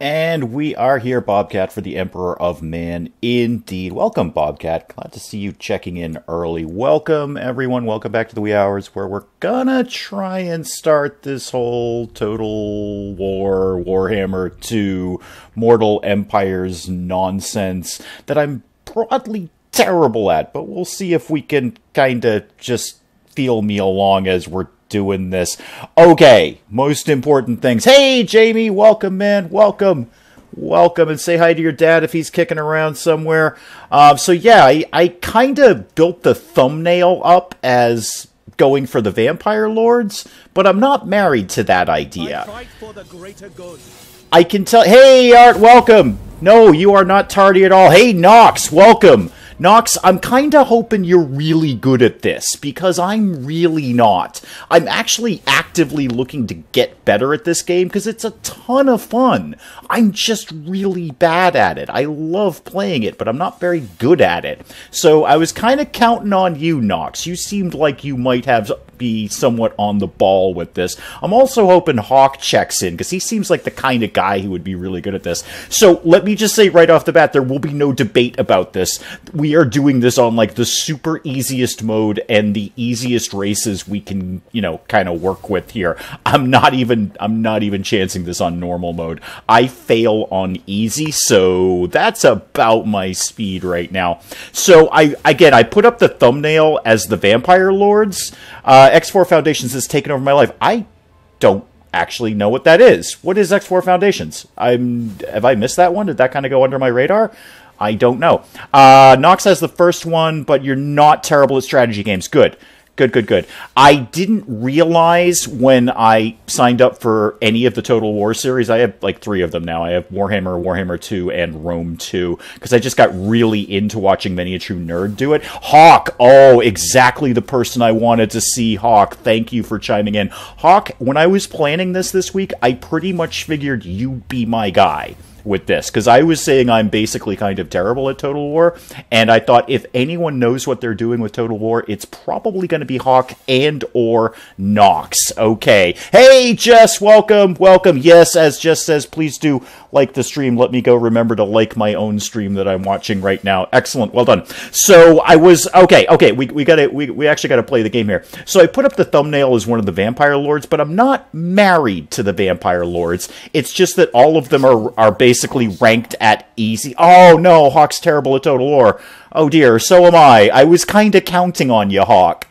And we are here, Bobcat, for the Emperor of Man, indeed. Welcome, Bobcat. Glad to see you checking in early. Welcome, everyone. Welcome back to the wee hours, where we're gonna try and start this whole Total War Warhammer II Mortal Empires nonsense that I'm broadly terrible at, but we'll see if we can kind of just feel me along as we're doing this. Okay, most important things. Hey, Jamie, welcome, man. Welcome. And say hi to your dad if he's kicking around somewhere. So yeah, I kind of built the thumbnail up as going for the Vampire Lords, but I'm not married to that idea. I fight for the greater good. I can tell. Hey, Art, welcome. No, you are not tardy at all. Hey, Nox, welcome. Nox, I'm kinda hoping you're really good at this, because I'm really not. I'm actually actively looking to get better at this game, because it's a ton of fun. I'm just really bad at it. I love playing it, but I'm not very good at it. So I was kinda counting on you, Nox. You seemed like you might be somewhat on the ball with this. I'm also hoping Hawk checks in, because he seems like the kind of guy who would be really good at this. So let me just say right off the bat, there will be no debate about this. We are doing this on like the super easiest mode and the easiest races we can, you know, kind of work with here. I'm not even chancing this on normal mode. I fail on easy, so that's about my speed right now. So I put up the thumbnail as the Vampire Lords. X4 Foundations has taken over my life. I don't actually know what that is. What is X4 Foundations? Have I missed that one? Did that kind of go under my radar? I don't know. Nox has the first one, but you're not terrible at strategy games. Good. I didn't realize when I signed up for any of the Total War series, I have like 3 of them now. I have Warhammer, Warhammer 2, and Rome 2, because I just got really into watching Many a True Nerd do it. Hawk! Oh, exactly the person I wanted to see, Hawk. Thank you for chiming in. Hawk, when I was planning this week, I pretty much figured you'd be my guy with this, because I was saying I'm basically kind of terrible at Total War, and I thought if anyone knows what they're doing with Total War, it's probably going to be Hawk and or Nox. Okay. Hey, Jess, welcome. Yes, as Jess says, please do like the stream. Let me go remember to like my own stream that I'm watching right now. Excellent. Well done. So I was, okay, we actually got to play the game here. So I put up the thumbnail as one of the Vampire Lords, but I'm not married to the Vampire Lords. It's just that all of them are basically ranked at easy. Oh no, Hawk's terrible at Total War. Oh dear, so am I. I was kinda counting on you, Hawk.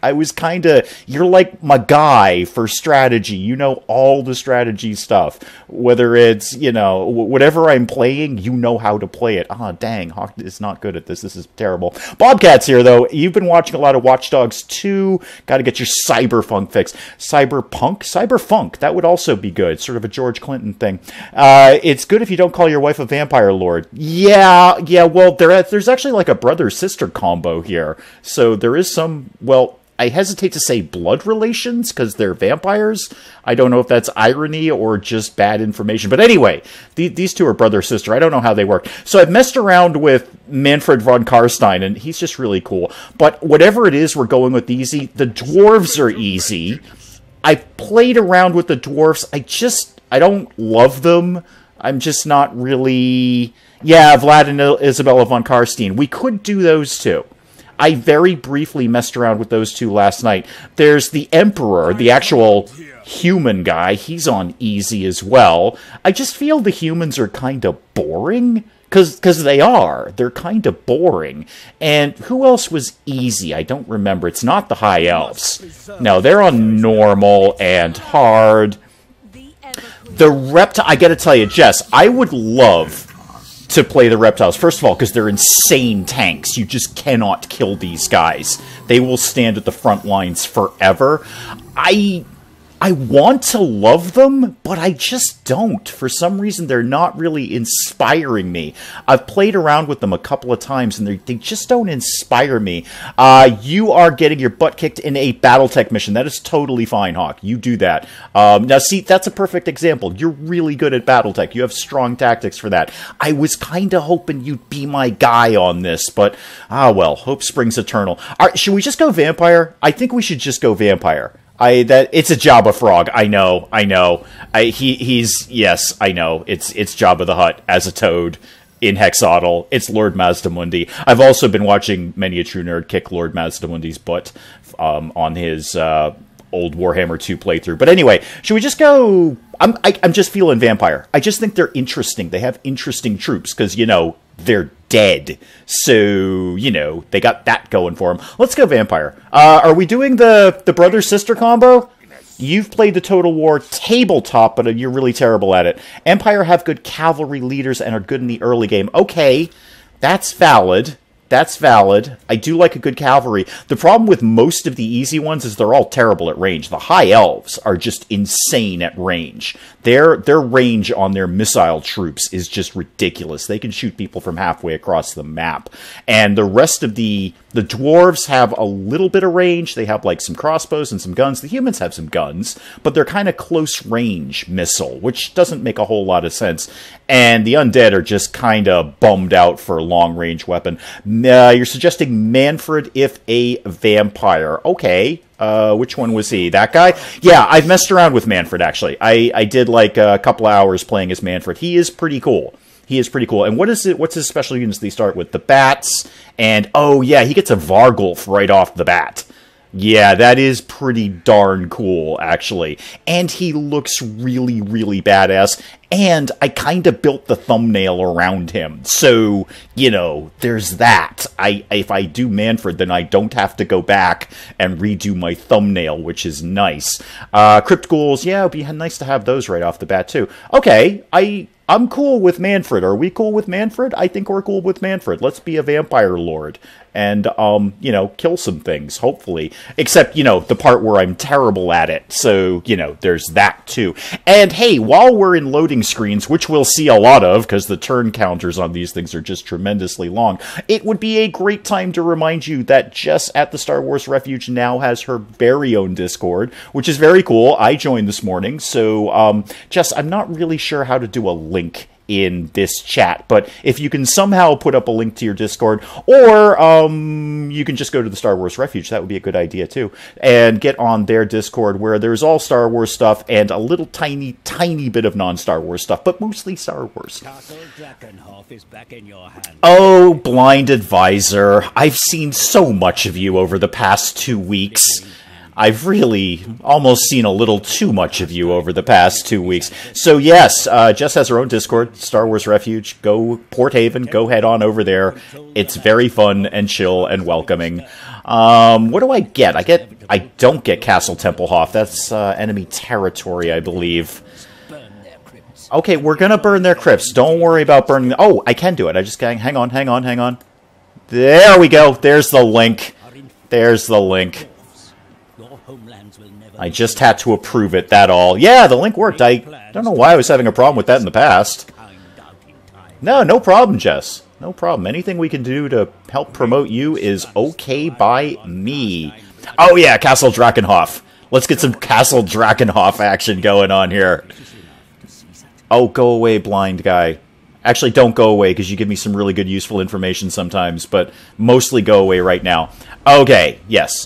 You're like my guy for strategy. You know all the strategy stuff. Whether it's, you know, whatever I'm playing, you know how to play it. Ah, dang, Hawk is not good at this. This is terrible. Bobcat's here, though. You've been watching a lot of Watch Dogs 2. Gotta get your cyberpunk fix. Cyberpunk, that would also be good. Sort of a George Clinton thing. It's good if you don't call your wife a Vampire Lord. Yeah, well, there's actually like a brother-sister combo here. So there is some, well, I hesitate to say blood relations, because they're vampires. I don't know if that's irony or just bad information. But anyway, these two are brother-sister. I don't know how they work. So I've messed around with Manfred von Karstein, and he's just really cool. But whatever it is, we're going with easy. The dwarves are easy. I've played around with the dwarves. I don't love them. I'm just not really... Yeah, Vlad and Isabella von Karstein. We could do those two. I very briefly messed around with those two last night. There's the Emperor, the actual human guy. He's on easy as well. I just feel the humans are kind of boring. Because they are. They're kind of boring. And who else was easy? I don't remember. It's not the High Elves. No, they're on normal and hard. The reptile, I gotta tell you, Jess, I would love to play the reptiles. First of all, because they're insane tanks. You just cannot kill these guys. They will stand at the front lines forever. I want to love them, but I just don't. For some reason, they're not really inspiring me. I've played around with them a couple of times, and they just don't inspire me. You are getting your butt kicked in a Battletech mission. That is totally fine, Hawk. You do that. Now, see, that's a perfect example. You're really good at Battletech. You have strong tactics for that. I was kind of hoping you'd be my guy on this, but, well, hope springs eternal. All right, should we just go Vampire? I think we should just go Vampire. It's a Jabba frog. I know. Yes, I know. It's Jabba the Hutt as a toad in Hexodal. It's Lord Mazdamundi. I've also been watching Many a True Nerd kick Lord Mazdamundi's butt on his old Warhammer 2 playthrough. But anyway, should we just go... I'm just feeling Vampire. I just think they're interesting. They have interesting troops, because, you know, they're dead. So, you know, they got that going for them. Let's go Vampire. Are we doing the brother-sister combo? You've played the Total War tabletop, but you're really terrible at it. Empire have good cavalry leaders and are good in the early game. Okay, that's valid. That's valid. I do like a good cavalry. The problem with most of the easy ones is they're all terrible at range. The High Elves are just insane at range. Their range on their missile troops is just ridiculous. They can shoot people from halfway across the map. And the rest of the Dwarves have a little bit of range. They have like some crossbows and some guns. The humans have some guns, but they're kind of close range missile, which doesn't make a whole lot of sense. And the undead are just kind of bummed out for a long range weapon. You're suggesting Manfred if a vampire. Okay. Which one was he? That guy? Yeah, I've messed around with Manfred, actually. I did like a couple hours playing as Manfred. He is pretty cool. He is pretty cool. And what's his special units they start with? The bats, and oh yeah, he gets a Vargulf right off the bat. Yeah, that is pretty darn cool, actually. And he looks really, really badass. And I kind of built the thumbnail around him. So, you know, there's that. If I do Manfred, then I don't have to go back and redo my thumbnail, which is nice. Crypt Ghouls, yeah, it'd be nice to have those right off the bat, too. Okay, I'm cool with Manfred. Are we cool with Manfred? I think we're cool with Manfred. Let's be a vampire lord and, you know, kill some things, hopefully. Except, you know, the part where I'm terrible at it. So, you know, there's that, too. And, hey, while we're in loading screens, which we'll see a lot of, because the turn counters on these things are just tremendously long, it would be a great time to remind you that Jess at the Star Wars Refuge now has her very own Discord, which is very cool. I joined this morning, so, Jess, I'm not really sure how to do a link in this chat, but if you can somehow put up a link to your Discord, or you can just go to the Star Wars Refuge, that would be a good idea too, and get on their Discord where there's all Star Wars stuff and a little tiny bit of non-Star Wars stuff, but mostly Star Wars. Castle Drakenhof is back in your hands. Oh, Blind Advisor, I've seen so much of you over the past 2 weeks. I've really almost seen a little too much of you over the past 2 weeks. So yes, Jess has her own Discord, Star Wars Refuge. Go Port Haven, go head on over there. It's very fun and chill and welcoming. What do I get? I don't get Castle Templehof. That's enemy territory, I believe. Okay, we're gonna burn their crypts. Don't worry about burning them. Oh, I can do it. I just hang on. There we go. There's the link. There's the link. I just had to approve it, that all. Yeah, the link worked. I don't know why I was having a problem with that in the past. No problem, Jess. No problem. Anything we can do to help promote you is okay by me. Oh yeah, Castle Drakenhof. Let's get some Castle Drakenhof action going on here. Oh, go away, blind guy. Actually, don't go away, because you give me some really good, useful information sometimes, but mostly go away right now. Okay, yes.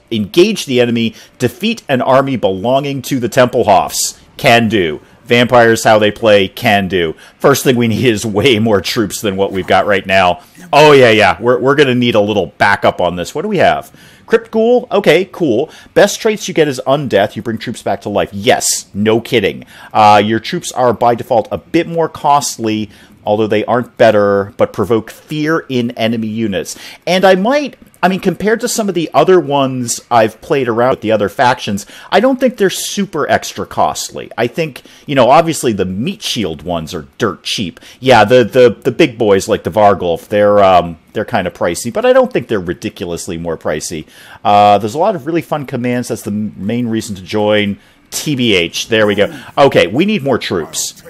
Engage the enemy. Defeat an army belonging to the Templehofs. Can do. Vampires, how they play, can do. First thing we need is way more troops than what we've got right now. Oh, yeah. We're going to need a little backup on this. What do we have? Crypt Ghoul? Okay, cool. Best traits you get is Undeath. You bring troops back to life. Yes, no kidding. Your troops are, by default, a bit more costly, although they aren't better, but provoke fear in enemy units. And I mean, compared to some of the other ones I've played around with the other factions, I don't think they're super extra costly. I think, you know, obviously the meat shield ones are dirt cheap. Yeah, the big boys like the Vargulf, they're kind of pricey, but I don't think they're ridiculously more pricey. There's a lot of really fun commands. That's the main reason to join. TBH, there we go. Okay, we need more troops.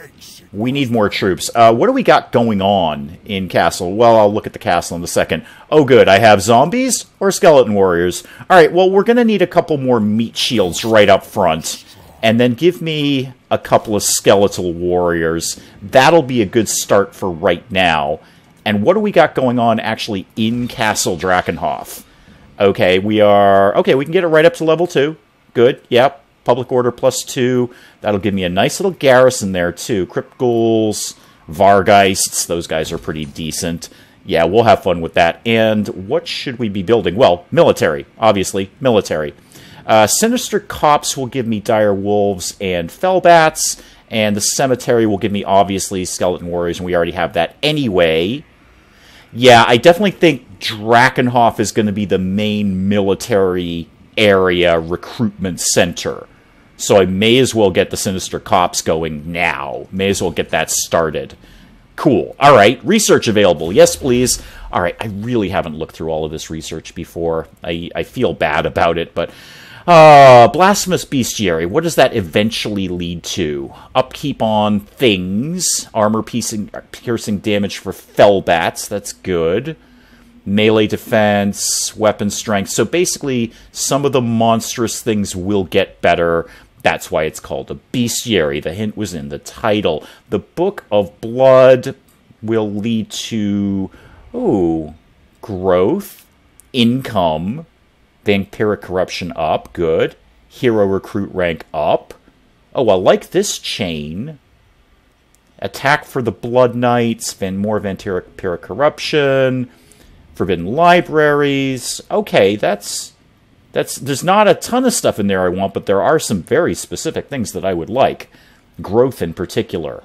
We need more troops. What do we got going on in Castle? Well, I'll look at the castle in a second. Oh, good. I have zombies or skeleton warriors. All right, well, we're going to need a couple more meat shields right up front. And then give me a couple of skeletal warriors. That'll be a good start for right now. And what do we got going on actually in Castle Drakenhof? Okay, we can get it right up to level 2. good. Yep. Public order +2. That'll give me a nice little garrison there, too. Crypt ghouls, Vargeists. Those guys are pretty decent. Yeah, we'll have fun with that. And what should we be building? Well, military. Obviously, military. Sinister Copse will give me dire wolves and fellbats. And the cemetery will give me, obviously, skeleton warriors. And we already have that anyway. Yeah, I definitely think Drakenhof is going to be the main military area recruitment center. So I may as well get the Sinister Copse going now. May as well get that started. Cool. All right. Research available. Yes, please. All right. I really haven't looked through all of this research before. I feel bad about it, but... Blasphemous Bestiary. What does that eventually lead to? Upkeep on things. Armor piercing damage for fellbats. That's good. Melee defense. Weapon strength. So basically, some of the monstrous things will get better. That's why it's called a bestiary. The hint was in the title. The Book of Blood will lead to... Ooh. Growth. Income. Vampiric corruption up. Good. Hero recruit rank up. Oh, I like this chain. Attack for the Blood Knights. More vampiric corruption. Forbidden libraries. Okay, that's... There's not a ton of stuff in there I want, but there are some very specific things that I would like. Growth in particular.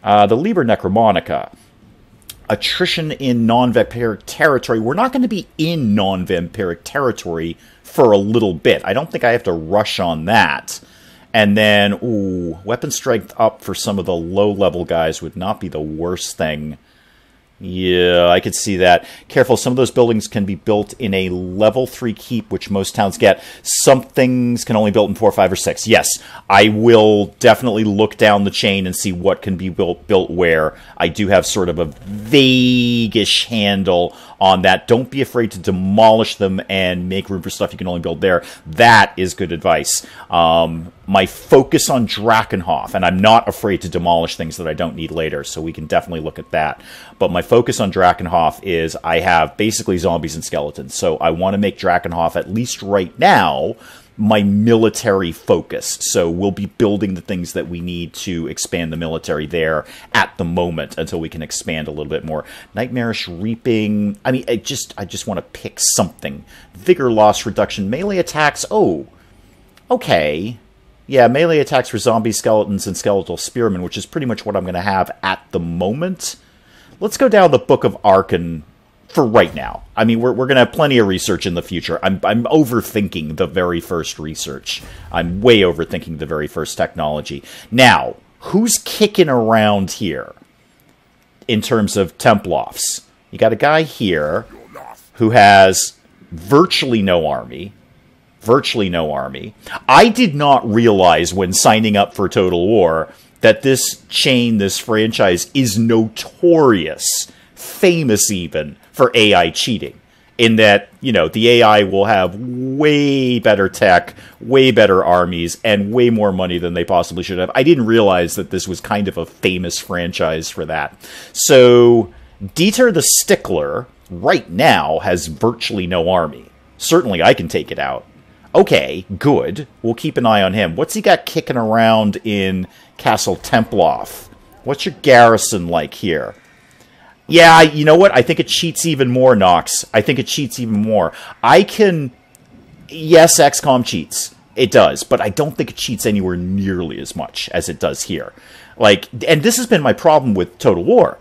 The Liber Necromonica. Attrition in non-vampiric territory. We're not going to be in non-vampiric territory for a little bit. I don't think I have to rush on that. And then, ooh, weapon strength up for some of the low-level guys would not be the worst thing. Yeah, I could see that. Careful, some of those buildings can be built in a level 3 keep, which most towns get. Some things can only be built in 4, 5, or 6. Yes, I will definitely look down the chain and see what can be built where. I do have sort of a vague-ish handle on that. Don't be afraid to demolish them and make room for stuff you can only build there. That is good advice. My focus on Drakenhof, and I'm not afraid to demolish things that I don't need later, so we can definitely look at that. But my focus on Drakenhof is I have basically zombies and skeletons, so I want to make Drakenhof, at least right now, my military focus. So we'll be building the things that we need to expand the military there at the moment until we can expand a little bit more. Nightmarish Reaping. I mean, I just want to pick something. Vigor loss reduction. Melee attacks. Oh, okay. Yeah, melee attacks for zombie skeletons and skeletal spearmen, which is pretty much what I'm going to have at the moment. Let's go down the Book of Archon for right now. I mean, we're going to have plenty of research in the future. I'm overthinking the very first research. I'm way overthinking the very first technology. Now, who's kicking around here in terms of Templofs? You got a guy here who has virtually no army. Virtually no army. I did not realize when signing up for Total War that this chain, this franchise, is notorious, famous even, for AI cheating. In that, you know, the AI will have way better tech, way better armies, and way more money than they possibly should have. I didn't realize that this was kind of a famous franchise for that. So, Dieter the Stickler, right now, has virtually no army. Certainly I can take it out. Okay, good. We'll keep an eye on him. What's he got kicking around in Castle Templof? What's your garrison like here? Yeah, you know what? I think it cheats even more, Nox. I think it cheats even more. I can... Yes, XCOM cheats. It does. But I don't think it cheats anywhere nearly as much as it does here. Like, and this has been my problem with Total War,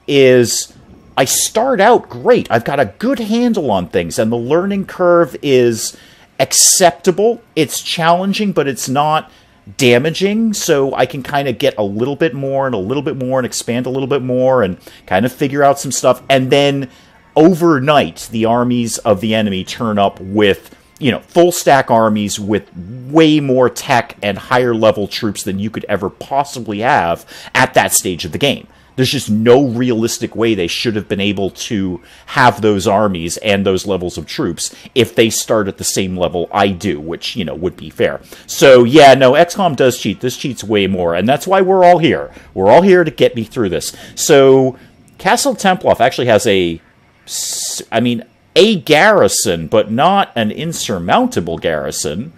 is I start out great. I've got a good handle on things, and the learning curve is acceptable. It's challenging, but it's not damaging, so I can kind of get a little bit more and a little bit more and expand a little bit more and kind of figure out some stuff. And then overnight, the armies of the enemy turn up with, you know, full stack armies with way more tech and higher level troops than you could ever possibly have at that stage of the game. There's just no realistic way they should have been able to have those armies and those levels of troops if they start at the same level I do, which, you know, would be fair. So, yeah, no, XCOM does cheat. This cheats way more, and that's why we're all here. We're all here to get me through this. So, Castle Templof actually has a garrison, but not an insurmountable garrison.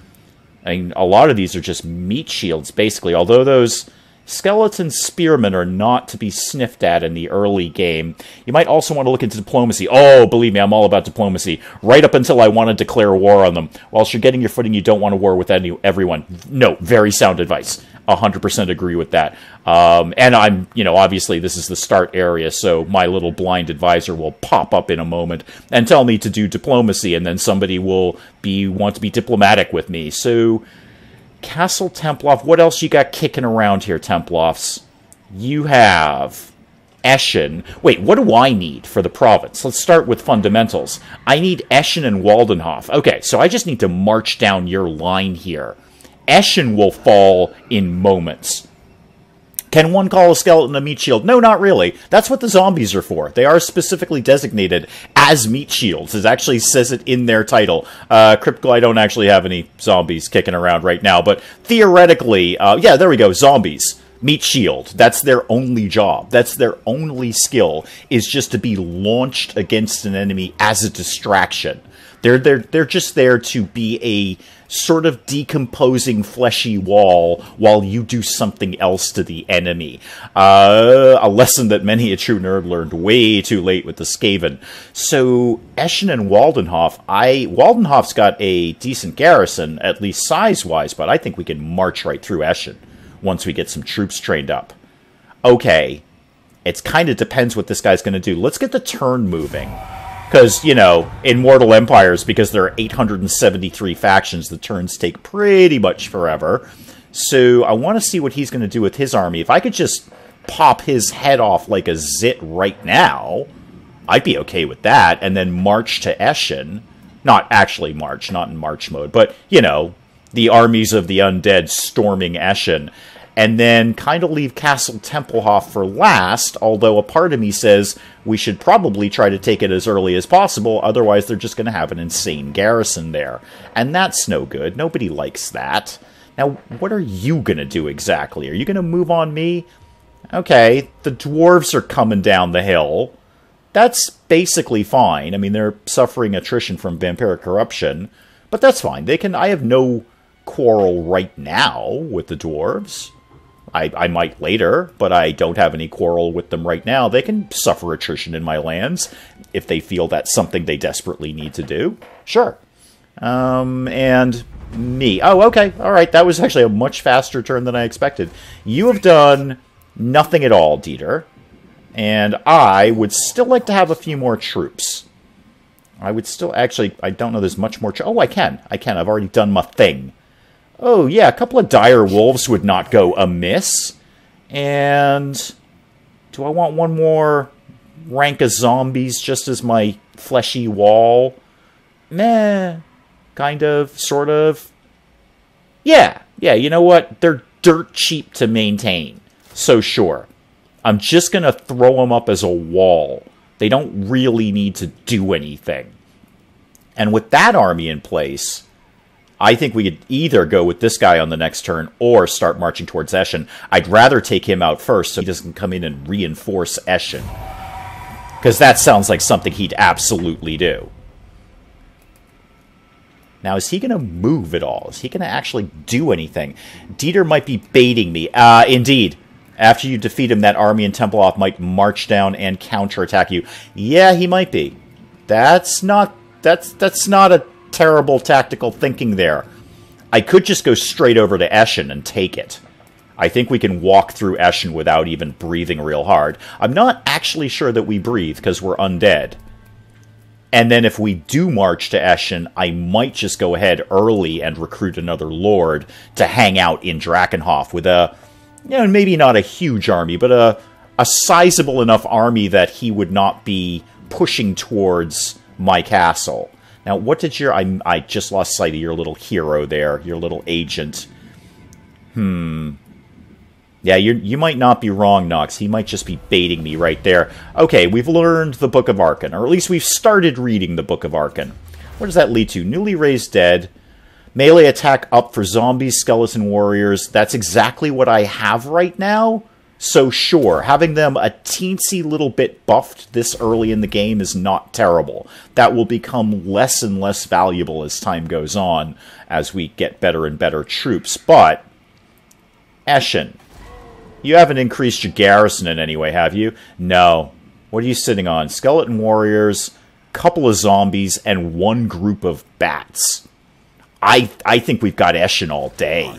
I mean, a lot of these are just meat shields, basically, although those skeleton spearmen are not to be sniffed at in the early game. You might also want to look into diplomacy. Oh, believe me, I'm all about diplomacy. Right up until I want to declare war on them. Whilst you're getting your footing, you don't want to war with everyone. No, very sound advice. 100% agree with that. And I'm, obviously this is the start area, so my little blind advisor will pop up in a moment and tell me to do diplomacy, and then somebody will want to be diplomatic with me. So, Castle Temploff, what else you got kicking around here, Temploffs? You have Eschen. Wait, what do I need for the province? Let's start with fundamentals. I need Eschen and Waldenhof. Okay, so I just need to march down your line here. Eschen will fall in moments. Can one call a skeleton a meat shield? No, not really. That's what the zombies are for. They are specifically designated as meat shields. It actually says it in their title. Cryptical, I don't actually have any zombies kicking around right now, but theoretically, yeah, there we go, zombies. Meat shield. That's their only job. That's their only skill, is just to be launched against an enemy as a distraction. They're just there to be a sort of decomposing fleshy wall while you do something else to the enemy. A lesson that many a true nerd learned way too late with the Skaven. So, Eschen and Waldenhof, Waldenhof's got a decent garrison, at least size-wise, but I think we can march right through Eschen once we get some troops trained up. Okay, it kind of depends what this guy's going to do. Let's get the turn moving. Because, in Mortal Empires, because there are 873 factions, the turns take pretty much forever. So I want to see what he's going to do with his army. If I could just pop his head off like a zit right now, I'd be okay with that. And then march to Eschen. Not actually march, not in march mode, but, the armies of the undead storming Eschen. And then kind of leave Castle Tempelhof for last, although a part of me says we should probably try to take it as early as possible, otherwise they're just going to have an insane garrison there. And that's no good. Nobody likes that. Now, what are you going to do exactly? Are you going to move on me? Okay, the dwarves are coming down the hill. That's basically fine. I mean, they're suffering attrition from vampiric corruption, but that's fine. I have no quarrel right now with the dwarves. I might later, but I don't have any quarrel with them right now. They can suffer attrition in my lands if they feel that's something they desperately need to do. Sure. And me. Oh, okay. All right. That was actually a much faster turn than I expected. You have done nothing at all, Dieter. And I would still like to have a few more troops. I would still... Actually, I don't know there's much more... Oh, I can. I've already done my thing. Oh, yeah, a couple of dire wolves would not go amiss. And do I want one more rank of zombies just as my fleshy wall? Meh. Kind of, sort of. Yeah, you know what? They're dirt cheap to maintain. So sure. I'm just going to throw them up as a wall. They don't really need to do anything. And with that army in place... I think we could either go with this guy on the next turn or start marching towards Eschen. I'd rather take him out first so he doesn't come in and reinforce Eschen. Because that sounds like something he'd absolutely do. Now, is he going to move at all? Is he going to actually do anything? Dieter might be baiting me. Indeed. After you defeat him, that army in Tempelhof might march down and counterattack you. Yeah, he might be. That's not a... terrible tactical thinking there. I could just go straight over to Eschen and take it. I think we can walk through Eschen without even breathing real hard. I'm not actually sure that we breathe because we're undead. And then if we do march to Eschen, I might just go ahead early and recruit another lord to hang out in Drakenhof with a, maybe not a huge army, but a sizable enough army that he would not be pushing towards my castle. Now, what did I just lost sight of your little hero there, your little agent. Yeah, you might not be wrong, Nox. He might just be baiting me right there. Okay, we've learned the Book of Arkan, or at least we've started reading the Book of Arkan. What does that lead to? Newly raised dead. Melee attack up for zombies, skeleton warriors. That's exactly what I have right now. So sure, having them a teensy little bit buffed this early in the game is not terrible. That will become less and less valuable as time goes on, as we get better and better troops. But, Eshin, you haven't increased your garrison in any way, have you? No. What are you sitting on? Skeleton warriors, couple of zombies, and one group of bats. I think we've got Eshin all day.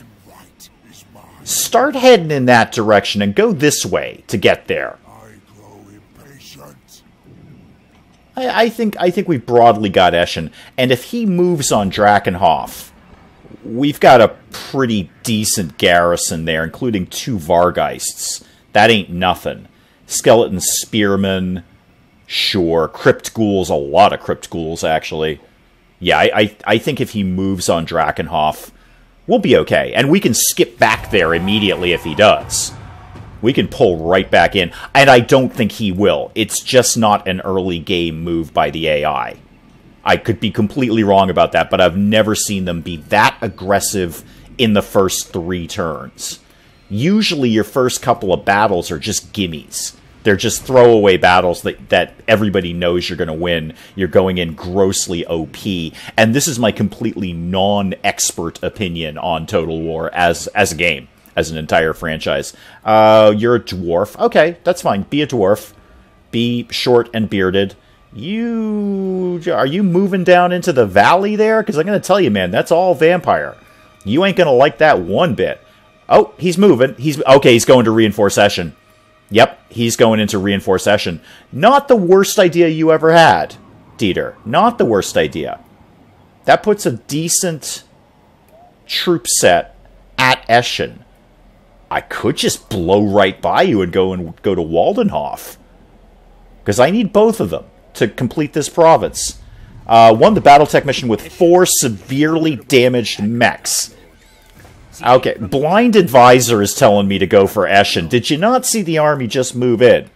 Start heading in that direction and go this way to get there. I think we've broadly got Eshin, and if he moves on Drakenhof, we've got a pretty decent garrison there, including 2 Vargeists. That ain't nothing. Skeleton Spearmen, sure. Crypt Ghouls, a lot of Crypt Ghouls, actually. Yeah, I think if he moves on Drakenhof, we'll be okay. And we can skip back there immediately if he does. We can pull right back in. And I don't think he will. It's just not an early game move by the AI. I could be completely wrong about that, but I've never seen them be that aggressive in the first 3 turns. Usually your first couple of battles are just gimmies. They're just throwaway battles that everybody knows you're going to win. You're going in grossly OP. And this is my completely non-expert opinion on Total War as a game, as an entire franchise. You're a dwarf. Okay, that's fine. Be a dwarf. Be short and bearded. Are you moving down into the valley there? Because I'm going to tell you, man, that's all vampire. You ain't going to like that one bit. Oh, he's moving. He's going to reinforce Eshin. Yep, he's going into reinforce Eshin. Not the worst idea you ever had, Dieter. Not the worst idea. That puts a decent troop set at Eshin. I could just blow right by you and go to Waldenhof. Because I need both of them to complete this province. Won the Battletech mission with 4 severely damaged mechs. Okay, Blind Advisor is telling me to go for Eshin. Did you not see the army just move in?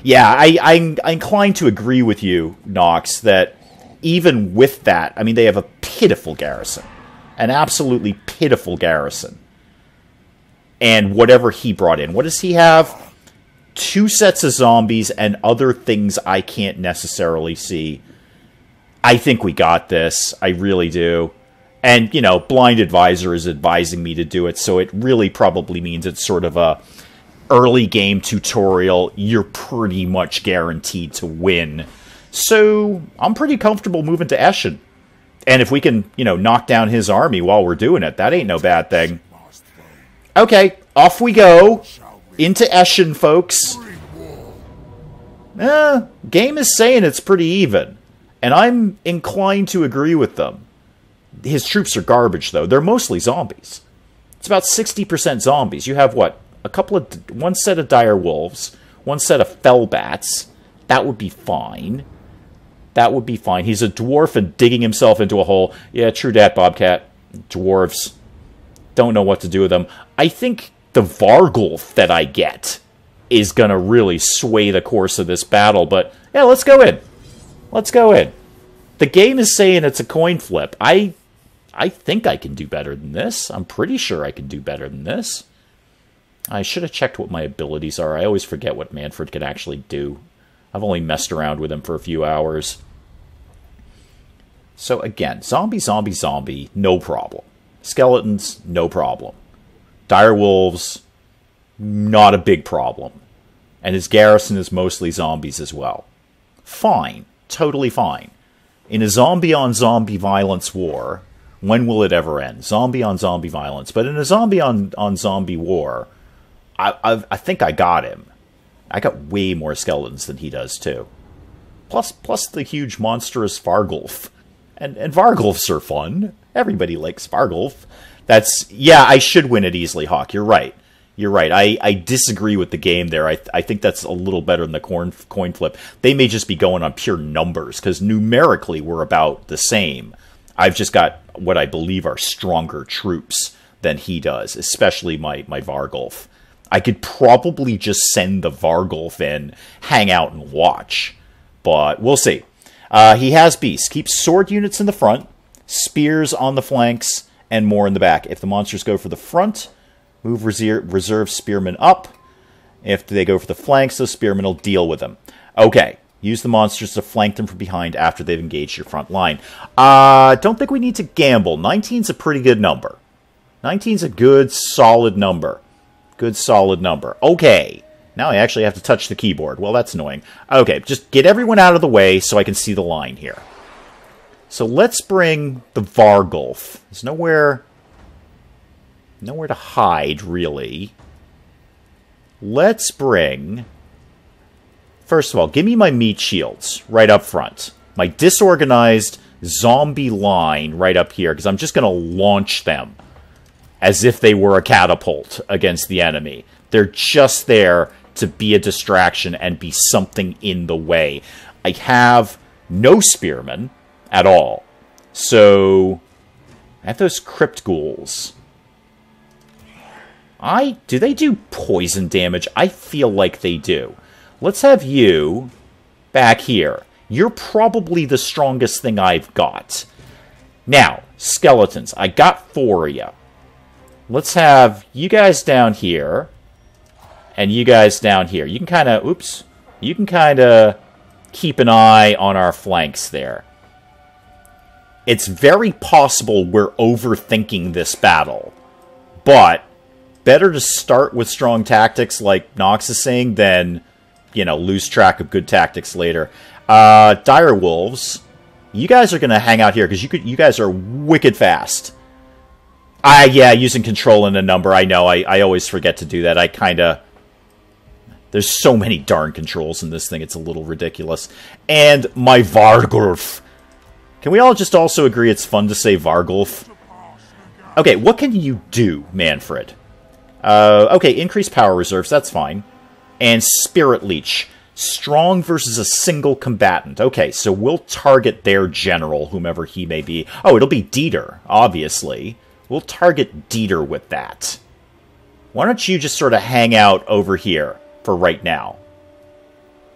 Yeah, I'm inclined to agree with you, Nox, that even with that, I mean, they have a pitiful garrison. An absolutely pitiful garrison. And whatever he brought in. What does he have? 2 sets of zombies and other things I can't necessarily see. I think we got this. I really do. And, you know, Blind Advisor is advising me to do it, so it really probably means it's sort of a early game tutorial. You're pretty much guaranteed to win. So, I'm pretty comfortable moving to Eshin. And if we can, you know, knock down his army while we're doing it, that ain't no bad thing. Okay, off we go. Into Eshin, folks. Game is saying it's pretty even. And I'm inclined to agree with them. His troops are garbage, though. They're mostly zombies. It's about 60% zombies. You have, what? One set of dire wolves, one set of fell bats. That would be fine. That would be fine. He's a dwarf and digging himself into a hole. Yeah, true dat, Bobcat. Dwarves. Don't know what to do with them. I think the Vargulf that I get is going to really sway the course of this battle. But, yeah, let's go in. Let's go in. The game is saying it's a coin flip. I think I can do better than this. I'm pretty sure I can do better than this. I should have checked what my abilities are. I always forget what Manfred can actually do. I've only messed around with him for a few hours. So again, zombie, zombie, zombie, no problem. Skeletons, no problem. Direwolves, not a big problem. And his garrison is mostly zombies as well. Fine. Totally fine. In a zombie-on-zombie violence war, when will it ever end? Zombie-on-zombie violence. But in a zombie-on-zombie war, I think I got him. I got way more skeletons than he does, too. Plus the huge monstrous Vargulf. And Vargulfs are fun. Everybody likes Vargulf. Yeah, I should win it easily, Hawk. You're right. You're right. I disagree with the game there. I think that's a little better than the coin flip. They may just be going on pure numbers, because numerically we're about the same. I've just got what I believe are stronger troops than he does, especially my Vargulf. I could probably just send the Vargulf in, hang out, and watch. But we'll see. He has beasts. Keeps sword units in the front, spears on the flanks, and more in the back. If the monsters go for the front, move reserve spearmen up. If they go for the flanks, those spearmen will deal with them. Okay. Use the monsters to flank them from behind after they've engaged your front line. Don't think we need to gamble. 19's a pretty good number. 19's a good, solid number. Good, solid number. Okay. Now I actually have to touch the keyboard. Well, that's annoying. Okay, just get everyone out of the way so I can see the line here. So let's bring the Vargulf. There's nowhere to hide, really. Let's bring... First of all, give me my meat shields right up front. My disorganized zombie line right up here, because I'm just going to launch them as if they were a catapult against the enemy. They're just there to be a distraction and be something in the way. I have no spearmen at all. So, I have those crypt ghouls. Do they do poison damage? I feel like they do. Let's have you back here. You're probably the strongest thing I've got. Now, skeletons. I got 4 of you. Let's have you guys down here. And you guys down here. You can kind of... Oops. You can kind of keep an eye on our flanks there. It's very possible we're overthinking this battle. But better to start with strong tactics, like Nox is saying, than... you know, lose track of good tactics later. Dire Wolves, you guys are going to hang out here, because you guys are wicked fast. Yeah, using control and a number, I know, I always forget to do that. I kind of... There's so many darn controls in this thing, it's a little ridiculous. And my Vargulf. Can we all just also agree it's fun to say Vargulf? Okay, what can you do, Manfred? Okay, increase power reserves, that's fine. And Spirit Leech. Strong versus a single combatant. Okay, so we'll target their general, whomever he may be. Oh, it'll be Dieter, obviously. We'll target Dieter with that. Why don't you just sort of hang out over here for right now?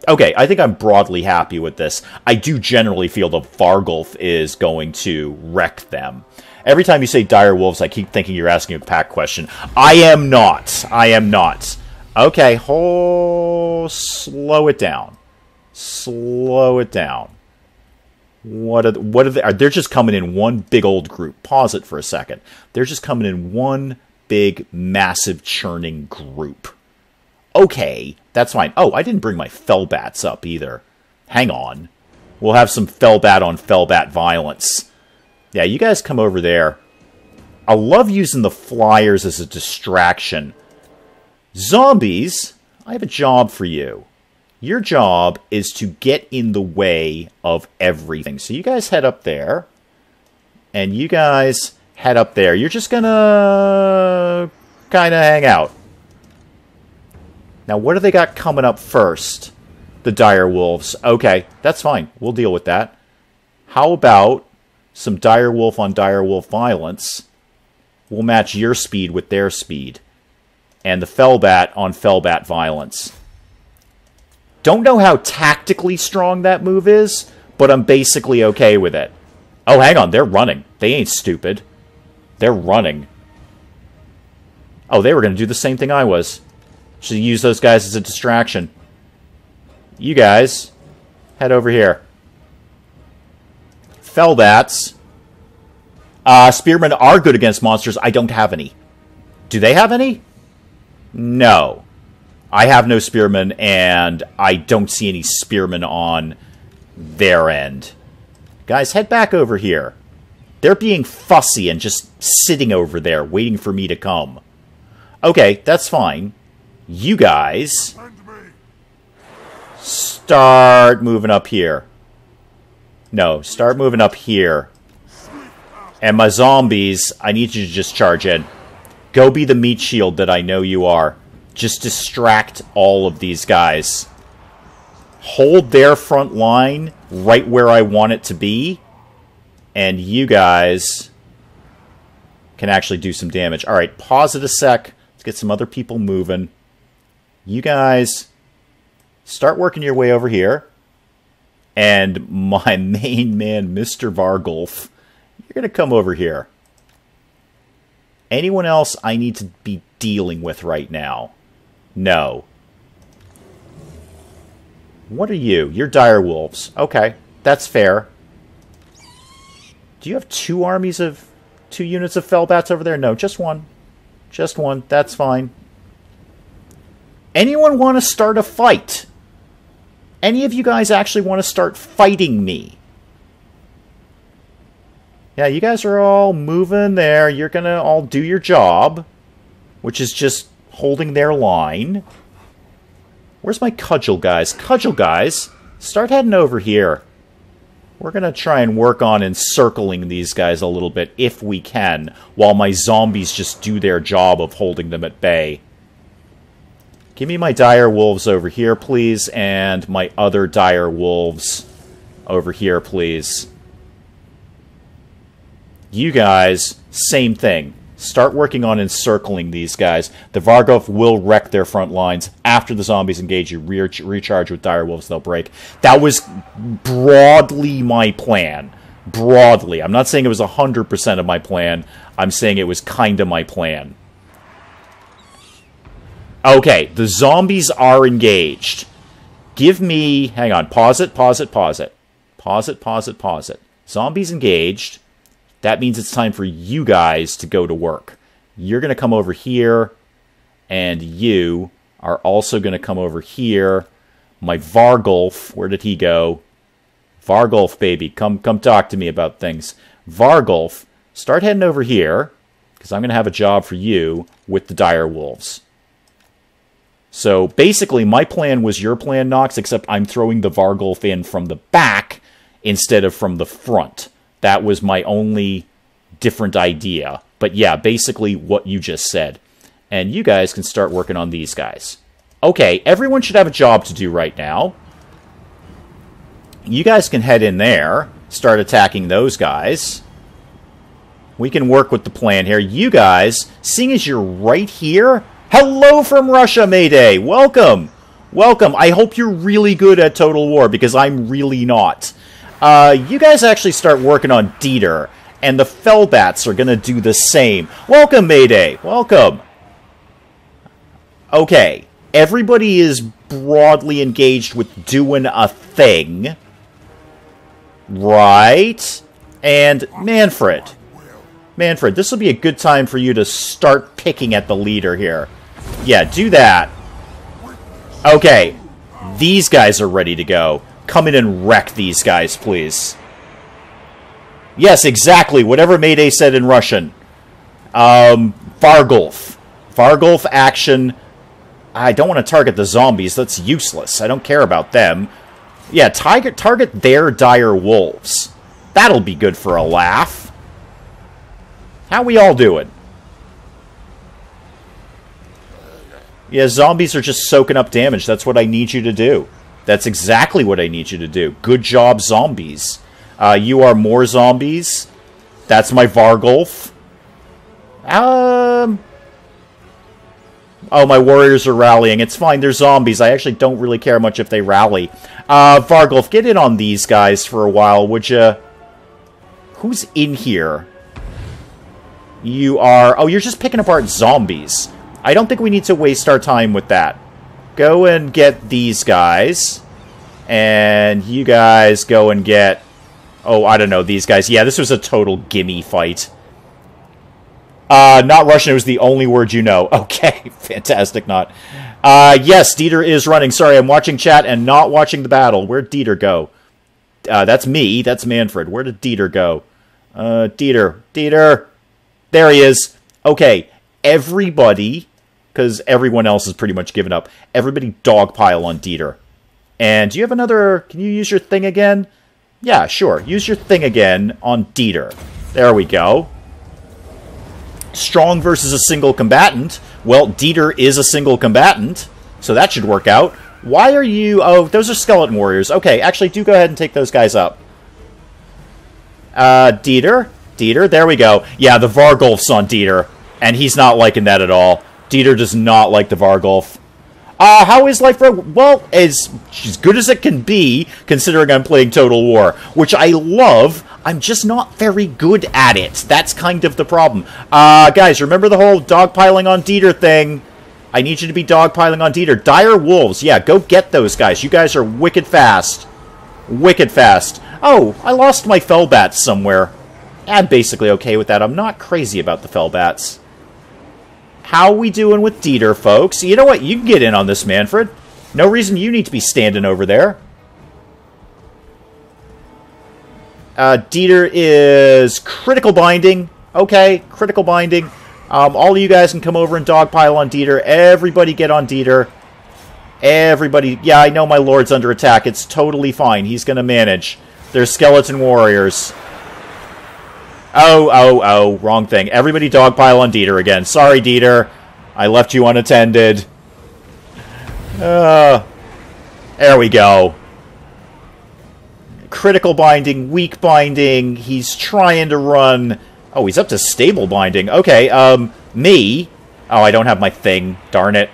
Okay, I think I'm broadly happy with this. I do generally feel the Vargulf is going to wreck them. Every time you say Dire Wolves, I keep thinking you're asking a pack question. I am not. I am not. Okay, slow it down. Slow it down. What are they? They're just coming in one big old group. Pause it for a second. They're just coming in one big, massive, churning group. Okay, that's fine. Oh, I didn't bring my Fellbats up either. Hang on. We'll have some Fellbat on Fellbat violence. Yeah, you guys come over there. I love using the flyers as a distraction. Zombies, I have a job for you. Your job is to get in the way of everything. So you guys head up there. And you guys head up there. You're just gonna kind of hang out. Now, what do they got coming up first? The Dire Wolves. Okay, that's fine. We'll deal with that. How about some Dire Wolf on Dire Wolf violence? We'll match your speed with their speed. And the Fellbat on Fellbat violence. Don't know how tactically strong that move is, but I'm basically okay with it. Oh, hang on. They're running. They ain't stupid. They're running. Oh, they were going to do the same thing I was. Should use those guys as a distraction. You guys, head over here. Fellbats. Spearmen are good against monsters. I don't have any. Do they have any? No. I have no spearmen, and I don't see any spearmen on their end. Guys, head back over here. They're being fussy and just sitting over there, waiting for me to come. Okay, that's fine. You guys start moving up here. No, start moving up here. And my zombies, I need you to just charge in. Go be the meat shield that I know you are. Just distract all of these guys. Hold their front line right where I want it to be. And you guys can actually do some damage. Alright, pause it a sec. Let's get some other people moving. You guys start working your way over here. And my main man, Mr. Vargulf, you're going to come over here. Anyone else I need to be dealing with right now? No. What are you? You're dire wolves. Okay, that's fair. Do you have 2 units of fellbats over there? No, just one. Just one. That's fine. Anyone want to start a fight? Any of you guys actually want to start fighting me? Yeah, you guys are all moving there. You're going to all do your job, which is just holding their line. Where's my cudgel guys? Cudgel guys, start heading over here. We're going to try and work on encircling these guys a little bit, if we can, while my zombies just do their job of holding them at bay. Give me my dire wolves over here, please, and my other dire wolves over here, please. You guys, same thing. Start working on encircling these guys. The Vargolf will wreck their front lines. After the zombies engage, you recharge with dire wolves, they'll break. That was broadly my plan. Broadly. I'm not saying it was 100% of my plan. I'm saying it was kind of my plan. Okay, the zombies are engaged. Give me... Hang on. Pause it, pause it, pause it. Pause it, pause it, pause it. Zombies engaged. That means it's time for you guys to go to work. You're going to come over here, and you are also going to come over here. My Vargolf, where did he go? Vargolf, baby, come talk to me about things. Vargolf, start heading over here, because I'm going to have a job for you with the dire wolves. So basically, my plan was your plan, Nox, except I'm throwing the Vargolf in from the back instead of from the front. That was my only different idea. But yeah, basically what you just said. And you guys can start working on these guys. Okay, everyone should have a job to do right now. You guys can head in there, start attacking those guys. We can work with the plan here. You guys, seeing as you're right here... Hello from Russia, Mayday! Welcome! Welcome. I hope you're really good at Total War, because I'm really not. You guys actually start working on Dieter, and the Fellbats are going to do the same. Welcome, Mayday! Welcome! Okay, everybody is broadly engaged with doing a thing. Right? And Manfred. Manfred, this will be a good time for you to start picking at the leader here. Yeah, do that. Okay, these guys are ready to go. Come in and wreck these guys, please. Yes, exactly. Whatever Mayday said in Russian. Vargolf. Vargolf action. I don't want to target the zombies. That's useless. I don't care about them. Yeah, target their dire wolves. That'll be good for a laugh. How we all doing? Yeah, zombies are just soaking up damage. That's what I need you to do. That's exactly what I need you to do. Good job, zombies. You are more zombies. That's my Vargolf. Oh, my warriors are rallying. It's fine, they're zombies. I actually don't really care much if they rally. Vargolf, get in on these guys for a while, would you? Who's in here? You are... Oh, you're just picking apart zombies. I don't think we need to waste our time with that. Go and get these guys. And you guys go and get... Oh, I don't know, these guys. Yeah, this was a total gimme fight. Not Russian, it was the only word you know. Okay, fantastic, not. Yes, Dieter is running. Sorry, I'm watching chat and not watching the battle. Where'd Dieter go? That's me. That's Manfred. Where did Dieter go? Dieter. There he is. Okay, everybody, because everyone else has pretty much given up, everybody dogpile on Dieter. And do you have another... Can you use your thing again? Yeah, sure. Use your thing again on Dieter. There we go. Strong versus a single combatant. Well, Dieter is a single combatant, so that should work out. Why are you... Oh, those are skeleton warriors. Okay, actually, do go ahead and take those guys up. Dieter, there we go. Yeah, the Vargolf's on Dieter, and he's not liking that at all. Dieter does not like the Vargolf. How is life? Well, as good as it can be, considering I'm playing Total War, which I love. I'm just not very good at it. That's kind of the problem. Guys, remember the whole dogpiling on Dieter thing? I need you to be dogpiling on Dieter. Dire Wolves. Yeah, go get those guys. You guys are wicked fast. Wicked fast. Oh, I lost my Fellbats somewhere. I'm basically okay with that. I'm not crazy about the Fellbats. How we doing with Dieter, folks? You know what? You can get in on this, Manfred. No reason you need to be standing over there. Dieter is critical binding. Okay, critical binding. All of you guys can come over and dogpile on Dieter. Everybody get on Dieter. Everybody. Yeah, I know my lord's under attack. It's totally fine. He's going to manage. They're skeleton warriors. Oh, wrong thing. Everybody dogpile on Dieter again. Sorry, Dieter. I left you unattended. There we go. Critical binding, weak binding. He's trying to run... Oh, he's up to stable binding. Okay, me. Oh, I don't have my thing. Darn it.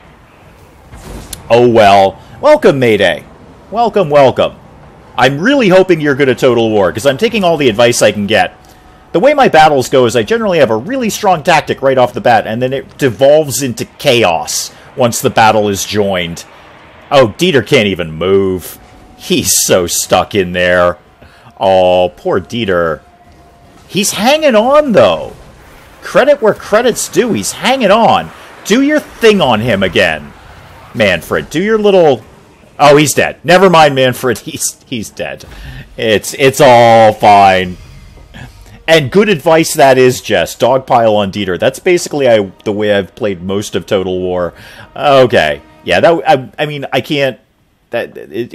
Oh, well. Welcome, Mayday. Welcome, welcome. I'm really hoping you're good at Total War, because I'm taking all the advice I can get. The way my battles go is I generally have a really strong tactic right off the bat, and then it devolves into chaos once the battle is joined. Oh, Dieter can't even move. He's so stuck in there. Oh, poor Dieter. He's hanging on, though. Credit where credit's due. He's hanging on. Do your thing on him again, Manfred. Do your little... Oh, he's dead. Never mind, Manfred. He's dead. It's all fine. And good advice that is, Jess. Dogpile on Dieter. That's basically the way I've played most of Total War. Okay. Yeah, I mean, I can't...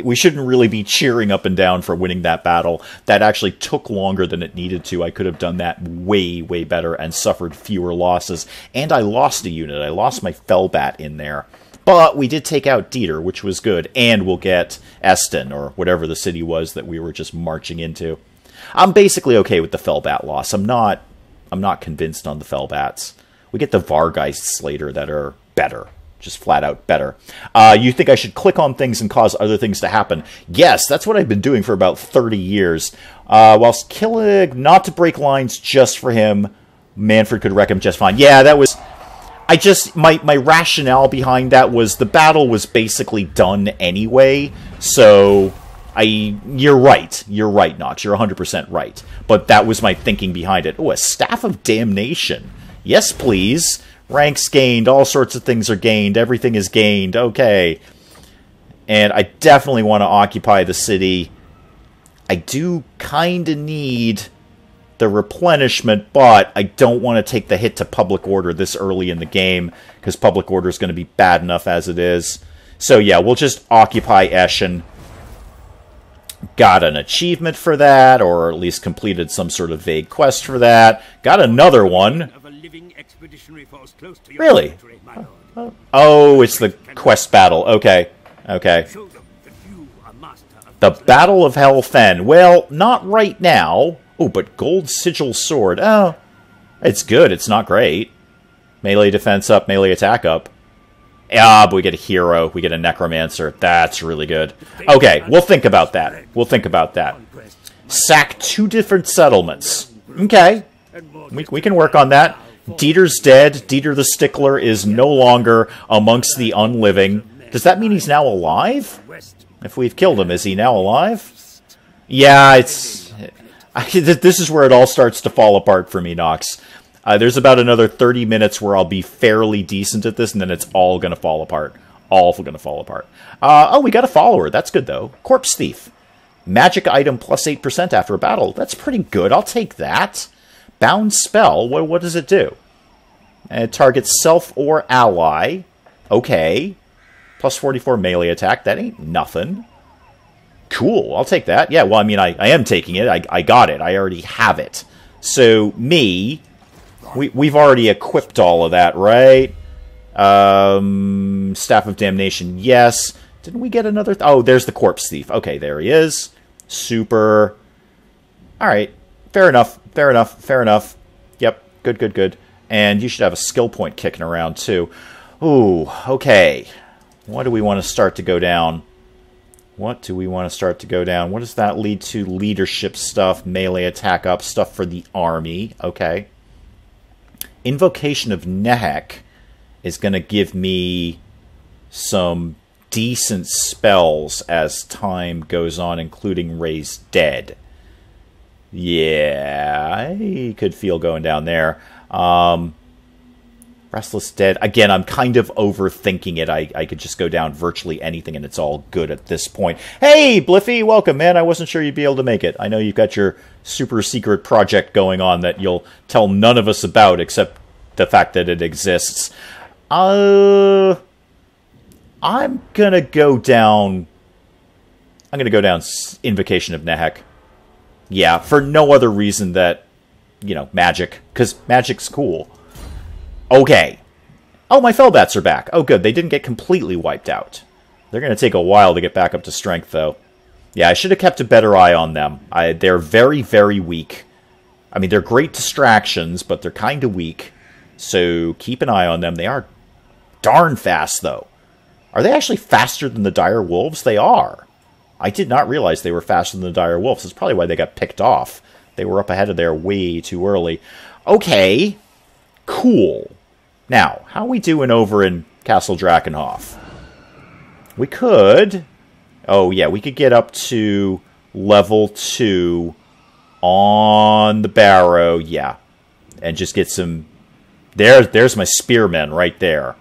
we shouldn't really be cheering up and down for winning that battle. That actually took longer than it needed to. I could have done that way, way better and suffered fewer losses. And I lost a unit. I lost my Fellbat in there. But we did take out Dieter, which was good. And we'll get Esten, or whatever the city was that we were just marching into. I'm basically okay with the Fellbat loss. I'm not convinced on the Fellbats. We get the Vargeists later that are better. Just flat out better. You think I should click on things and cause other things to happen? Yes, that's what I've been doing for about 30 years. Whilst killing, not to break lines just for him, Manfred could wreck him just fine. Yeah, that was... my rationale behind that was the battle was basically done anyway, so... You're right. You're right, Nox. You're 100% right. But that was my thinking behind it. Oh, a Staff of Damnation. Yes, please. Ranks gained, all sorts of things are gained, everything is gained, okay. And I definitely want to occupy the city. I do kind of need the replenishment, but I don't want to take the hit to public order this early in the game, because public order is going to be bad enough as it is. So yeah, we'll just occupy Eschen. Got an achievement for that, or at least completed some sort of vague quest for that. Got another one. Really? Oh, it's the quest battle. Okay. Okay. The Battle of Hel Fen. Well, not right now. Oh, but Gold Sigil Sword. Oh, it's good. It's not great. Melee defense up, melee attack up. Ah, but we get a hero. We get a necromancer. That's really good. Okay, we'll think about that. We'll think about that. Sack 2 different settlements. Okay. We can work on that. Dieter's dead. Dieter the Stickler is no longer amongst the unliving. Does that mean he's now alive? If we've killed him, is he now alive? Yeah, it's... this is where it all starts to fall apart for me, Nox. There's about another 30 minutes where I'll be fairly decent at this, and then it's all going to fall apart. All going to fall apart. Oh, we got a follower. That's good, though. Corpse Thief. Magic item plus 8% after a battle. That's pretty good. I'll take that. Bound Spell. What does it do? It targets self or ally. Okay. Plus 44 melee attack. That ain't nothing. Cool. I'll take that. Yeah, well, I mean, I am taking it. I got it. I already have it. So, me... We've already equipped all of that, right? Staff of Damnation, yes. Didn't we get another... Oh, there's the Corpse Thief. Okay, there he is. Super. Alright. Fair enough. Fair enough. Fair enough. Yep. Good, good, good. And you should have a skill point kicking around, too. Ooh, okay. What do we want to start to go down? What do we want to start to go down? What does that lead to? Leadership stuff, melee attack up, stuff for the army. Okay. Invocation of Nehek. is going to give me some decent spells as time goes on, including Raise Dead. Yeah, I could feel going down there. Restless Dead. Again, I'm kind of overthinking it. I could just go down virtually anything and it's all good at this point. Hey, Bliffy, welcome, man. I wasn't sure you'd be able to make it. I know you've got your super secret project going on that you'll tell none of us about except the fact that it exists. I'm gonna go down... I'm gonna go down Invocation of Nehek. Yeah, for no other reason that, you know, magic. Because magic's cool. Okay. Oh, my Fellbats are back. Oh, good. They didn't get completely wiped out. They're going to take a while to get back up to strength, though. Yeah, I should have kept a better eye on them. They're very, very weak. I mean, they're great distractions, but they're kind of weak. So keep an eye on them. They are darn fast, though. Are they actually faster than the Dire Wolves? They are. I did not realize they were faster than the Dire Wolves. That's probably why they got picked off. They were up ahead of there way too early. Okay. Cool. Now, how are we doing over in Castle Drakenhof? We could... Oh, yeah, we could get up to level 2 on the Barrow. Yeah. And just get some... There's my spearmen right there.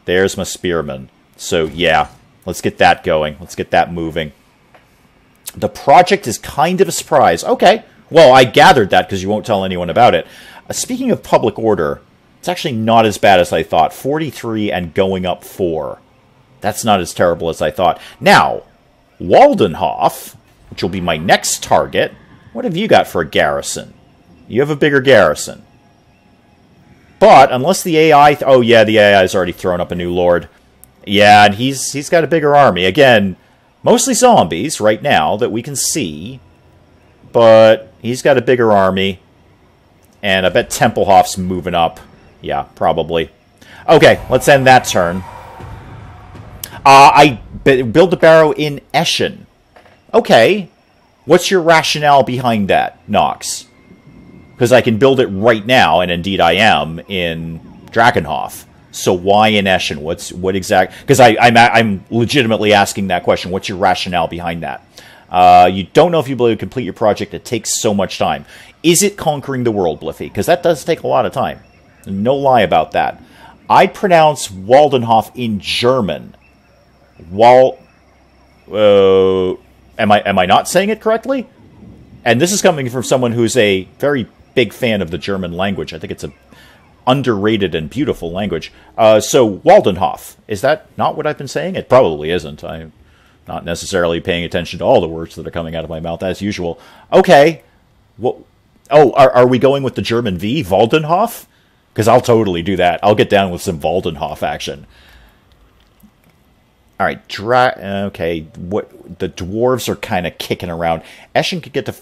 There's my spearmen. So, yeah. Let's get that going. Let's get that moving. The project is kind of a surprise. Okay. Well, I gathered that because you won't tell anyone about it. Speaking of public order, it's actually not as bad as I thought. 43 and going up 4. That's not as terrible as I thought. Now, Waldenhof, which will be my next target, what have you got for a garrison? You have a bigger garrison. But, unless the AI... Oh, yeah, the AI has already thrown up a new lord. Yeah, and he's got a bigger army. Again, mostly zombies right now that we can see. But he's got a bigger army. And I bet Tempelhof's moving up. Yeah, probably. Okay, let's end that turn. I build the Barrow in Eschen. Okay. What's your rationale behind that, Nox? Because I can build it right now, and indeed I am, in Drakenhof. So why in Eschen? What exact... Because I'm legitimately asking that question. What's your rationale behind that? You don't know if you'll be able to complete your project. It takes so much time. Is it conquering the world, Bliffy? Because that does take a lot of time. No lie about that. I'd pronounce Waldenhof in German. Am I not saying it correctly? And this is coming from someone who's a very big fan of the German language. I think it's a underrated and beautiful language. So Waldenhof, is that not what I've been saying? It probably isn't. I'm not necessarily paying attention to all the words that are coming out of my mouth as usual. Okay. Well, oh, are we going with the German V, Waldenhof? Because I'll totally do that. I'll get down with some Waldenhof action. All right, okay. What the dwarves are kind of kicking around. Eschen could get to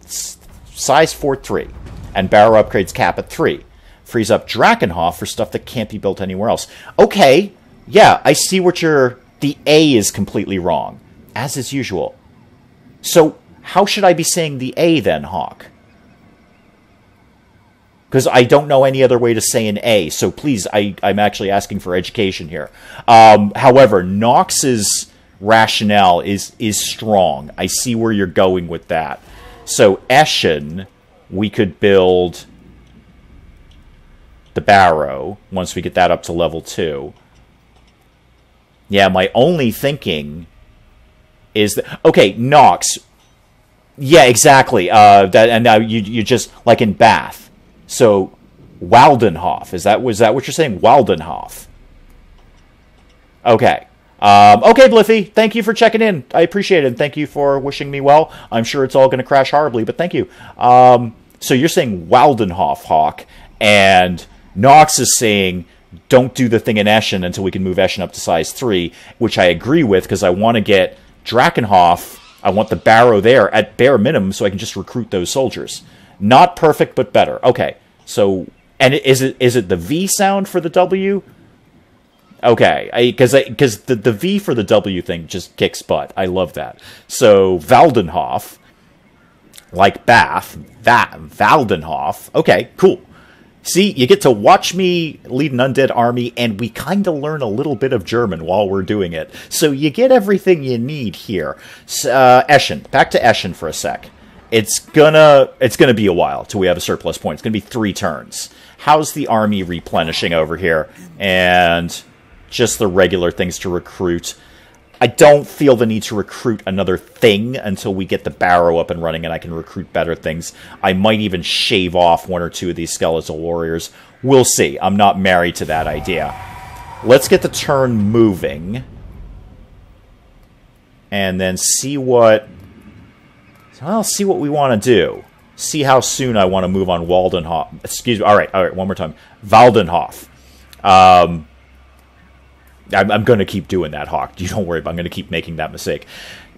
size 4-3, and Barrow upgrades cap at 3. Frees up Drakenhof for stuff that can't be built anywhere else. Okay, yeah, I see what you're... The A is completely wrong, as is usual. So how should I be saying the A then, Hawk? Because I don't know any other way to say an A, so please, I'm actually asking for education here. However, Nox's rationale is strong. I see where you're going with that. So Eschen, we could build the Barrow once we get that up to level 2. Yeah, my only thinking is that... Okay, Nox. Yeah, exactly. And now you just... Like in Bath. So, Waldenhof. Was that what you're saying? Waldenhof. Okay. Okay, Bliffy. Thank you for checking in. I appreciate it. And thank you for wishing me well. I'm sure it's all going to crash horribly, but thank you. So you're saying Waldenhof, Hawk. And Nox is saying... Don't do the thing in Eschen until we can move Eschen up to size 3, which I agree with because I want to get Drakenhof. I want the Barrow there at bare minimum so I can just recruit those soldiers. Not perfect, but better. Okay, so and is it the V sound for the W? Okay, because the V for the W thing just kicks butt. I love that. So Waldenhof, like Bath, Waldenhof. Okay, cool. See, you get to watch me lead an undead army, and we kind of learn a little bit of German while we're doing it. So you get everything you need here. Eschen. Back to Eschen for a sec. It's gonna be a while till we have a surplus point. It's gonna be 3 turns. How's the army replenishing over here? And just the regular things to recruit. I don't feel the need to recruit another thing until we get the barrow up and running and I can recruit better things. I might even shave off 1 or 2 of these skeletal warriors. We'll see. I'm not married to that idea. Let's get the turn moving. And then see what... Well, see what we want to do. See how soon I want to move on Waldenhof. Excuse me. All right, one more time. Waldenhof. I'm going to keep doing that, Hawk. You don't worry about it. I'm going to keep making that mistake.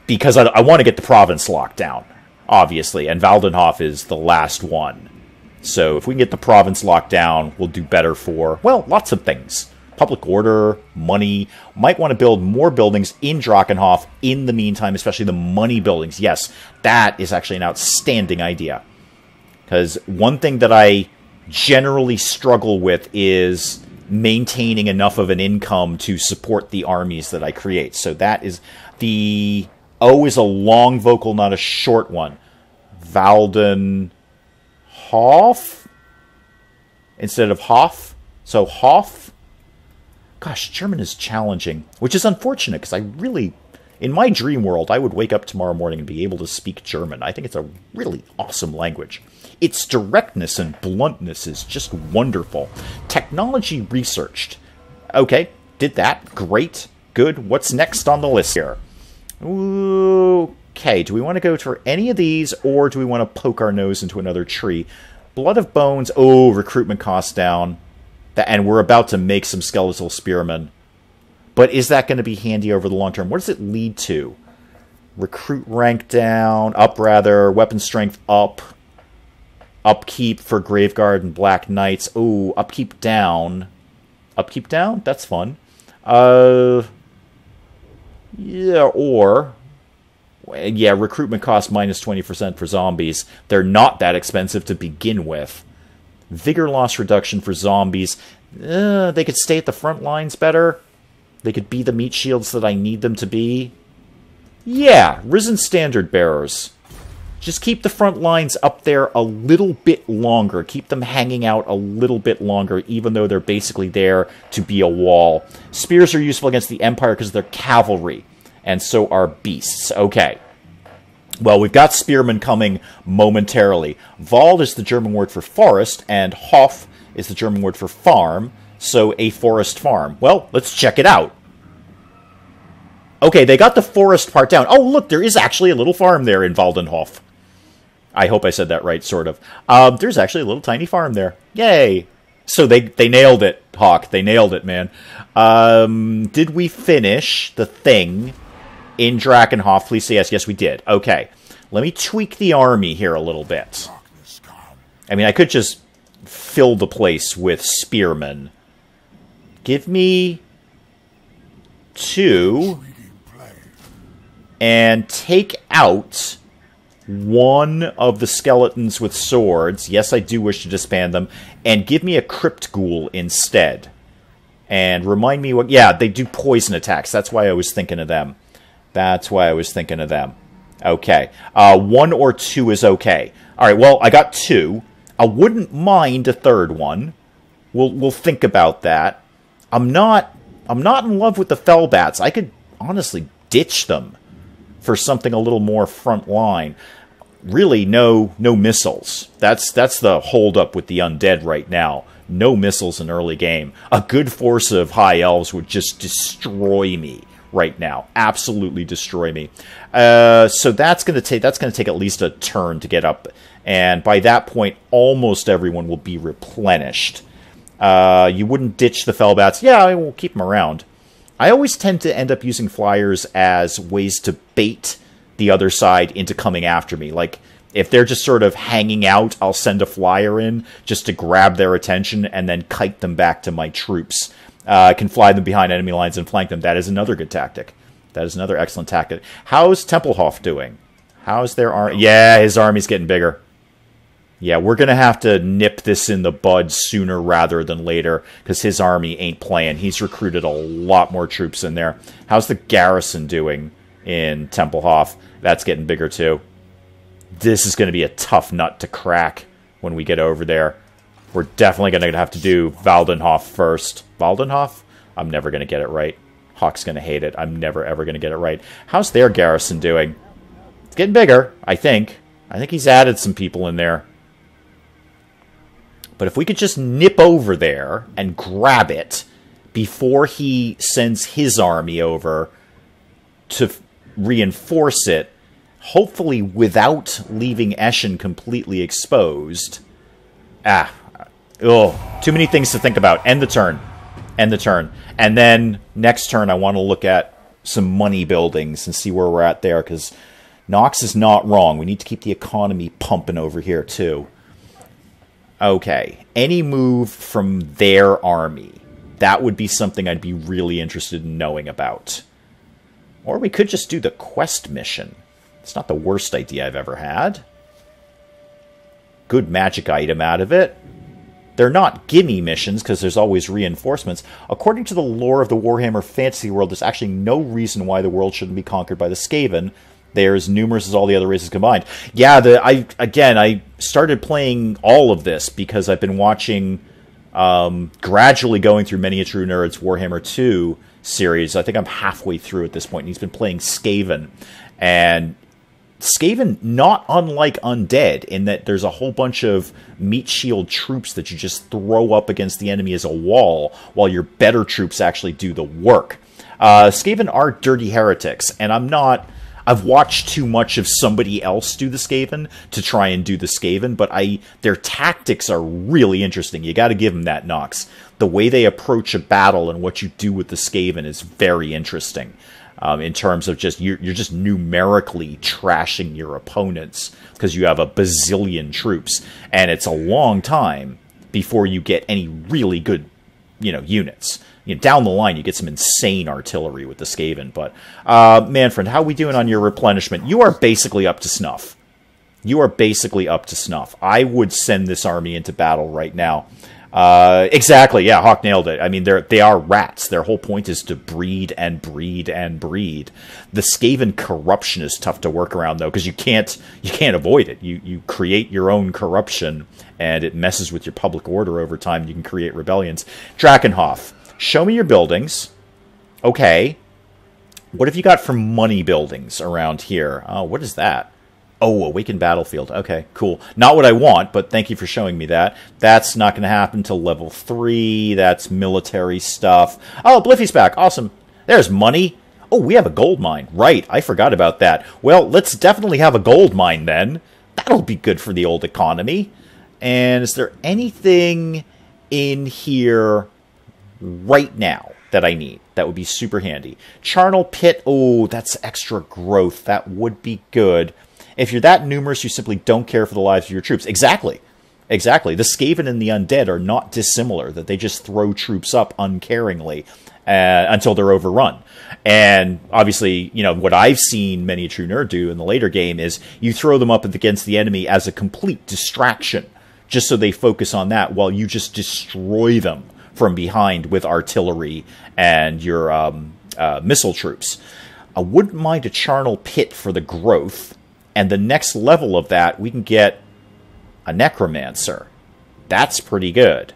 Because I want to get the province locked down, obviously. And Waldenhof is the last one. So if we can get the province locked down, we'll do better for, well, lots of things. Public order, money. Might want to build more buildings in Drakenhof in the meantime, especially the money buildings. Yes, that is actually an outstanding idea. Because one thing that I generally struggle with is maintaining enough of an income to support the armies that I create. So that is the O is a long vocal, not a short one. Waldenhof instead of Hof. So Hof. Gosh, German is challenging, which is unfortunate because I really, in my dream world, I would wake up tomorrow morning and be able to speak German. I think it's a really awesome language. Its directness and bluntness is just wonderful. Technology researched. Okay, did that. Great. Good. What's next on the list here? Okay, do we want to go for any of these, or do we want to poke our nose into another tree? Blood of Bones. Oh, recruitment costs down. And we're about to make some skeletal spearmen. But is that going to be handy over the long term? What does it lead to? Recruit rank down. Up, rather. Weapon strength up. Upkeep for Graveguard and Black Knights. Oh, upkeep down. Upkeep down? That's fun. Yeah, or... Yeah, recruitment cost minus 20% for zombies. They're not that expensive to begin with. Vigor loss reduction for zombies. They could stay at the front lines better. They could be the meat shields that I need them to be. Yeah, Risen Standard Bearers. Just keep the front lines up there a little bit longer. Keep them hanging out a little bit longer, even though they're basically there to be a wall. Spears are useful against the Empire because they're cavalry, and so are beasts. Okay. Well, we've got spearmen coming momentarily. Wald is the German word for forest, and Hof is the German word for farm, so a forest farm. Well, let's check it out. Okay, they got the forest part down. Oh, look, there is actually a little farm there in Waldenhof. I hope I said that right, sort of. There's actually a little tiny farm there. Yay! So they nailed it, Hawk. They nailed it, man. Did we finish the thing in Drakenhof? Please say yes. Yes, we did. Okay. Let me tweak the army here a little bit. I mean, I could just fill the place with spearmen. Give me 2 and take out 1 of the skeletons with swords. Yes, I do wish to disband them. And give me a crypt ghoul instead. And remind me what... Yeah, they do poison attacks. That's why I was thinking of them. That's why I was thinking of them. Okay. 1 or 2 is okay. Alright, well, I got 2. I wouldn't mind a 3rd one. We'll think about that. I'm not in love with the Fellbats. I could honestly ditch them for something a little more front line. Really, no missiles. That's the holdup with the undead right now. No missiles in early game. A good force of high elves would just destroy me right now. Absolutely destroy me. So that's going to take at least a turn to get up, and by that point, almost everyone will be replenished. You wouldn't ditch the Fellbats. Yeah, I will keep them around. I always tend to end up using flyers as ways to bait the other side into coming after me. Like, if they're just sort of hanging out, I'll send a flyer in just to grab their attention and then kite them back to my troops. I can fly them behind enemy lines and flank them. That is another good tactic. That is another excellent tactic. How's Tempelhof doing? How's their army? Yeah, his army's getting bigger. Yeah, we're going to have to nip this in the bud sooner rather than later, because his army ain't playing. He's recruited a lot more troops in there. How's the garrison doing in Tempelhof? That's getting bigger too. This is going to be a tough nut to crack when we get over there. We're definitely going to have to do Waldenhof first. Waldenhof? I'm never going to get it right. Hawk's going to hate it. I'm never, ever going to get it right. How's their garrison doing? It's getting bigger, I think. I think he's added some people in there. But if we could just nip over there and grab it before he sends his army over to reinforce it, hopefully without leaving Eschen completely exposed. Too many things to think about. End the turn. End the turn. And then next turn I want to look at some money buildings and see where we're at there, because Nox is not wrong. We need to keep the economy pumping over here too. Okay, any move from their army, that would be something I'd be really interested in knowing about. Or we could just do the quest mission. It's not the worst idea I've ever had. Good magic item out of it. They're not gimme missions, because there's always reinforcements. According to the lore of the Warhammer fantasy world, there's actually no reason why the world shouldn't be conquered by the Skaven. They're as numerous as all the other races combined. Yeah, I started playing all of this because I've been watching, gradually going through Many a True Nerd's Warhammer 2 series. I think I'm halfway through at this point, and he's been playing Skaven. And Skaven, not unlike Undead, in that there's a whole bunch of meat shield troops that you just throw up against the enemy as a wall, while your better troops actually do the work. Skaven are dirty heretics, and I've watched too much of somebody else do the Skaven to try and do the Skaven, but their tactics are really interesting. You got to give them that, Nox. The way they approach a battle and what you do with the Skaven is very interesting. In terms of you're just numerically trashing your opponents because you have a bazillion troops, and it's a long time before you get any really good, units. Down the line, you get some insane artillery with the Skaven. But, Manfred, how are we doing on your replenishment? You are basically up to snuff. You are basically up to snuff. I would send this army into battle right now. Exactly, yeah, Hawk nailed it. I mean, they are rats. Their whole point is to breed and breed and breed. The Skaven corruption is tough to work around, though, because you can't avoid it. You create your own corruption, and it messes with your public order over time. You can create rebellions. Drakenhof. Show me your buildings. Okay. What have you got for money buildings around here? What is that? Oh, Awakened Battlefield. Okay, cool. Not what I want, but thank you for showing me that. That's not going to happen till level 3. That's military stuff. Oh, Bliffy's back. Awesome. There's money. Oh, we have a gold mine. Right, I forgot about that. Well, let's definitely have a gold mine then. That'll be good for the old economy. And is there anything in here right now that I need? That would be super handy. Charnel Pit. Oh, that's extra growth. That would be good. If you're that numerous, you simply don't care for the lives of your troops. Exactly. Exactly. The Skaven and the Undead are not dissimilar, that they just throw troops up uncaringly until they're overrun. And obviously, what I've seen Many a True Nerd do in the later game is you throw them up against the enemy as a complete distraction, just so they focus on that while you just destroy them from behind with artillery and your missile troops. I wouldn't mind a Charnel Pit for the growth. And the next level of that, we can get a Necromancer. That's pretty good.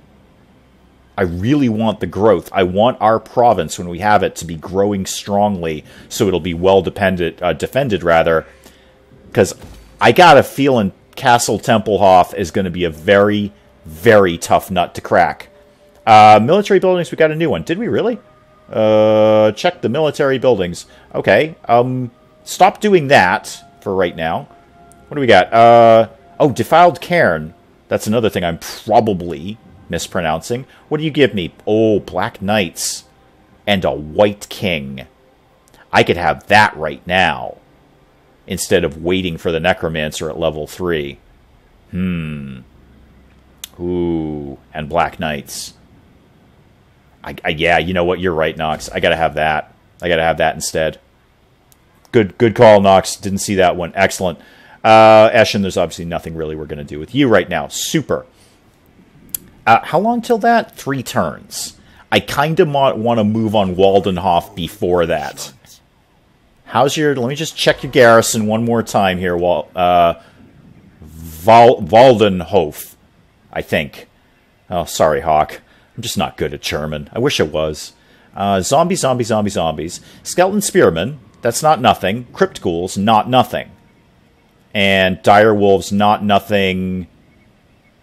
I really want the growth. I want our province, when we have it, to be growing strongly, so it'll be well defended, because I got a feeling Castle Tempelhof is going to be a very, very tough nut to crack. Military buildings, we got a new one. Did we really? Check the military buildings. Okay. Stop doing that for right now. What do we got? Oh, Defiled Cairn. That's another thing I'm probably mispronouncing. What do you give me? Oh, Black Knights. And a White King. I could have that right now, instead of waiting for the Necromancer at level 3. Ooh, and Black Knights. Yeah, you know what? You're right, Nox. I gotta have that. I gotta have that instead. Good call, Nox. Didn't see that one. Excellent. Eshin, there's obviously nothing really we're going to do with you right now. Super. How long till that? 3 turns. I kind of want to move on Waldenhof before that. How's your... Let me just check your garrison one more time here. Waldenhof, I think. Oh, sorry, Hawk. I'm just not good at German. I wish I was. Zombies. Skeleton Spearmen, that's not nothing. Crypt Ghouls, not nothing. And Dire Wolves, not nothing.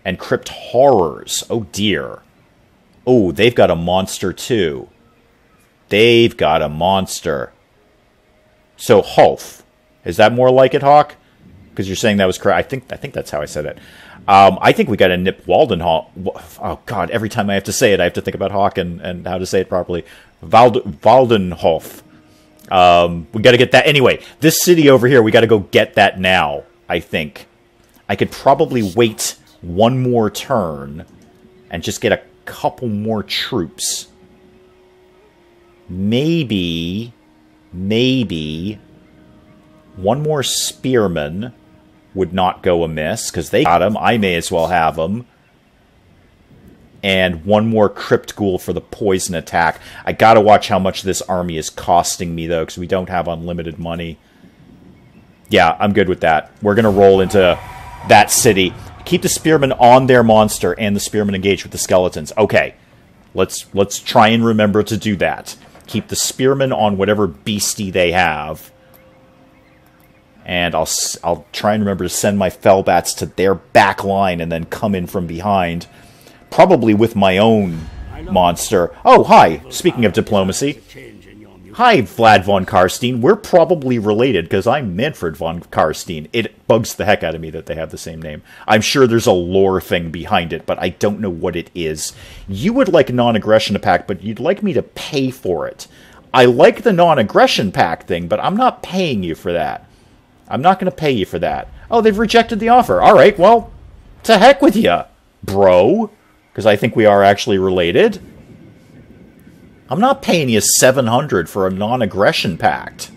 And Crypt Horrors. Oh, dear. Oh, they've got a monster, too. They've got a monster. So, Hof. Is that more like it, Hawk? Because you're saying that was correct. I think that's how I said it. I think we got to nip Waldenhof. Oh, God, every time I have to say it, I have to think about Hawk and how to say it properly. Waldenhof. We got to get that. Anyway, this city over here, we got to go get that now, I think. I could probably wait one more turn and just get a couple more troops. Maybe one more spearman would not go amiss, because they got him. I may as well have him. And one more Crypt Ghoul for the poison attack. I gotta watch how much this army is costing me, though, because we don't have unlimited money. Yeah, I'm good with that. We're gonna roll into that city. Keep the spearmen on their monster, and the spearmen engaged with the skeletons. Okay, let's try and remember to do that. Keep the spearmen on whatever beastie they have. And I'll try and remember to send my Fellbats to their back line and then come in from behind. Probably with my own monster. Oh, hi. Speaking of diplomacy. Hi, Vlad von Karstein. We're probably related because I'm Manfred von Karstein. It bugs the heck out of me that they have the same name. I'm sure there's a lore thing behind it, but I don't know what it is. You would like a non-aggression pack, but you'd like me to pay for it. I like the non-aggression pack thing, but I'm not paying you for that. I'm not going to pay you for that. Oh, they've rejected the offer. All right, well, to heck with you, bro. Because I think we are actually related. I'm not paying you $700 for a non-aggression pact.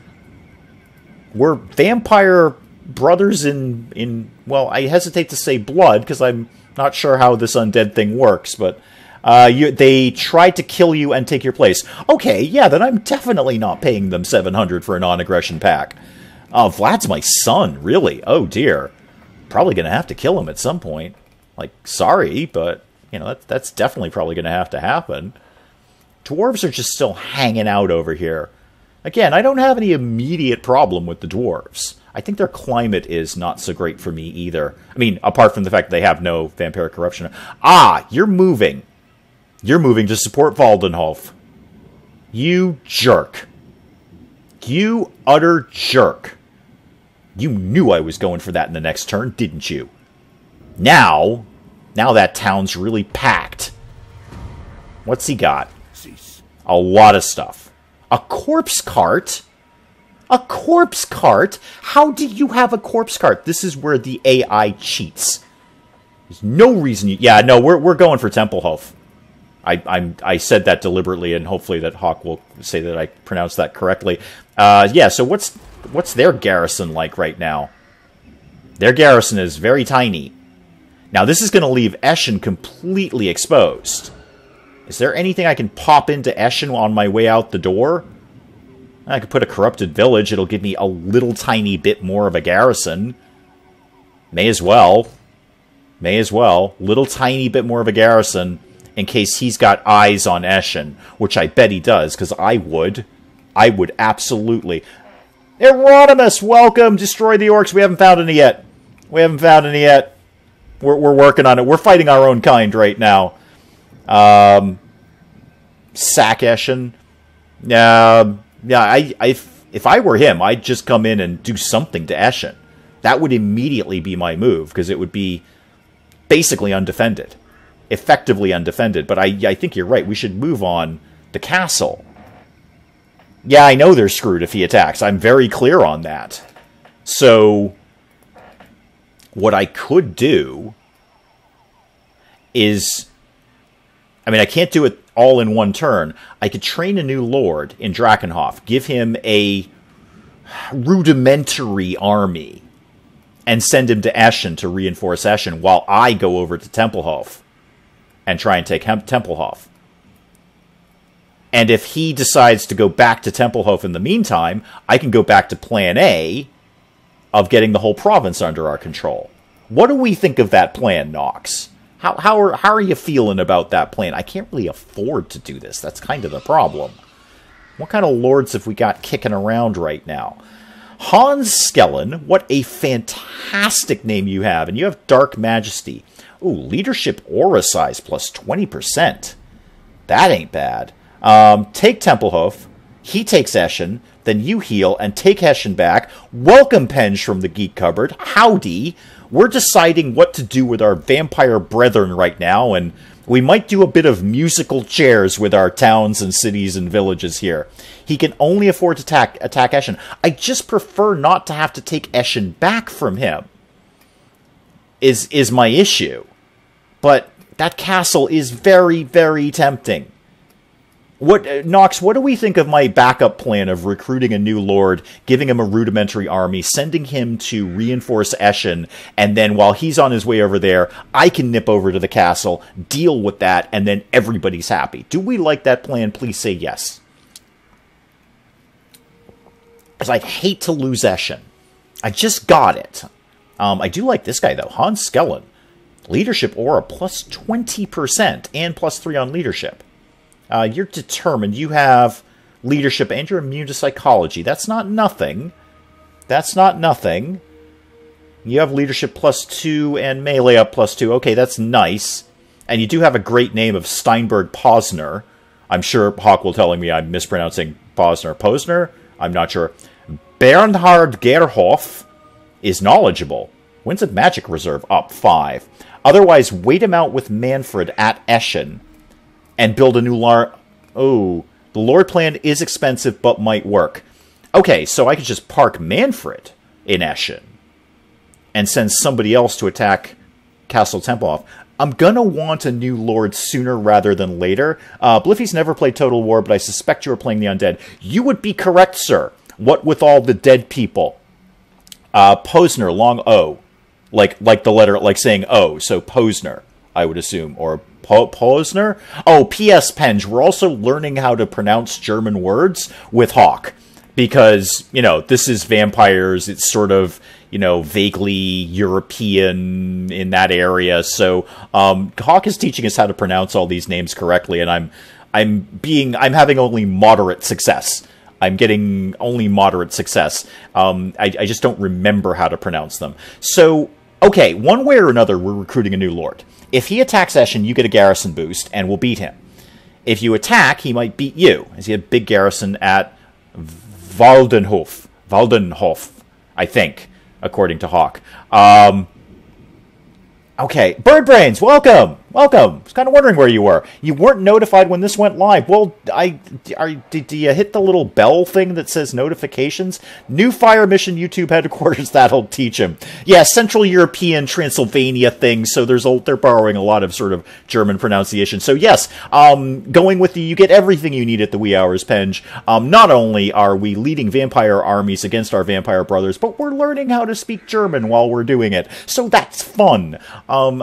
We're vampire brothers in well, I hesitate to say blood, because I'm not sure how this undead thing works, but they tried to kill you and take your place. Okay, yeah, then I'm definitely not paying them $700 for a non-aggression pact. Oh, Vlad's my son, really? Oh, dear. Probably going to have to kill him at some point. Like, sorry, but, you know, that's definitely probably going to have to happen. Dwarves are just still hanging out over here. Again, I don't have any immediate problem with the dwarves. I think their climate is not so great for me either. I mean, apart from the fact that they have no vampiric corruption. Ah, you're moving. You're moving to support Waldenhof. You jerk. You utter jerk. You knew I was going for that in the next turn, didn't you? Now that town's really packed. What's he got? A lot of stuff. A corpse cart? A corpse cart? How do you have a corpse cart? This is where the AI cheats. There's no reason you... Yeah, no, we're going for Tempelhof. I said that deliberately, and hopefully that Hawk will say that I pronounced that correctly. Yeah, so what's their garrison like right now? Their garrison is very tiny. Now, this is going to leave Eshin completely exposed. Is there anything I can pop into Eshin on my way out the door? I could put a corrupted village. It'll give me a little tiny bit more of a garrison. May as well. May as well. Little tiny bit more of a garrison in case he's got eyes on Eshin, which I bet he does, because I would. I would absolutely. Erodimus, welcome! Destroy the orcs. We haven't found any yet. We haven't found any yet. We're working on it. We're fighting our own kind right now. Sack Eshin. Yeah, if I were him, I'd just come in and do something to Eshin. That would immediately be my move, because it would be basically undefended. Effectively undefended. But I think you're right. We should move on the castle. Yeah, I know they're screwed if he attacks. I'm very clear on that. So, what I could do is... I mean, I can't do it all in one turn. I could train a new lord in Drakenhof. Give him a rudimentary army. and send him to Eschen to reinforce Eschen while I go over to Tempelhof and try and take Tempelhof. And if he decides to go back to Tempelhof in the meantime, I can go back to plan A of getting the whole province under our control. What do we think of that plan, Nox? How are you feeling about that plan? I can't really afford to do this. That's kind of the problem. What kind of lords have we got kicking around right now? Hans Skellen, what a fantastic name you have. And you have Dark Majesty. Ooh, leadership aura size plus 20%. That ain't bad. Take Tempelhof, he takes Eschen, then you heal and take Eschen back. Welcome, Penge from the Geek Cupboard. Howdy. We're deciding what to do with our vampire brethren right now, and we might do a bit of musical chairs with our towns and cities and villages here. He can only afford to attack Eschen. I just prefer not to have to take Eschen back from him, is my issue. But that castle is very, very tempting. Nox, what do we think of my backup plan of recruiting a new lord, giving him a rudimentary army, sending him to reinforce Eschen, and then while he's on his way over there, I can nip over to the castle, deal with that, and then everybody's happy? Do we like that plan? Please say yes. Because I'd hate to lose Eschen. I just got it. I do like this guy, though. Hans Skellen. Leadership aura plus 20% and plus 3 on leadership. You're determined. You have leadership and you're immune to psychology. That's not nothing. That's not nothing. You have leadership plus 2 and melee up plus 2. Okay, that's nice. And you do have a great name of Steinberg Posner. I'm sure Hawk will telling me I'm mispronouncing Posner. Posner? I'm not sure. Bernhard Gerhoff is knowledgeable. Wins a magic reserve up 5. Otherwise, wait him out with Manfred at Eschen. And build a new Oh, the Lord plan is expensive, but might work. Okay, so I could just park Manfred in Eschen. And send somebody else to attack Castle Tempelhof. I'm gonna want a new Lord sooner rather than later. Bliffy's never played Total War, but I suspect you are playing the undead. You would be correct, sir. What with all the dead people? Posner, long O. Like the letter, like saying O. So Posner, I would assume. Or Posner? Oh, P.S. Penge, we're also learning how to pronounce German words with Hawk. Because, you know, this is vampires. It's sort of, you know, vaguely European in that area. So, Hawk is teaching us how to pronounce all these names correctly. And I'm having only moderate success. I'm getting only moderate success. I just don't remember how to pronounce them. So, okay, one way or another, we're recruiting a new lord. If he attacks Eschen, you get a garrison boost, and we'll beat him. If you attack, he might beat you, as he had a big garrison at Waldenhof, I think, according to Hawk. Okay, Bird Brains, welcome! Welcome! I was kind of wondering where you were. You weren't notified when this went live. Well, did you hit the little bell thing that says notifications? New Fire Mission YouTube headquarters, that'll teach him. Yeah, Central European Transylvania thing, so they're borrowing a lot of sort of German pronunciation. So yes, going with you get everything you need at the wee hours, Penge. Not only are we leading vampire armies against our vampire brothers, but we're learning how to speak German while we're doing it. So that's fun. I'm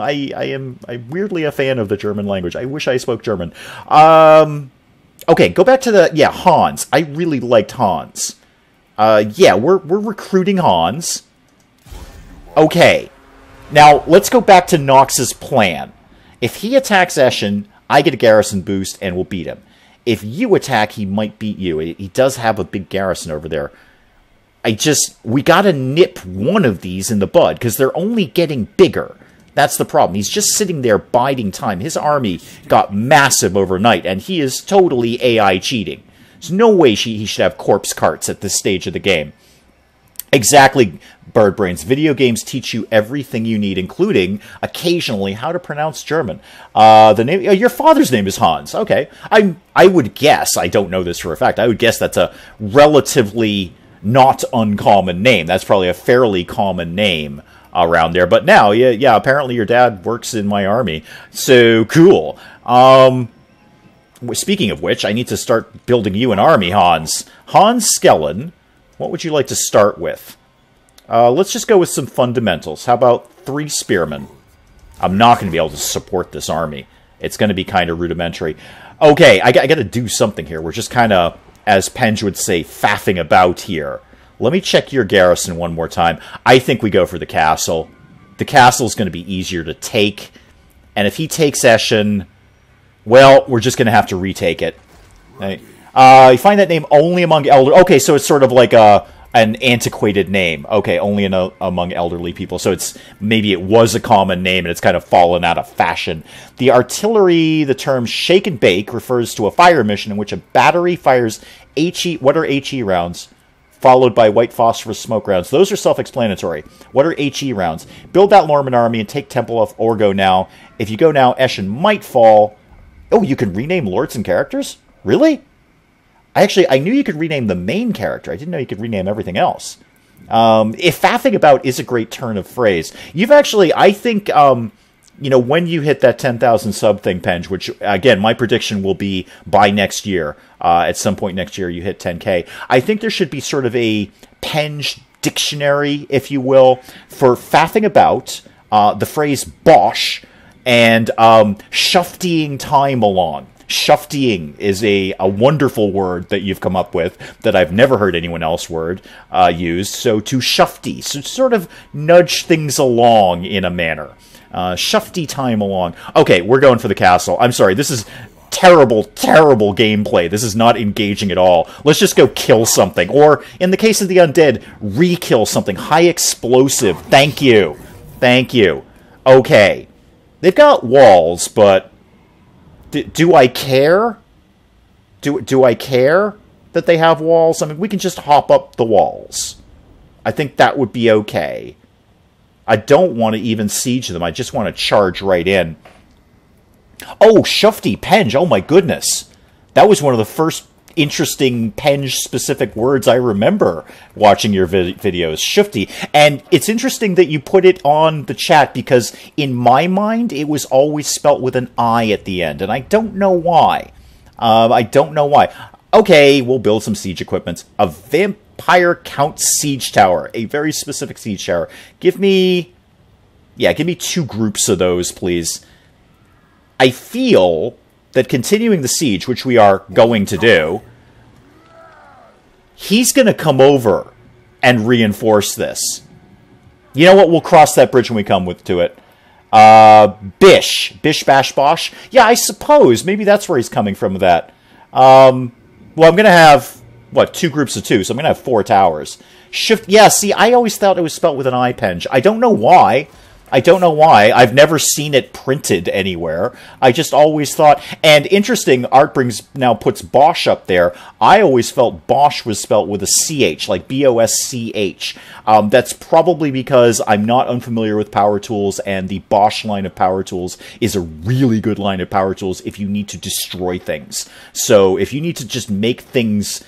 weirdly a fan of the German language. I wish I spoke German. Okay, go back to Hans. I really liked Hans. Yeah, we're recruiting Hans. Okay. Now, let's go back to Nox's plan. If he attacks Eschen, I get a garrison boost and we'll beat him. If you attack, he might beat you. He does have a big garrison over there. We gotta nip one of these in the bud, because they're only getting bigger. That's the problem. He's just sitting there biding time. His army got massive overnight, and he is totally AI cheating. There's no way he should have corpse carts at this stage of the game. Exactly, Bird Brains. Video games teach you everything you need, including, occasionally, how to pronounce German. Your father's name is Hans. Okay. I would guess, I don't know this for a fact, I would guess that's a relatively not uncommon name. That's probably a fairly common name around there. But now, yeah, apparently your dad works in my army. So, cool. Speaking of which, I need to start building you an army, Hans. Hans Skellen, what would you like to start with? Let's just go with some fundamentals. How about 3 spearmen? I'm not going to be able to support this army. It's going to be kind of rudimentary. Okay, I got to do something here. We're just kind of, as Penge would say, faffing about here. Let me check your garrison one more time. I think we go for the castle. The castle's going to be easier to take. And if he takes Eschen, well, we're just going to have to retake it. Right. You find that name only among elder... Okay, so it's sort of like an antiquated name. Okay, only among elderly people. So it's maybe it was a common name and it's kind of fallen out of fashion. The artillery, the term shake and bake, refers to a fire mission in which a battery fires HE... What are HE rounds? Followed by white phosphorus smoke rounds. Those are self-explanatory. What are HE rounds? Build that Lorman army and take Temple of or go now. If you go now, Eschen might fall. Oh, you can rename lords and characters? Really? I knew you could rename the main character. I didn't know you could rename everything else. If faffing about is a great turn of phrase. You've actually, I think, when you hit that 10,000 sub thing, Penge, which, again, my prediction will be by next year, at some point next year you hit 10K, I think there should be sort of a Penge dictionary, if you will, for faffing about, the phrase bosh, and shuftying time along. Shuftying is a wonderful word that you've come up with that I've never heard anyone else use. So to shufty, so sort of nudge things along in a manner. Shufty time along. Okay, we're going for the castle. I'm sorry, this is terrible, terrible gameplay. This is not engaging at all. Let's just go kill something. Or, in the case of the undead, re-kill something. High explosive. Thank you. Thank you. Okay. They've got walls, but... Do I care? Do I care that they have walls? I mean, we can just hop up the walls. I think that would be okay. I don't want to even siege them. I just want to charge right in. Oh, Shufty, Penge. Oh, my goodness. That was one of the first interesting Penge-specific words I remember watching your videos. Shufty. And it's interesting that you put it on the chat because in my mind, it was always spelt with an I at the end. And I don't know why. I don't know why. Okay, we'll build some siege equipment. A Vampire Count Siege Tower. A very specific siege tower. Give me 2 groups of those, please. I feel that continuing the siege, which we are going to do, he's going to come over and reinforce this. You know what? We'll cross that bridge when we come to it. Bish. Bish, bash, bosh. Yeah, I suppose. Maybe that's where he's coming from with that. Well, I'm going to have, 2 groups of 2, so I'm going to have 4 towers. Shift. Yeah, see, I always thought it was spelt with an I, Penge. I don't know why. I've never seen it printed anywhere. I just always thought... And interesting, Art now puts Bosch up there. I always felt Bosch was spelt with a CH, like B-O-S-C-H. That's probably because I'm not unfamiliar with power tools, and the Bosch line of power tools is a really good line of power tools if you need to destroy things. So if you need to just make things...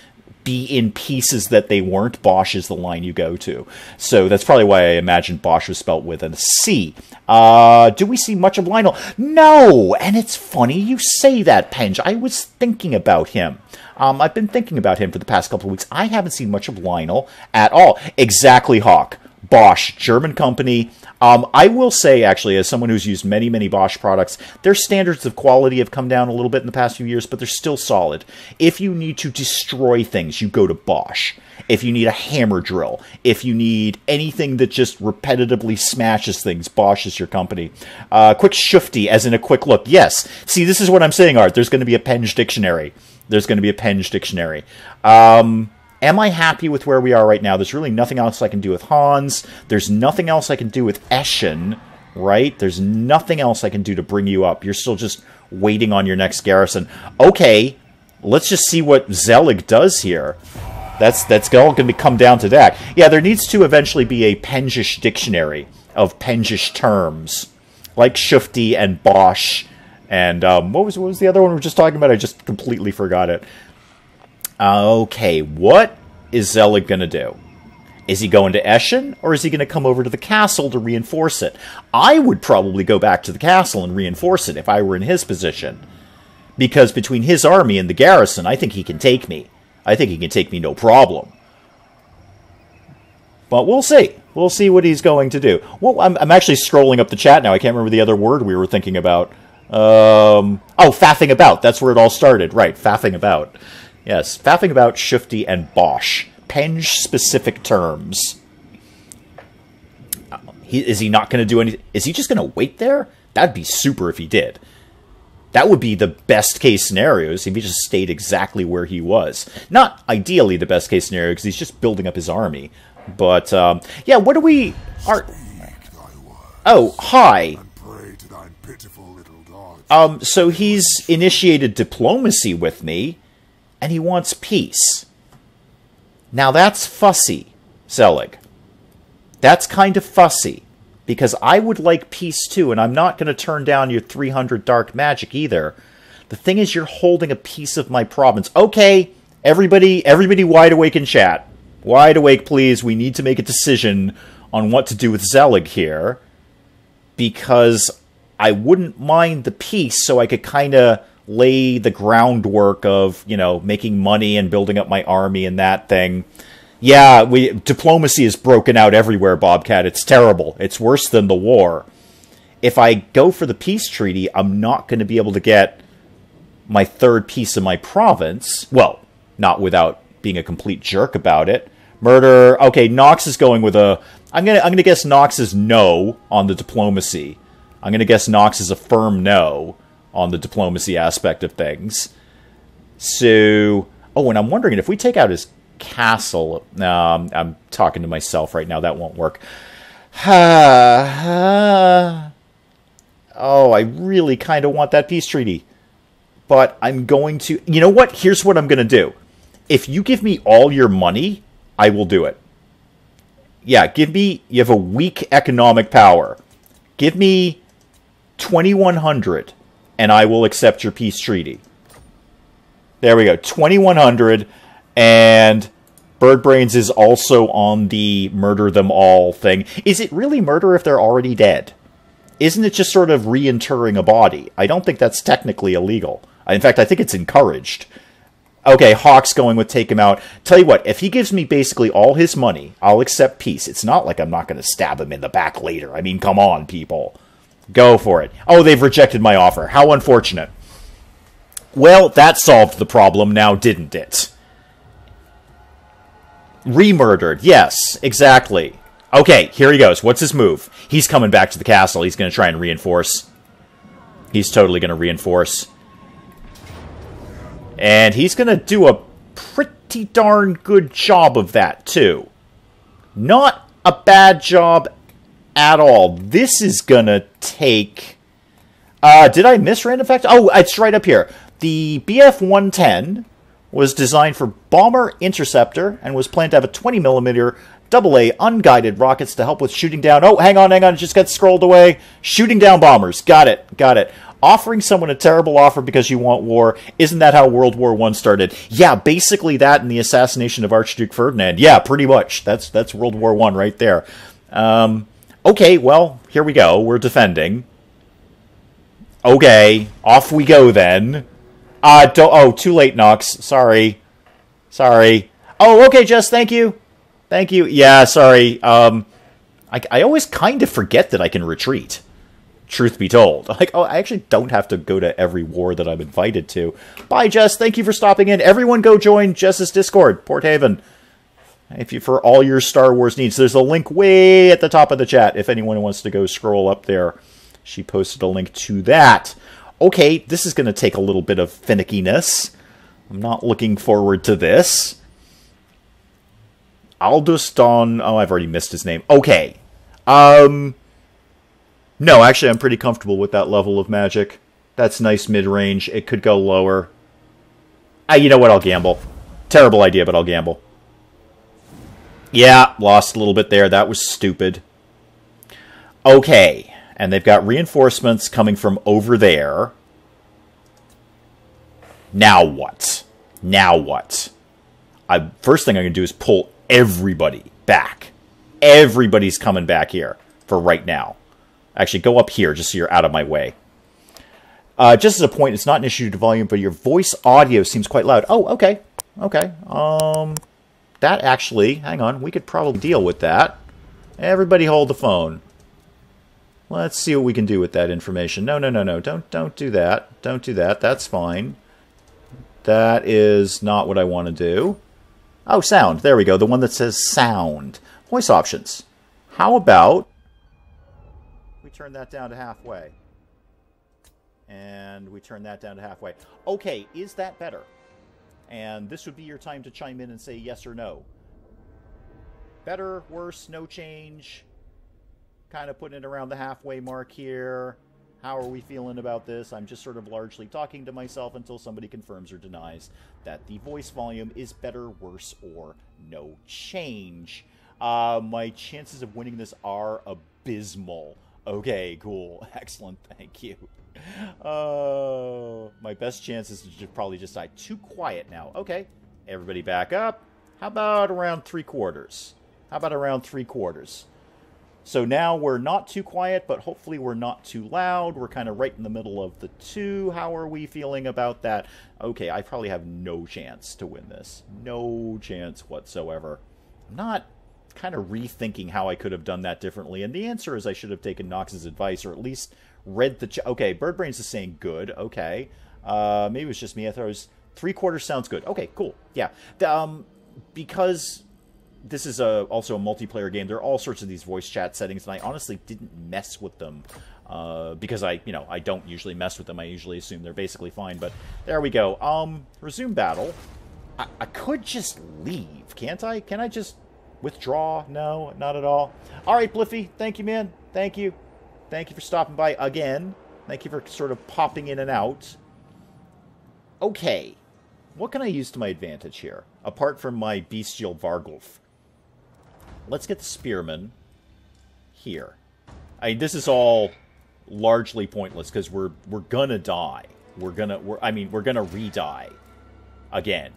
be in pieces that they weren't, Bosch is the line you go to. So that's probably why I imagined Bosch was spelt with a C. Do we see much of Lionel? No! And it's funny you say that, Penge. I was thinking about him. I've been thinking about him for the past couple of weeks. I haven't seen much of Lionel at all. Exactly, Hawk. Bosch, German company. I will say, actually, as someone who's used many, many Bosch products, their standards of quality have come down a little bit in the past few years, but they're still solid. If you need to destroy things, you go to Bosch. If you need a hammer drill, if you need anything that just repetitively smashes things, Bosch is your company. Quick shufty, as in a quick look. Yes. See, this is what I'm saying, Art. There's going to be a Penge dictionary. There's going to be a Penge dictionary. Am I happy with where we are right now? There's really nothing else I can do with Hans. There's nothing else I can do with Eschen, right? There's nothing else I can do to bring you up. You're still just waiting on your next garrison. Okay, let's just see what Zelig does here. That's all going to come down to that. Yeah, there needs to eventually be a Pengish dictionary of Pengish terms, like Shufty and Bosch. And what was the other one we were just talking about? I just completely forgot it. Okay, what is Zelig going to do? Is he going to Eschen, or is he going to come over to the castle to reinforce it? I would probably go back to the castle and reinforce it if I were in his position. Because between his army and the garrison, I think he can take me. I think he can take me no problem. But we'll see. We'll see what he's going to do. Well, I'm actually scrolling up the chat now. I can't remember the other word we were thinking about. Oh, faffing about. That's where it all started. Right, faffing about. Yes, faffing about, shifty, and bosh. Penge-specific terms. Is he not going to do anything? Is he just going to wait there? That'd be super if he did. That would be the best case scenario, if he just stayed exactly where he was. Not ideally the best case scenario, because he's just building up his army. But, yeah, what do we... Oh, hi. So he's initiated diplomacy with me, and he wants peace. Now that's fussy, Zelig. That's kind of fussy. Because I would like peace too, and I'm not going to turn down your 300 dark magic either. The thing is, you're holding a piece of my province. Okay, everybody wide awake in chat. Wide awake, please. We need to make a decision on what to do with Zelig here. Because I wouldn't mind the peace, so I could kind of lay the groundwork of, you know, making money and building up my army and that thing. Yeah, diplomacy is broken out everywhere, Bobcat. It's terrible. It's worse than the war. If I go for the peace treaty, I'm not going to be able to get my third piece of my province. Well, not without being a complete jerk about it. Murder. Okay, Nox is going with a... I'm gonna guess Nox is no on the diplomacy. I'm gonna guess Nox is a firm no on the diplomacy aspect of things. So... Oh, and I'm wondering if we take out his... castle. No, I'm talking to myself right now. That won't work. Oh, I really kind of want that peace treaty. But I'm going to... You know what? Here's what I'm going to do. If you give me all your money, I will do it. Yeah, give me... You have a weak economic power. Give me 2,100, and I will accept your peace treaty. There we go. 2,100... And Birdbrains is also on the murder them all thing. Is it really murder if they're already dead? Isn't it just sort of reinterring a body? I don't think that's technically illegal. In fact, I think it's encouraged. Okay, Hawk's going with take him out. Tell you what, if he gives me basically all his money, I'll accept peace. It's not like I'm not going to stab him in the back later. I mean, come on, people. Go for it. Oh, they've rejected my offer. How unfortunate. Well, that solved the problem now, didn't it? Remurdered. Yes, exactly. Okay, here he goes. What's his move? He's coming back to the castle. He's going to try and reinforce. He's totally going to reinforce. And he's going to do a pretty darn good job of that, too. Not a bad job at all. This is going to take... did I miss random fact? Oh, it's right up here. The BF-110... was designed for bomber interceptor and was planned to have a 20mm AA unguided rockets to help with shooting down... Oh, hang on, it just got scrolled away. Shooting down bombers. Got it. Offering someone a terrible offer because you want war. Isn't that how World War I started? Yeah, basically that and the assassination of Archduke Ferdinand. Yeah, pretty much. That's World War I right there. Okay, well, here we go. We're defending. Okay, off we go then. Oh, too late, Nox. Sorry. Oh, okay, Jess, thank you. Yeah, sorry. I always kind of forget that I can retreat. Truth be told. Like, oh, I actually don't have to go to every war that I'm invited to. Bye, Jess. Thank you for stopping in. Everyone go join Jess's Discord, Port Haven. For all your Star Wars needs. There's a link way at the top of the chat if anyone wants to go scroll up there. She posted a link to that. Okay, this is going to take a little bit of finickiness. I'm not looking forward to this. Alduston... Oh, I've already missed his name. Okay. No, actually, I'm pretty comfortable with that level of magic. That's nice mid-range. It could go lower. You know what? I'll gamble. Terrible idea, but I'll gamble. Yeah, lost a little bit there. That was stupid. Okay. And they've got reinforcements coming from over there. Now what? First thing I'm going to do is pull everybody back. Everybody's coming back here for right now. Actually, go up here just so you're out of my way. Just as a point, it's not an issue to volume, but your voice audio seems quite loud. Oh, okay. that actually, hang on, we could probably deal with that. Everybody hold the phone. Let's see what we can do with that information. No, don't do that. Don't do that. That's fine. That is not what I want to do. Oh, sound. There we go. The one that says sound. Voice options. How about we turn that down to halfway? And we turn that down to halfway. Okay, is that better? And this would be your time to chime in and say yes or no. Better, worse, no change. Kind of putting it around the halfway mark here. How are we feeling about this? I'm just sort of largely talking to myself until somebody confirms or denies that the voice volume is better, worse, or no change. My chances of winning this are abysmal. Okay, cool. Excellent. Thank you. My best chance is to probably just die. Too quiet now. Okay. Everybody back up. How about around 3/4? How about around 3/4? So now we're not too quiet, but hopefully we're not too loud. We're kind of right in the middle of the two. How are we feeling about that? Okay, I probably have no chance to win this. No chance whatsoever. I'm not kind of rethinking how I could have done that differently. And the answer is I should have taken Nox's advice, or at least read the... Okay, Birdbrains is saying good. Okay. Maybe it was just me. I thought it was 3/4 sounds good. Okay, cool. Yeah. Because... this is also a multiplayer game. There are all sorts of these voice chat settings, and I honestly didn't mess with them because I don't usually mess with them. I usually assume they're basically fine. But there we go. Resume battle. I could just leave, can't I? Can I just withdraw? No, not at all. All right, Bliffy. Thank you, man. Thank you. Thank you for stopping by again. Thank you for sort of popping in and out. Okay. What can I use to my advantage here, apart from my bestial Vargulf? Let's get the Spearman here. This is all largely pointless because we're gonna die. We're gonna re-die again.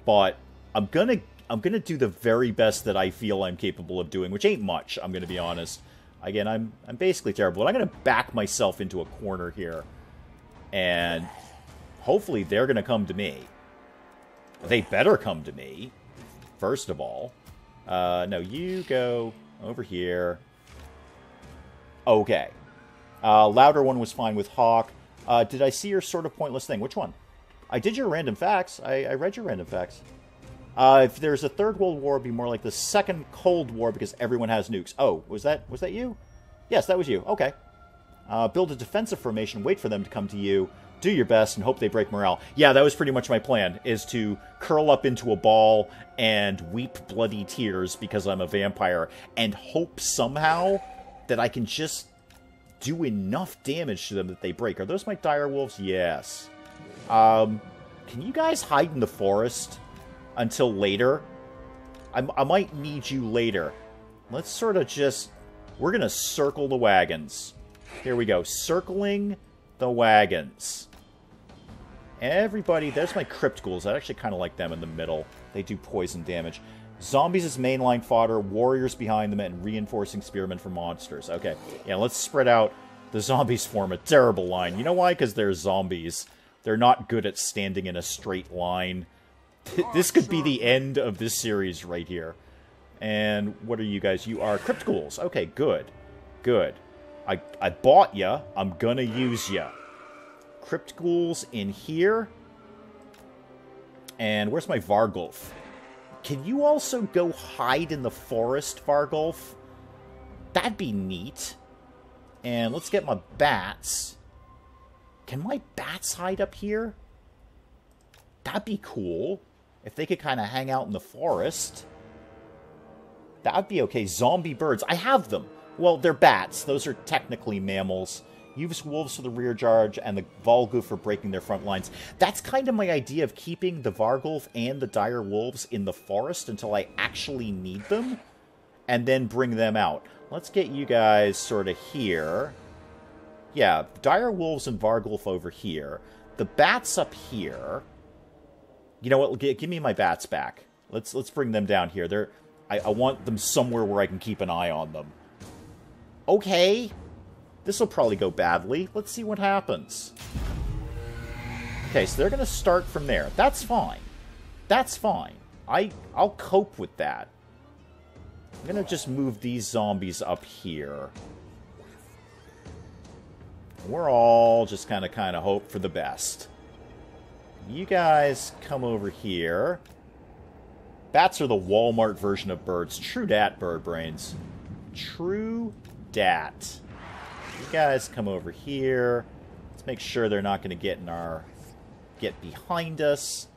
But I'm gonna do the very best that I feel I'm capable of doing, which ain't much. I'm gonna be honest. Again, I'm basically terrible. But I'm gonna back myself into a corner here, and hopefully they're gonna come to me. They better come to me, first of all. No, you go over here. Okay. Louder one was fine with Hawk. Did I see your sort of pointless thing? Which one? I did your random facts. I read your random facts. If there's a third World War, it'd be more like the second Cold War because everyone has nukes. Oh, was that you? Yes, that was you. Okay. Build a defensive formation, wait for them to come to you, do your best, and hope they break morale. Yeah, that was pretty much my plan, is to curl up into a ball and weep bloody tears because I'm a vampire, and hope somehow that I can just do enough damage to them that they break. Are those my dire wolves? Yes. Can you guys hide in the forest until later? I might need you later. Let's sort of just... We're going to circle the wagons. Here we go. Circling the wagons. Everybody... There's my Crypt Ghouls. I actually kind of like them in the middle. They do poison damage. Zombies as mainline fodder. Warriors behind them. And reinforcing spearmen for monsters. Okay. Yeah, let's spread out. The zombies form a terrible line. You know why? Because they're zombies. They're not good at standing in a straight line. This could be the end of this series right here. And what are you guys? You are Crypt Ghouls. Okay, good. Good. I bought ya. I'm gonna use ya. Crypt Ghouls in here. And where's my Vargulf? Can you also go hide in the forest, Vargulf? That'd be neat. And let's get my bats. Can my bats hide up here? That'd be cool. If they could kind of hang out in the forest. That'd be okay. Zombie birds. I have them. Well, they're bats. Those are technically mammals. Use wolves for the rear charge and the Volgulf for breaking their front lines. That's kind of my idea of keeping the Vargulf and the dire wolves in the forest until I actually need them. And then bring them out. Let's get you guys sort of here. Yeah, dire wolves and Vargulf over here. The bats up here. You know what? Give me my bats back. Let's bring them down here. I want them somewhere where I can keep an eye on them. Okay. This will probably go badly. Let's see what happens. Okay, so they're going to start from there. That's fine. That's fine. I'll cope with that. I'm gonna just move these zombies up here. We're all just kind of hope for the best. You guys come over here. Bats are the Walmart version of birds. True dat, bird brains. True dat. You guys come over here. Let's make sure they're not going to get behind us.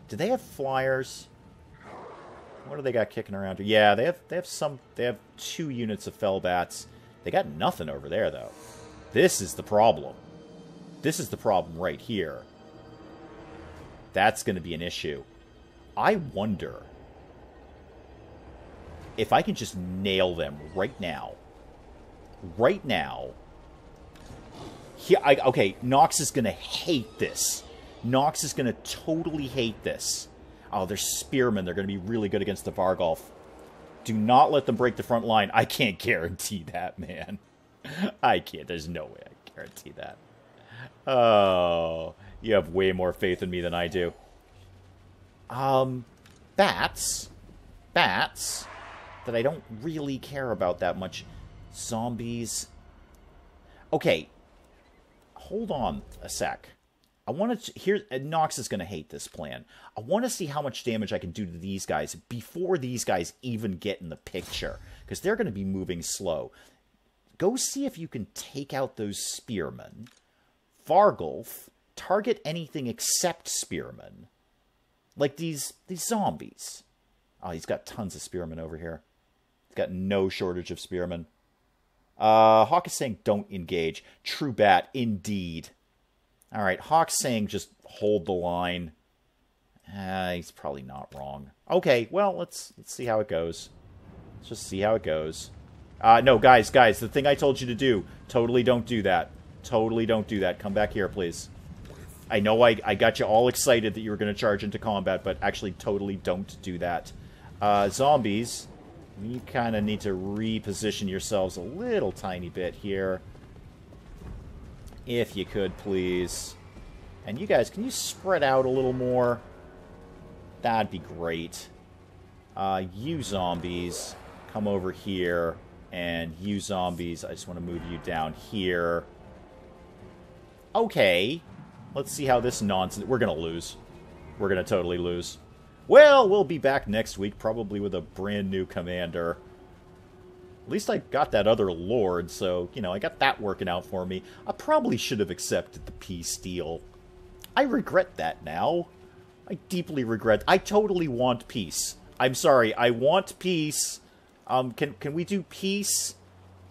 Do they have flyers? What do they got kicking around here? Yeah, they have 2 units of fell bats. They got nothing over there though. This is the problem. This is the problem right here. That's going to be an issue. I wonder if I can just nail them right now. Right now. Here, okay, Nox is going to hate this. Nox is going to totally hate this. Oh, they're spearmen. They're going to be really good against the Vargolf. Do not let them break the front line. I can't guarantee that, man. I can't. There's no way I guarantee that. Oh, you have way more faith in me than I do. Bats that I don't really care about that much. Zombies. Okay, hold on a sec. I want to... Here, Nox is going to hate this plan. I want to see how much damage I can do to these guys before these guys even get in the picture. Because they're going to be moving slow. Go see if you can take out those spearmen. Vargolf, target anything except spearmen. Like these zombies. Oh, he's got tons of spearmen over here. He's got no shortage of spearmen. Hawk is saying don't engage. True bat, indeed. Alright, Hawk's saying just hold the line. He's probably not wrong. Okay, well, let's see how it goes. Let's just see how it goes. No, guys, the thing I told you to do, totally don't do that. Totally don't do that. Come back here, please. I know I got you all excited that you were going to charge into combat, but actually totally don't do that. Zombies, you kind of need to reposition yourselves a little tiny bit here. If you could, please. And you guys, can you spread out a little more? That'd be great. You zombies, come over here. And you zombies, I just want to move you down here. Okay. Let's see how this nonsense... We're going to lose. We're going to totally lose. Well, we'll be back next week, probably with a brand new commander. At least I got that other lord, so, you know, I got that working out for me. I probably should have accepted the peace deal. I regret that now. I deeply regret. I totally want peace. I'm sorry, I want peace. Can we do peace?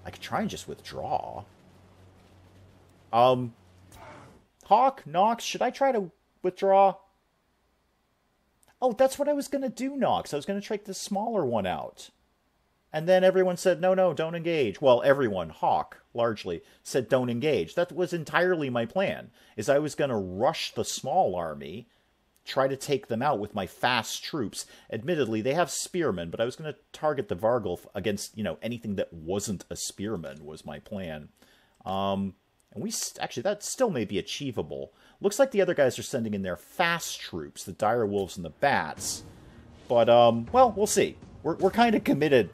I could try and just withdraw. Hawk, Nox, should I try to withdraw? Oh, that's what I was going to do, Nox. I was going to take the smaller one out. And then everyone said, no, don't engage. Well, everyone, Hawk, largely, said don't engage. That was entirely my plan, is I was going to rush the small army, try to take them out with my fast troops. Admittedly, they have spearmen, but I was going to target the Vargolf against, you know, anything that wasn't a spearman was my plan. And actually, that still may be achievable. Looks like the other guys are sending in their fast troops, the dire wolves and the bats. But, well, we'll see. We're kind of committed.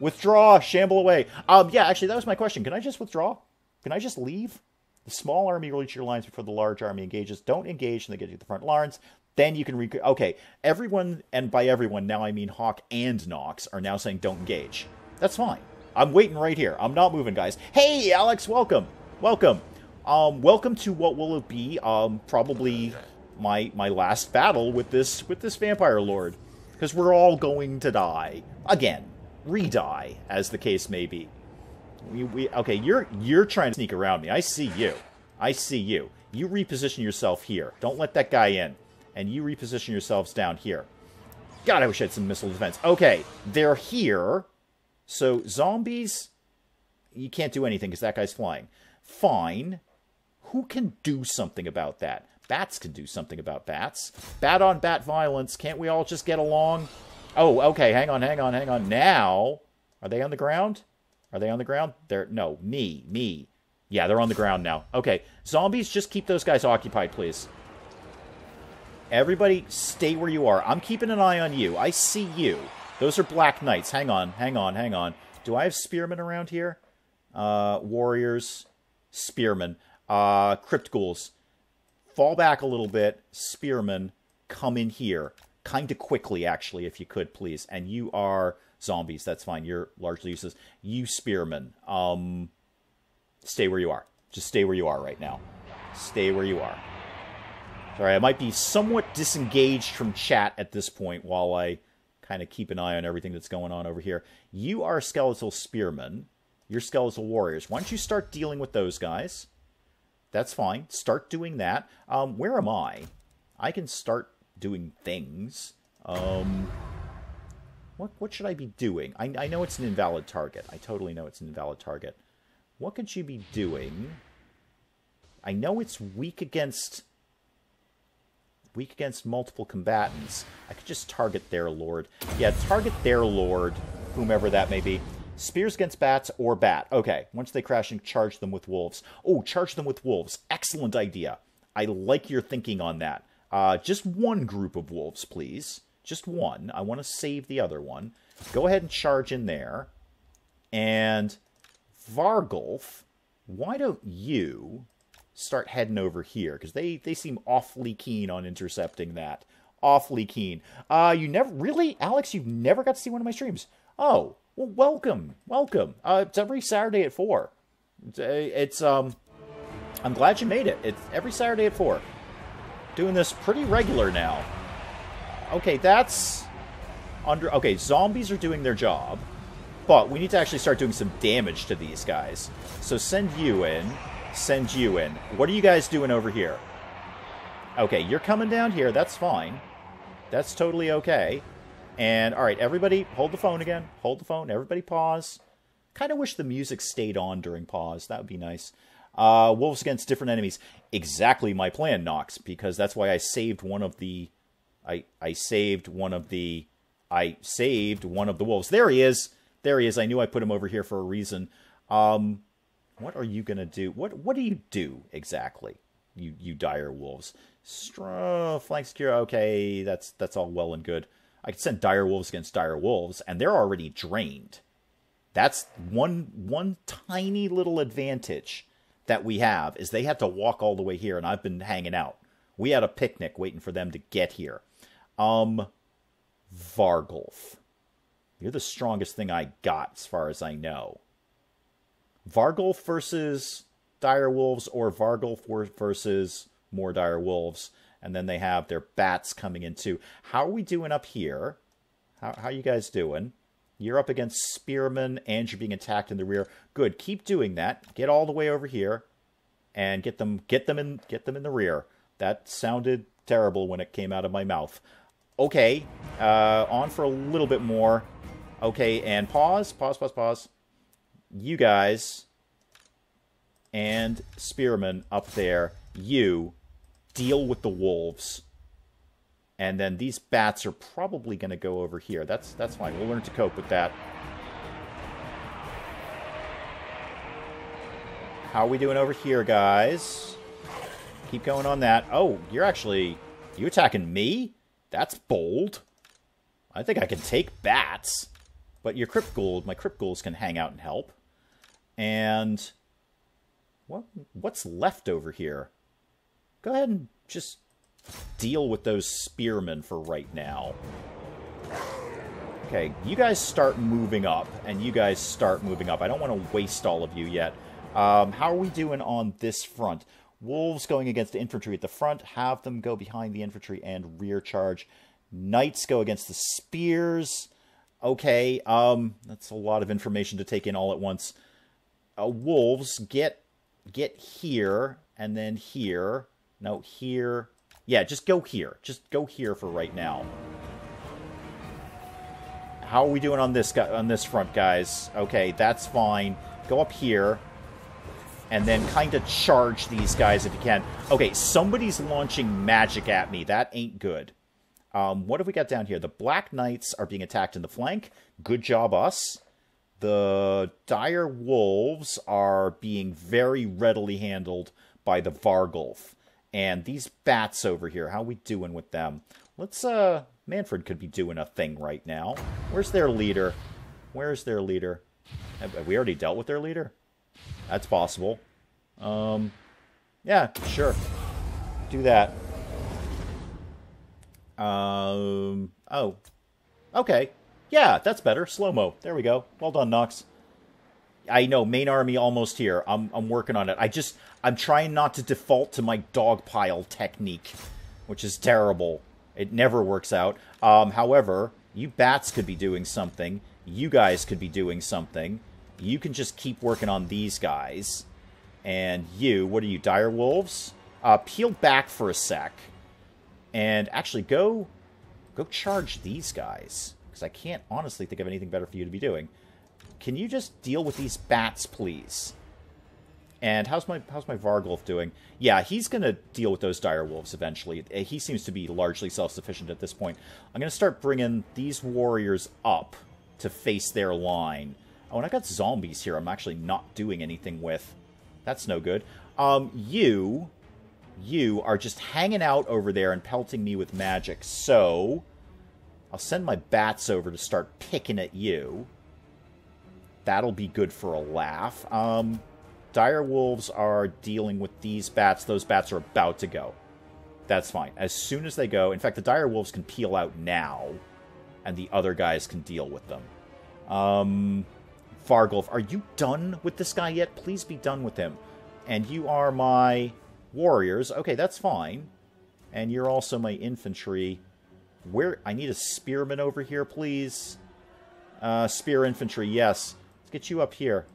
Withdraw, shamble away. Yeah, actually, that was my question. Can I just withdraw? Can I just leave? The small army will reach your lines before the large army engages. Don't engage when they get to the front lines. Then you can... Okay, everyone, and by everyone, now I mean Hawk and Nox, are now saying don't engage. That's fine. I'm waiting right here. I'm not moving, guys. Hey, Alex, welcome. Welcome. Welcome to what will be, probably my last battle with this vampire lord. Because we're all going to die. Again. Re-die, as the case may be. Okay, you're trying to sneak around me. I see you. I see you. You reposition yourself here. Don't let that guy in. And you reposition yourselves down here. God, I wish I had some missile defense. Okay, they're here. So, zombies, you can't do anything because that guy's flying. Fine. Who can do something about that? Bats can do something about bats. Bat-on-bat violence. Can't we all just get along? Oh, okay, hang on. Now, are they on the ground? Are they on the ground? No, me. Yeah, they're on the ground now. Okay, zombies, just keep those guys occupied, please. Everybody, stay where you are. I'm keeping an eye on you. I see you. Those are Black Knights. Hang on, hang on, hang on. Do I have spearmen around here? Warriors, spearmen, crypt ghouls. Fall back a little bit. Spearmen, come in here. Kind of quickly, actually, if you could, please. And you are zombies. That's fine. You're largely useless. You spearmen, stay where you are. Just stay where you are right now. Stay where you are. Sorry, I might be somewhat disengaged from chat at this point while I kind of keep an eye on everything that's going on over here. You are skeletal spearmen. You're skeletal warriors. Why don't you start dealing with those guys? That's fine. Start doing that. Where am I? I can start doing things. What should I be doing? I know it's an invalid target. I totally know it's an invalid target. What could you be doing? I know it's weak against multiple combatants. I could just target their lord. Yeah, target their lord, whomever that may be. Spears against bats or bat. Okay, once they crash and charge them with wolves. Oh, charge them with wolves. Excellent idea. I like your thinking on that. Just one group of wolves, please. Just one. I want to save the other one. Go ahead and charge in there. And Vargulf, why don't you start heading over here? Because they seem awfully keen on intercepting that. Awfully keen. You never... Really? Alex, you've never got to see one of my streams? Oh, well, welcome. Welcome. It's every Saturday at 4. I'm glad you made it. It's every Saturday at 4. Doing this pretty regular now. Okay, that's... Okay, zombies are doing their job. But we need to actually start doing some damage to these guys. So send you in. Send you in. What are you guys doing over here? Okay, you're coming down here. That's fine. That's totally okay. And, alright, everybody, hold the phone again. Hold the phone. Everybody pause. Kind of wish the music stayed on during pause. That would be nice. Wolves against different enemies. Exactly my plan, Nox, because that's why I saved one of the... I saved one of the wolves. There he is. There he is. I knew I put him over here for a reason. What are you gonna do? What do you do exactly? You dire wolves. Flank secure. Okay, that's all well and good. I could send dire wolves against dire wolves, and they're already drained. That's one tiny little advantage that we have, is they have to walk all the way here, and I've been hanging out. We had a picnic waiting for them to get here. Vargulf. You're the strongest thing I got, as far as I know. Vargulf versus dire wolves, or Vargulf versus more dire wolves. And then they have their bats coming in too. How are we doing up here? How are you guys doing? You're up against spearmen, and you're being attacked in the rear. Good. Keep doing that. Get all the way over here, and get them in the rear. That sounded terrible when it came out of my mouth. Okay. On for a little bit more. Okay, and pause. Pause, pause, pause. You guys and spearmen up there, you deal with the wolves. And then these bats are probably going to go over here. That's fine. We'll learn to cope with that. How are we doing over here, guys? Keep going on that. Oh, you're actually... You attacking me? That's bold. I think I can take bats. But your crypt ghoul, my crypt ghouls can hang out and help. And... What's left over here? Go ahead and just deal with those spearmen for right now. Okay, you guys start moving up, and you guys start moving up. I don't want to waste all of you yet. How are we doing on this front? Wolves going against the infantry at the front. Have them go behind the infantry and rear charge. Knights go against the spears. Okay, that's a lot of information to take in all at once. Wolves, get here, and then here. No, here. Yeah, just go here. Just go here for right now. How are we doing on this front, guys? Okay, that's fine. Go up here, and then kind of charge these guys if you can. Okay, somebody's launching magic at me. That ain't good. What have we got down here? The Black Knights are being attacked in the flank. Good job, us. The dire wolves are being very readily handled by the Vargulf. And these bats over here, how we doing with them? Let's, Manfred could be doing a thing right now. Where's their leader? Where's their leader? Have we already dealt with their leader? That's possible. Yeah, sure. Do that. Oh. Okay. Yeah, that's better. Slow-mo. There we go. Well done, Nox. I know, main army almost here. I'm working on it. I'm trying not to default to my dogpile technique, which is terrible. It never works out. However, you bats could be doing something. You guys could be doing something. You can just keep working on these guys. And you, what are you, dire wolves? Peel back for a sec. And actually go charge these guys. Because I can't honestly think of anything better for you to be doing. Can you just deal with these bats, please? And how's my Vargulf doing? Yeah, he's going to deal with those dire wolves eventually. He seems to be largely self-sufficient at this point. I'm going to start bringing these warriors up to face their line. Oh, and I got zombies here I'm actually not doing anything with. That's no good. You are just hanging out over there and pelting me with magic. So, I'll send my bats over to start picking at you. That'll be good for a laugh. Dire wolves are dealing with these bats. Those bats are about to go. That's fine. As soon as they go... In fact, the dire wolves can peel out now, and the other guys can deal with them. Vargulf, are you done with this guy yet? Please be done with him. And you are my warriors. Okay, that's fine. And you're also my infantry. Where... I need a spearman over here, please. Spear infantry, yes. Let's get you up here.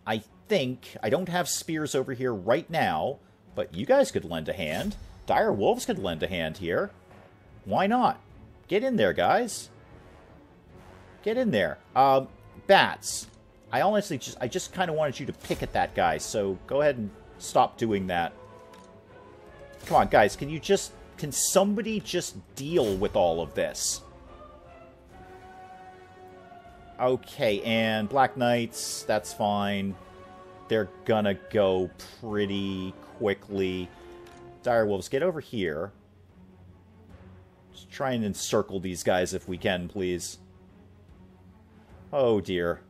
I think... I don't have spears over here right now, but you guys could lend a hand. Dire wolves could lend a hand here. Why not? Get in there, guys. Get in there. Bats. I honestly just kind of wanted you to pick at that guy, so go ahead and stop doing that. Come on, guys, can somebody just deal with all of this? Okay, and Black Knights, that's fine. They're gonna go pretty quickly. Direwolves, get over here. Just try and encircle these guys if we can, please. Oh, dear.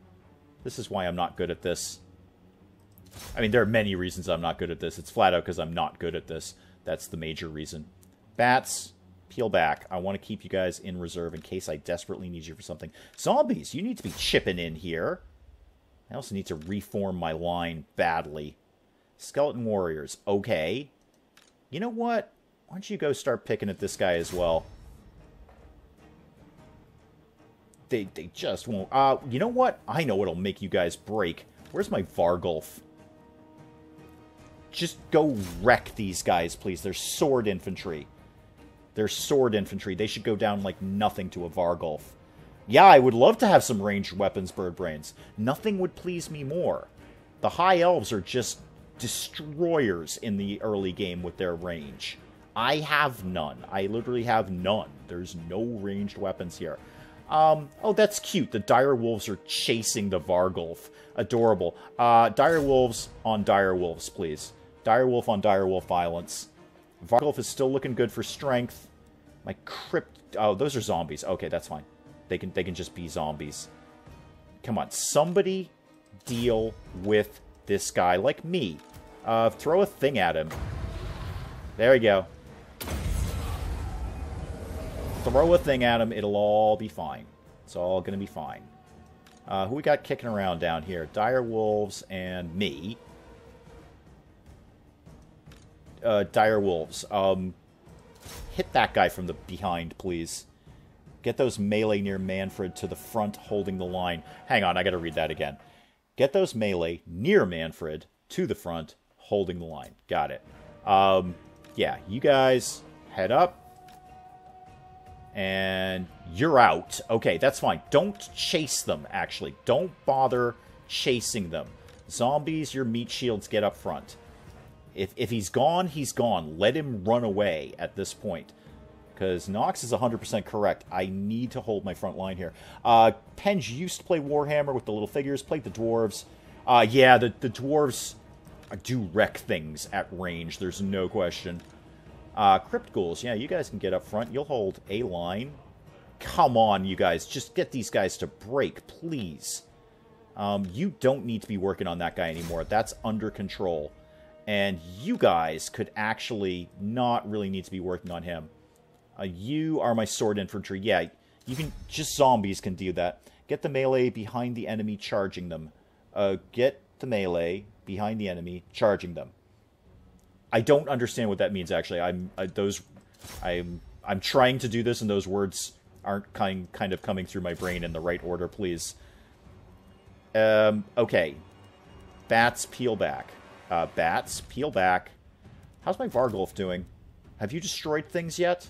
This is why I'm not good at this. I mean, there are many reasons I'm not good at this. It's flat out because I'm not good at this. That's the major reason. Bats, peel back. I want to keep you guys in reserve in case I desperately need you for something. Zombies, you need to be chipping in here. I also need to reform my line badly. Skeleton warriors, okay. You know what? Why don't you go start picking at this guy as well? They just won't. You know what? I know what'll make you guys break. Where's my Vargulf? Just go wreck these guys, please. They're sword infantry. They're sword infantry. They should go down like nothing to a Vargulf. Yeah, I would love to have some ranged weapons, Bird Brains. Nothing would please me more. The High Elves are just destroyers in the early game with their range. I have none. I literally have none. There's no ranged weapons here. Oh, that's cute. The dire wolves are chasing the Vargulf. Adorable. Dire wolves on dire wolves, please. Dire wolf on dire wolf violence. Vargulf is still looking good for strength. My crypt... Oh, those are zombies. Okay, that's fine. They can just be zombies. Come on, somebody deal with this guy like me. Throw a thing at him. There we go. Throw a thing at him, it'll all be fine. It's all gonna be fine. Who we got kicking around down here? Dire wolves and me. Dire wolves. Hit that guy from the behind, please. Get those melee near Manfred to the front, holding the line. Hang on, I gotta read that again. Get those melee near Manfred to the front, holding the line. Got it. Yeah, you guys head up. And you're out. Okay, that's fine. Don't chase them, actually. Don't bother chasing them. Zombies, your meat shields, get up front. If he's gone, he's gone. Let him run away at this point. Because Nox is 100% correct. I need to hold my front line here. Penge used to play Warhammer with the little figures. Played the dwarves. Yeah, the dwarves I do wreck things at range, there's no question. Crypt Ghouls, yeah, you guys can get up front. You'll hold a line. Come on, you guys. Just get these guys to break, please. You don't need to be working on that guy anymore. That's under control. And you guys could actually not really need to be working on him. You are my sword infantry. Yeah, you can... Just zombies can do that. Get the melee behind the enemy, charging them. Get the melee behind the enemy, charging them. I don't understand what that means, actually. I'm trying to do this, and those words aren't kind of coming through my brain in the right order, please. Okay. Bats, peel back. Bats, peel back. How's my Vargulf doing? Have you destroyed things yet?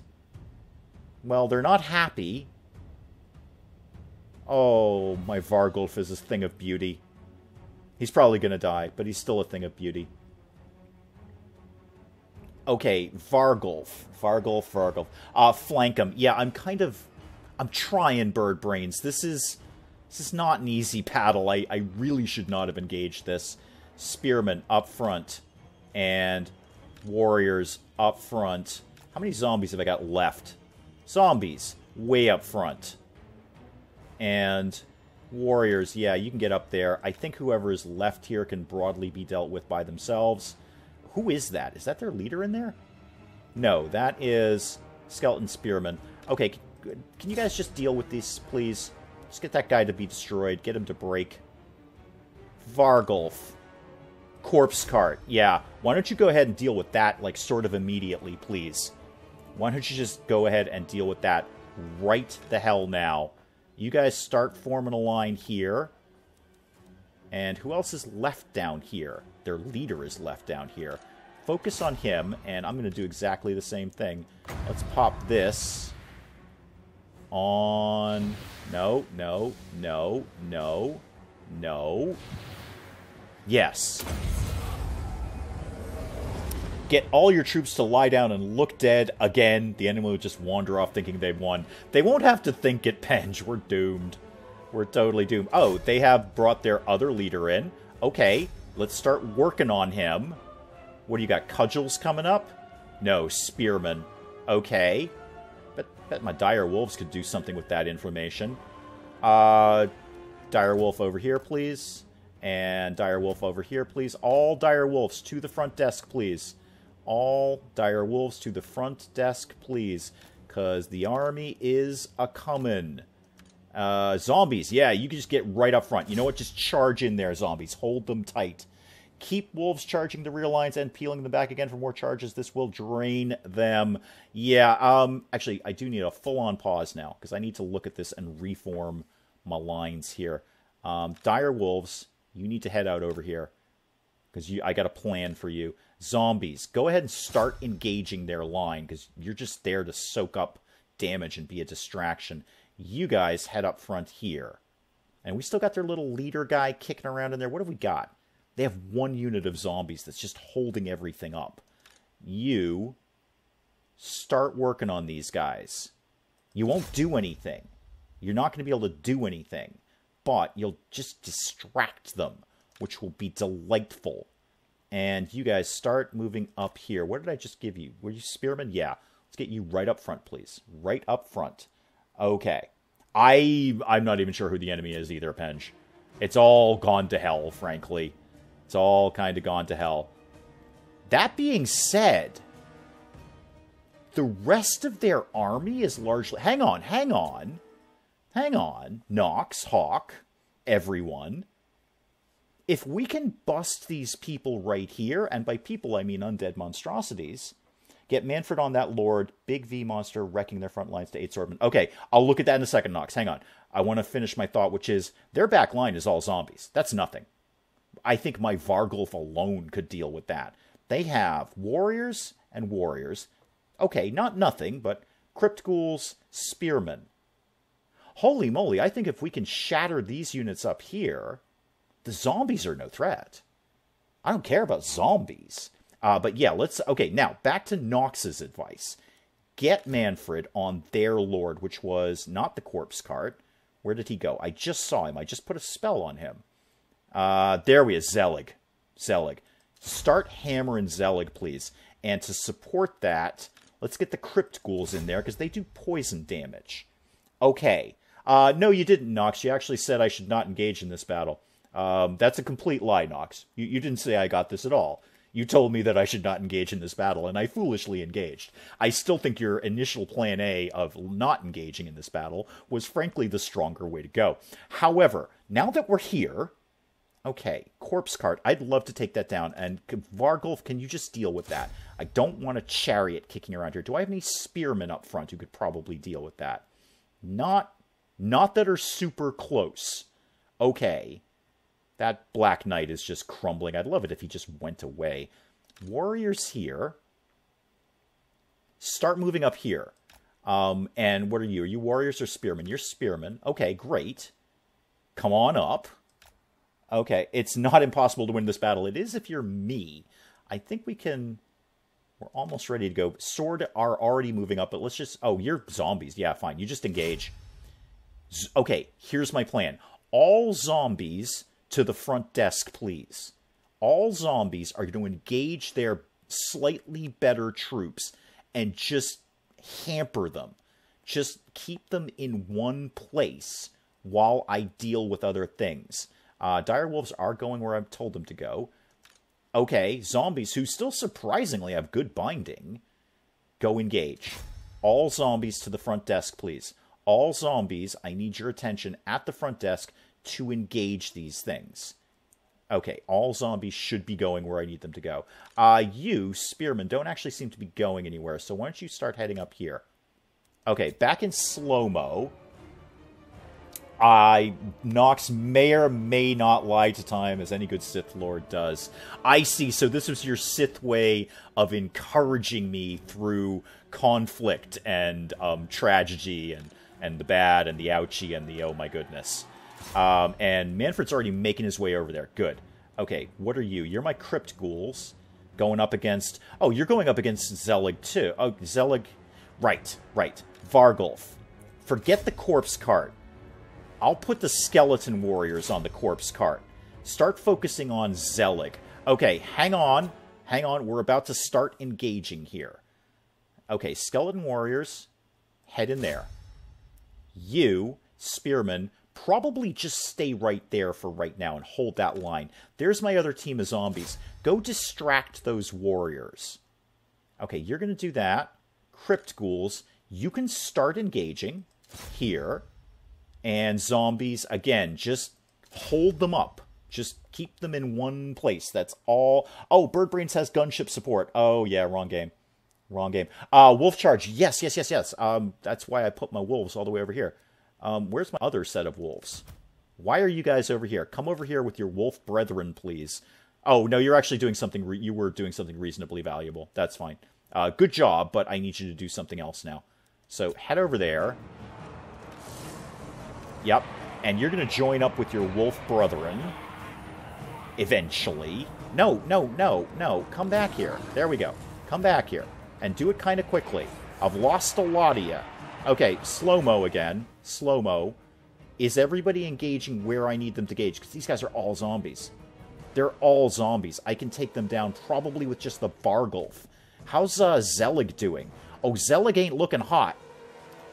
Well, they're not happy. Oh, my Vargulf is a thing of beauty. He's probably gonna die, but he's still a thing of beauty. Okay, Vargulf. Flank him. Yeah, I'm trying, Bird Brains. This is not an easy battle. I really should not have engaged this. Spearmen up front. And warriors up front. How many zombies have I got left? Zombies, way up front. And warriors, yeah, you can get up there. I think whoever is left here can broadly be dealt with by themselves. Who is that? Is that their leader in there? No, that is Skeleton Spearman. Okay, can you guys just deal with these, please? Just get that guy to be destroyed. Get him to break. Vargulf. Corpse Cart. Yeah, why don't you go ahead and deal with that, like, sort of immediately, please? Why don't you just go ahead and deal with that right the hell now? You guys start forming a line here. And who else is left down here? Their leader is left down here. Focus on him, and I'm going to do exactly the same thing. Let's pop this on... No. Yes. Get all your troops to lie down and look dead. Again, the enemy will just wander off thinking they've won. They won't have to think it, Penge. We're doomed. We're totally doomed. Oh, they have brought their other leader in. Okay, let's start working on him. What do you got? Cudgels coming up? No, spearmen. Okay. Bet my dire wolves could do something with that information. Dire wolf over here, please. And dire wolf over here, please. All dire wolves to the front desk, please. All dire wolves to the front desk, please. Because the army is a-comin'. Zombies, yeah, you can just get right up front. You know what? Just charge in there, zombies. Hold them tight. Keep wolves charging the rear lines and peeling them back again for more charges. This will drain them. Yeah, actually, I do need a full-on pause now, because I need to look at this and reform my lines here. Dire wolves, you need to head out over here, because I got a plan for you. Zombies, go ahead and start engaging their line, because you're just there to soak up damage and be a distraction. You guys head up front here. And we still got their little leader guy kicking around in there. What have we got? They have one unit of zombies that's just holding everything up. You start working on these guys. You won't do anything. You're not going to be able to do anything. But you'll just distract them, which will be delightful. And you guys start moving up here. What did I just give you? Were you spearmen? Yeah. Let's get you right up front, please. Right up front. Okay. I'm not even sure who the enemy is either, Penge. It's all gone to hell, frankly. It's all kind of gone to hell. That being said, the rest of their army is largely... Hang on. Nox, Hawk, everyone. If we can bust these people right here, and by people I mean undead monstrosities, get Manfred on that Lord, big V monster wrecking their front lines to 8 swordmen. Okay, I'll look at that in a second, Nox. Hang on. I want to finish my thought, which is their back line is all zombies. That's nothing. I think my Vargulf alone could deal with that. They have warriors and warriors. Okay, not nothing, but crypt ghouls, spearmen. Holy moly, I think if we can shatter these units up here, the zombies are no threat. I don't care about zombies. But yeah, let's... Okay, now, back to Nox's advice. Get Manfred on their lord, which was not the corpse cart. Where did he go? I just saw him. I just put a spell on him. There we are, Zelig. Start hammering Zelig, please. And to support that, let's get the Crypt Ghouls in there, because they do poison damage. Okay. No, you didn't, Nox. You actually said I should not engage in this battle. That's a complete lie, Nox. You didn't say I got this at all. You told me that I should not engage in this battle, and I foolishly engaged. I still think your initial plan A of not engaging in this battle was frankly the stronger way to go. However, now that we're here... Okay, Corpse Cart. I'd love to take that down. And Vargulf, can you just deal with that? I don't want a chariot kicking around here. Do I have any spearmen up front who could probably deal with that? Not that are super close. Okay. That Black Knight is just crumbling. I'd love it if he just went away. Warriors here. Start moving up here. And what are you? Are you warriors or spearmen? You're spearmen. Okay, great. Come on up. Okay, it's not impossible to win this battle. It is if you're me. I think we can... We're almost ready to go. Sword are already moving up, but let's just... Oh, you're zombies. Yeah, fine. You just engage. Okay, here's my plan. All zombies to the front desk, please. All zombies are going to engage their slightly better troops and just hamper them. Just keep them in one place while I deal with other things. Direwolves are going where I've told them to go. Okay, zombies who still surprisingly have good binding. Go engage. All zombies to the front desk, please. All zombies, I need your attention at the front desk to engage these things. Okay, all zombies should be going where I need them to go. You, spearmen, don't actually seem to be going anywhere, so why don't you start heading up here? Okay, back in slow-mo. Nox may or may not lie to time, as any good Sith Lord does. I see, so this was your Sith way of encouraging me through conflict and tragedy and the bad and the ouchie and the oh my goodness. And Manfred's already making his way over there. Good. Okay, what are you? You're my Crypt Ghouls. Going up against... Oh, you're going up against Zelig, too. Oh, Zelig... Right. Vargulf. Forget the Corpse Cart. I'll put the Skeleton Warriors on the Corpse Cart. Start focusing on Zelig. Okay, hang on. We're about to start engaging here. Okay, Skeleton Warriors, head in there. You, Spearmen, probably just stay right there for right now and hold that line. There's my other team of zombies. Go distract those warriors. Okay, you're going to do that. Crypt Ghouls, you can start engaging here. And zombies, again, just hold them up. Just keep them in one place. That's all. Oh, Birdbrains has gunship support. Oh, yeah, wrong game. Wolf Charge. Yes. That's why I put my wolves all the way over here. Where's my other set of wolves? Why are you guys over here? Come over here with your wolf brethren, please. Oh, no, you're actually doing something... you were doing something reasonably valuable. That's fine. Good job, but I need you to do something else now. So, head over there. Yep. And you're going to join up with your wolf brethren. Eventually. No. Come back here. There we go. Come back here. And do it kind of quickly. I've lost a lot of you. Okay, slow-mo again. Slow-mo. Is everybody engaging where I need them to gauge? Because these guys are all zombies. They're all zombies. I can take them down probably with just the Vargulf. How's Zelig doing? Oh, Zelig ain't looking hot.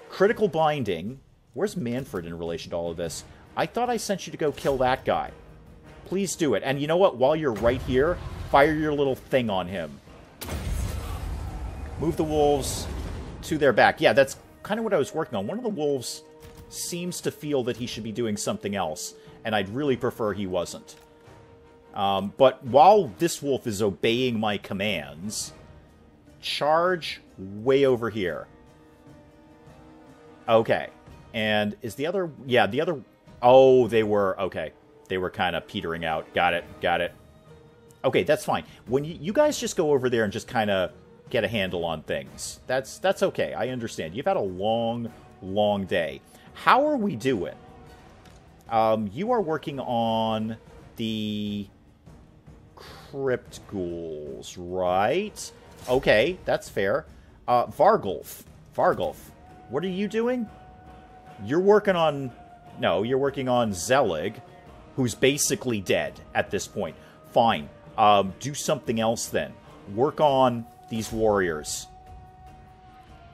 Critical binding. Where's Manfred in relation to all of this? I thought I sent you to go kill that guy. Please do it. And you know what? While you're right here, fire your little thing on him. Move the wolves to their back. Yeah, that's kind of what I was working on. One of the wolves seems to feel that he should be doing something else, and I'd really prefer he wasn't. But while this wolf is obeying my commands, charge way over here. Okay. And is the other... Yeah, the other... Oh, they were... Okay. They were kind of petering out. Got it. Okay, that's fine. When you guys just go over there and just kind of get a handle on things. That's okay. I understand. You've had a long, long day. How are we doing? You are working on the Crypt Ghouls, right? Okay, that's fair. Vargulf, what are you doing? You're working on... No, you're working on Zelig, who's basically dead at this point. Fine. Do something else then. Work on these warriors.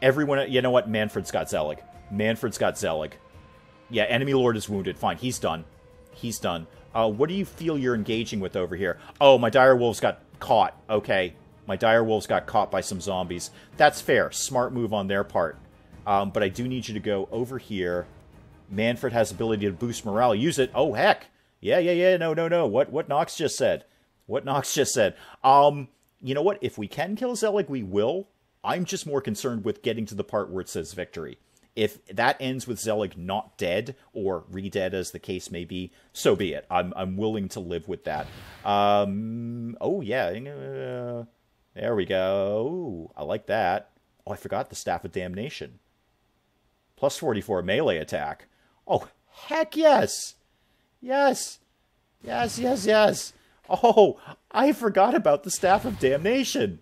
Everyone, you know what? Manfred's got Zelig. Manfred's got Zelig. Yeah, enemy lord is wounded. Fine, he's done. He's done. What do you feel you're engaging with over here? Oh, my dire wolves got caught. Okay, my dire wolves got caught by some zombies. That's fair. Smart move on their part. But I do need you to go over here. Manfred has ability to boost morale. Use it. Oh, heck. Yeah. No. What Nox just said. What Nox just said. You know what? If we can kill Zelig, we will. I'm just more concerned with getting to the part where it says victory. If that ends with Zelig not dead, or re-dead as the case may be, so be it. I'm willing to live with that. Oh, yeah. There we go. Ooh, I like that. Oh, I forgot the Staff of Damnation. Plus 44 melee attack. Oh, heck yes! Yes! Oh, I forgot about the Staff of Damnation.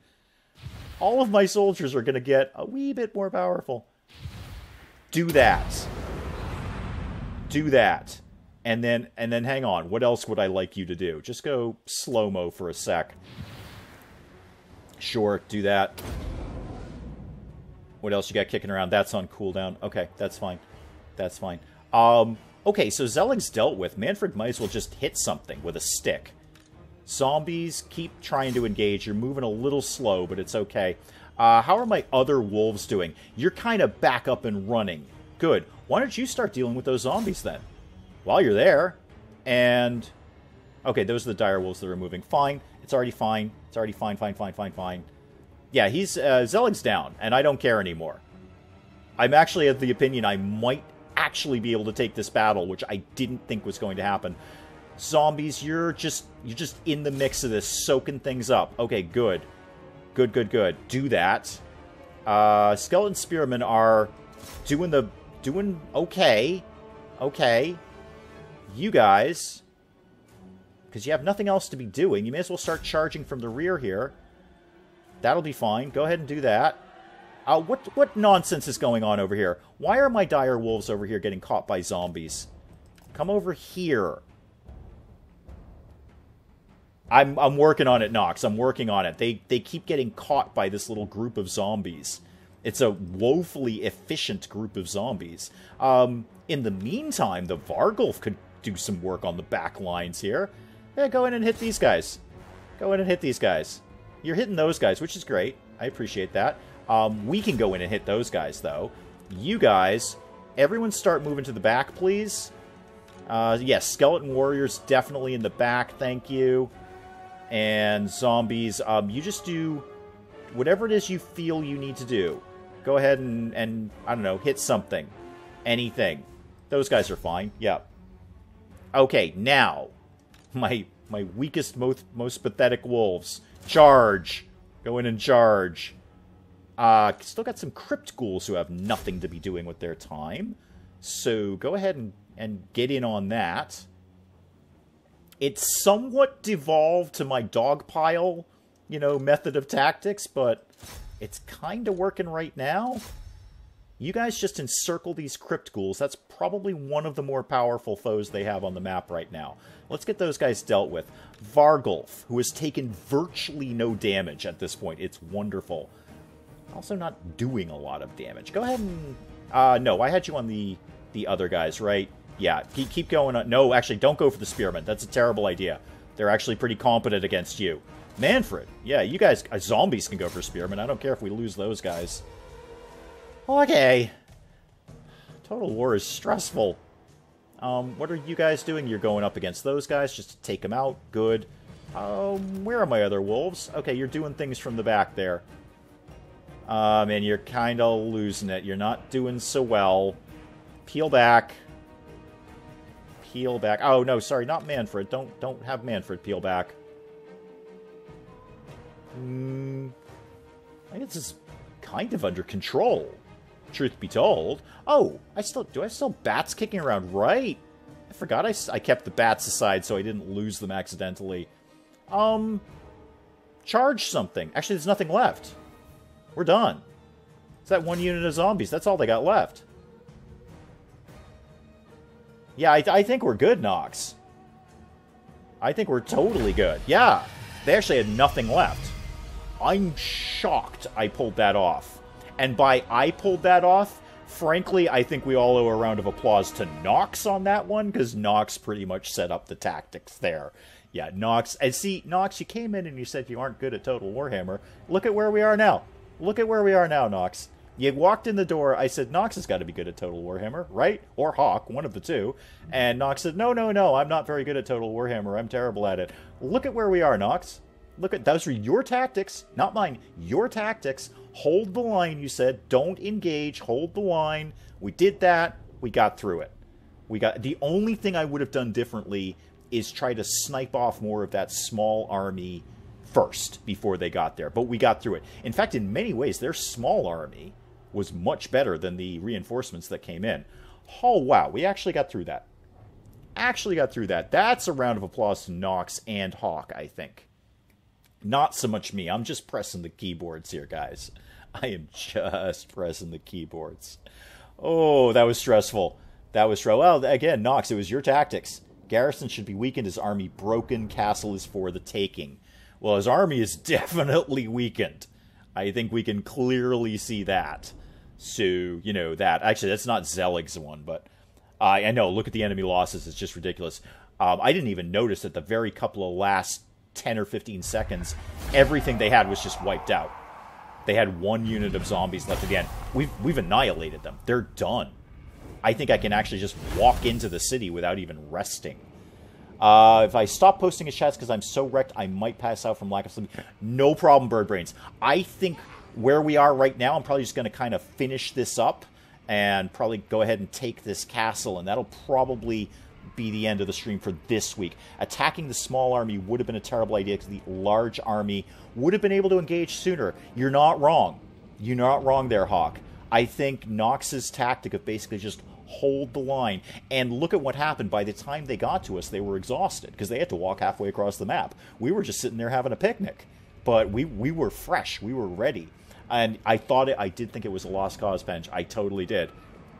All of my soldiers are going to get a wee bit more powerful. Do that. Do that. And then hang on. What else would I like you to do? Just go slow-mo for a sec. Sure, do that. What else you got kicking around? That's on cooldown. Okay, that's fine. That's fine. Okay, so Zelig's dealt with. Manfred might as well just hit something with a stick. Zombies, keep trying to engage. You're moving a little slow, but it's okay. How are my other wolves doing? You're kind of back up and running. Good. Why don't you start dealing with those zombies then? While you're there. And... okay, those are the dire wolves that are moving. Fine. It's already fine. It's already fine. Yeah, he's... Zelig's down, and I don't care anymore. I'm actually of the opinion I might actually be able to take this battle, which I didn't think was going to happen. Zombies, you're just in the mix of this, soaking things up. Okay, good. Good. Do that. Skeleton Spearmen are doing okay. Okay. You guys, because you have nothing else to be doing, you may as well start charging from the rear here. That'll be fine. Go ahead and do that. What nonsense is going on over here? Why are my dire wolves over here getting caught by zombies? Come over here. I'm working on it, Nox. I'm working on it. They keep getting caught by this little group of zombies. It's a woefully efficient group of zombies. In the meantime, the Vargulf could do some work on the back lines here. Yeah, go in and hit these guys. Go in and hit these guys. You're hitting those guys, which is great. I appreciate that. We can go in and hit those guys, though. You guys, everyone start moving to the back, please. Yes, Skeleton Warriors definitely in the back, thank you. And zombies, you just do whatever it is you feel you need to do. Go ahead and I don't know, hit something. Anything. Those guys are fine. Yep. Okay, now, my weakest, most pathetic wolves. Charge. Go in and charge. Still got some crypt ghouls who have nothing to be doing with their time. So go ahead and get in on that. It's somewhat devolved to my dogpile, method of tactics, but it's kind of working right now. You guys just encircle these crypt ghouls. That's probably one of the more powerful foes they have on the map right now. Let's get those guys dealt with. Vargulf, who has taken virtually no damage at this point. It's wonderful. Also not doing a lot of damage. Go ahead and... no, I had you on the other guys, right? Yeah, keep going on. No, actually, don't go for the Spearmen. That's a terrible idea. They're actually pretty competent against you. Manfred. Yeah, you guys... zombies can go for Spearmen. I don't care if we lose those guys. Okay. Total War is stressful. What are you guys doing? You're going up against those guys just to take them out. Good. Where are my other wolves? Okay, you're doing things from the back there. And you're kind of losing it. You're not doing so well. Peel back. Peel back. Oh, no, sorry, not Manfred. Don't have Manfred peel back. I think this is kind of under control, truth be told. Oh, do I still have bats kicking around? Right. I forgot I kept the bats aside so I didn't lose them accidentally. Charge something. Actually, there's nothing left. We're done. It's that one unit of zombies. That's all they got left. Yeah, I think we're good, Nox. I think we're totally good. Yeah. They actually had nothing left. I'm shocked I pulled that off. And by I pulled that off, frankly, I think we all owe a round of applause to Nox on that one, because Nox pretty much set up the tactics there. Yeah, Nox. And see, Nox, you came in and you said you aren't good at Total Warhammer. Look at where we are now. Look at where we are now, Nox. You walked in the door, I said, Nox has got to be good at Total Warhammer, right? Or Hawk, one of the two. And Nox said, no, I'm not very good at Total Warhammer. I'm terrible at it. Look at where we are, Nox. Look at, those are your tactics, not mine. Your tactics. Hold the line, you said. Don't engage. Hold the line. We did that. We got through it. The only thing I would have done differently is try to snipe off more of that small army first before they got there. But we got through it. In fact, in many ways, their small army was much better than the reinforcements that came in. Oh, wow. We actually got through that. That's a round of applause to Nox and Hawk, I think. Not so much me. I'm just pressing the keyboards here, guys. I am just pressing the keyboards. Oh, that was stressful. Well, again, Nox, it was your tactics. Garrison should be weakened, his army broken, castle is for the taking. Well, his army is definitely weakened. I think we can clearly see that. So, you know, that. Actually, that's not Zelig's one, but I know, look at the enemy losses. It's just ridiculous. I didn't even notice that the very couple of last 10 or 15 seconds, everything they had was just wiped out. They had one unit of zombies left at the end. We've annihilated them. They're done. I think I can actually just walk into the city without even resting. If I stop posting in chats because I'm so wrecked, I might pass out from lack of sleep. No problem, Bird Brains. I think where we are right now, I'm probably just going to kind of finish this up and probably go ahead and take this castle, and that'll probably be the end of the stream for this week. Attacking the small army would have been a terrible idea because the large army would have been able to engage sooner. You're not wrong. You're not wrong there, Hawk. I think Nox's tactic of basically just hold the line, and look at what happened. By the time they got to us, they were exhausted because they had to walk halfway across the map. We were just sitting there having a picnic, but we were fresh. We were ready, and I did think it was a lost cause, Bench. I totally did.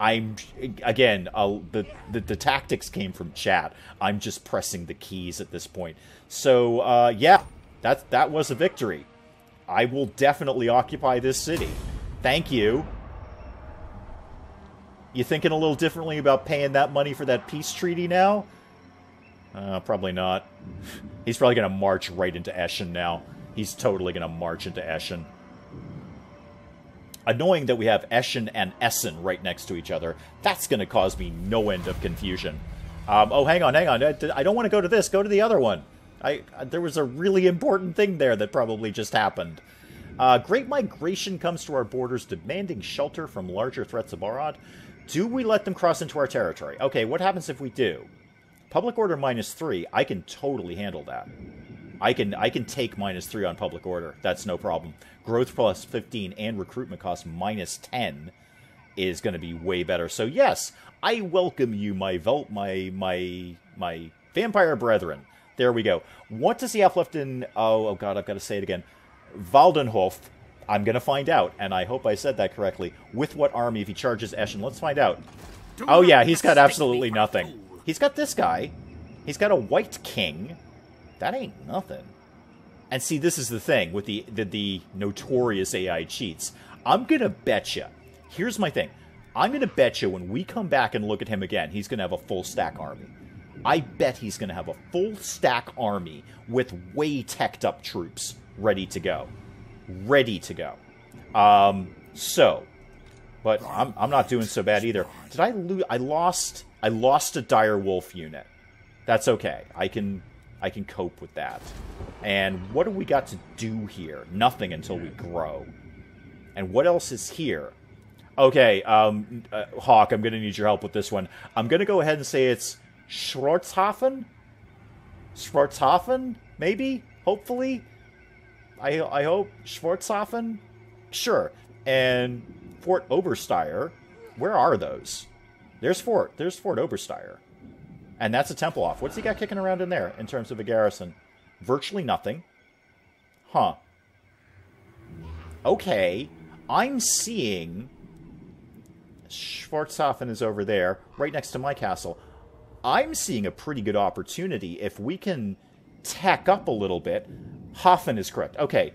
Again, the tactics came from chat. I'm just pressing the keys at this point. So, yeah, that was a victory. I will definitely occupy this city. Thank you. You thinking a little differently about paying that money for that peace treaty now? Probably not. He's probably going to march right into Eschen now. He's totally going to march into Eschen. Annoying that we have Eschen and Essen right next to each other. That's going to cause me no end of confusion. Oh, hang on. I don't want to go to this. Go to the other one. There was a really important thing there that probably just happened. Great migration comes to our borders, demanding shelter from larger threats of Barad. Do we let them cross into our territory? Okay, what happens if we do? Public order -3. I can totally handle that. I can take -3 on public order. That's no problem. Growth plus 15 and recruitment cost -10 is going to be way better. So yes, I welcome you, my vampire brethren. There we go. What does he have left in? Oh God, I've got to say it again. Waldenhof. I'm going to find out, and I hope I said that correctly. With what army if he charges Eschen? Let's find out. Oh yeah, he's got absolutely nothing. He's got this guy. He's got a white king. That ain't nothing. And see, this is the thing with the notorious AI cheats. I'm going to bet you. Here's my thing. I'm going to bet you when we come back and look at him again, he's going to have a full stack army. I bet he's going to have a full stack army with way teched up troops ready to go. Ready to go. But I'm not doing so bad either. Did I lose? I lost a dire wolf unit. That's okay. I can cope with that. And what do we got to do here? Nothing until we grow. And what else is here? Okay, Hawk, I'm going to need your help with this one. I'm going to go ahead and say it's Schwarzhafen? Schwarzhafen? Maybe? Hopefully? I hope. Schwarzhafen? Sure. And Fort Obersteier. Where are those? There's Fort Obersteier. And that's a temple off. What's he got kicking around in there in terms of a garrison? Virtually nothing. Huh. Okay. I'm seeing Schwarzhafen is over there, right next to my castle. I'm seeing a pretty good opportunity if we can tack up a little bit. Hoffen is correct. Okay.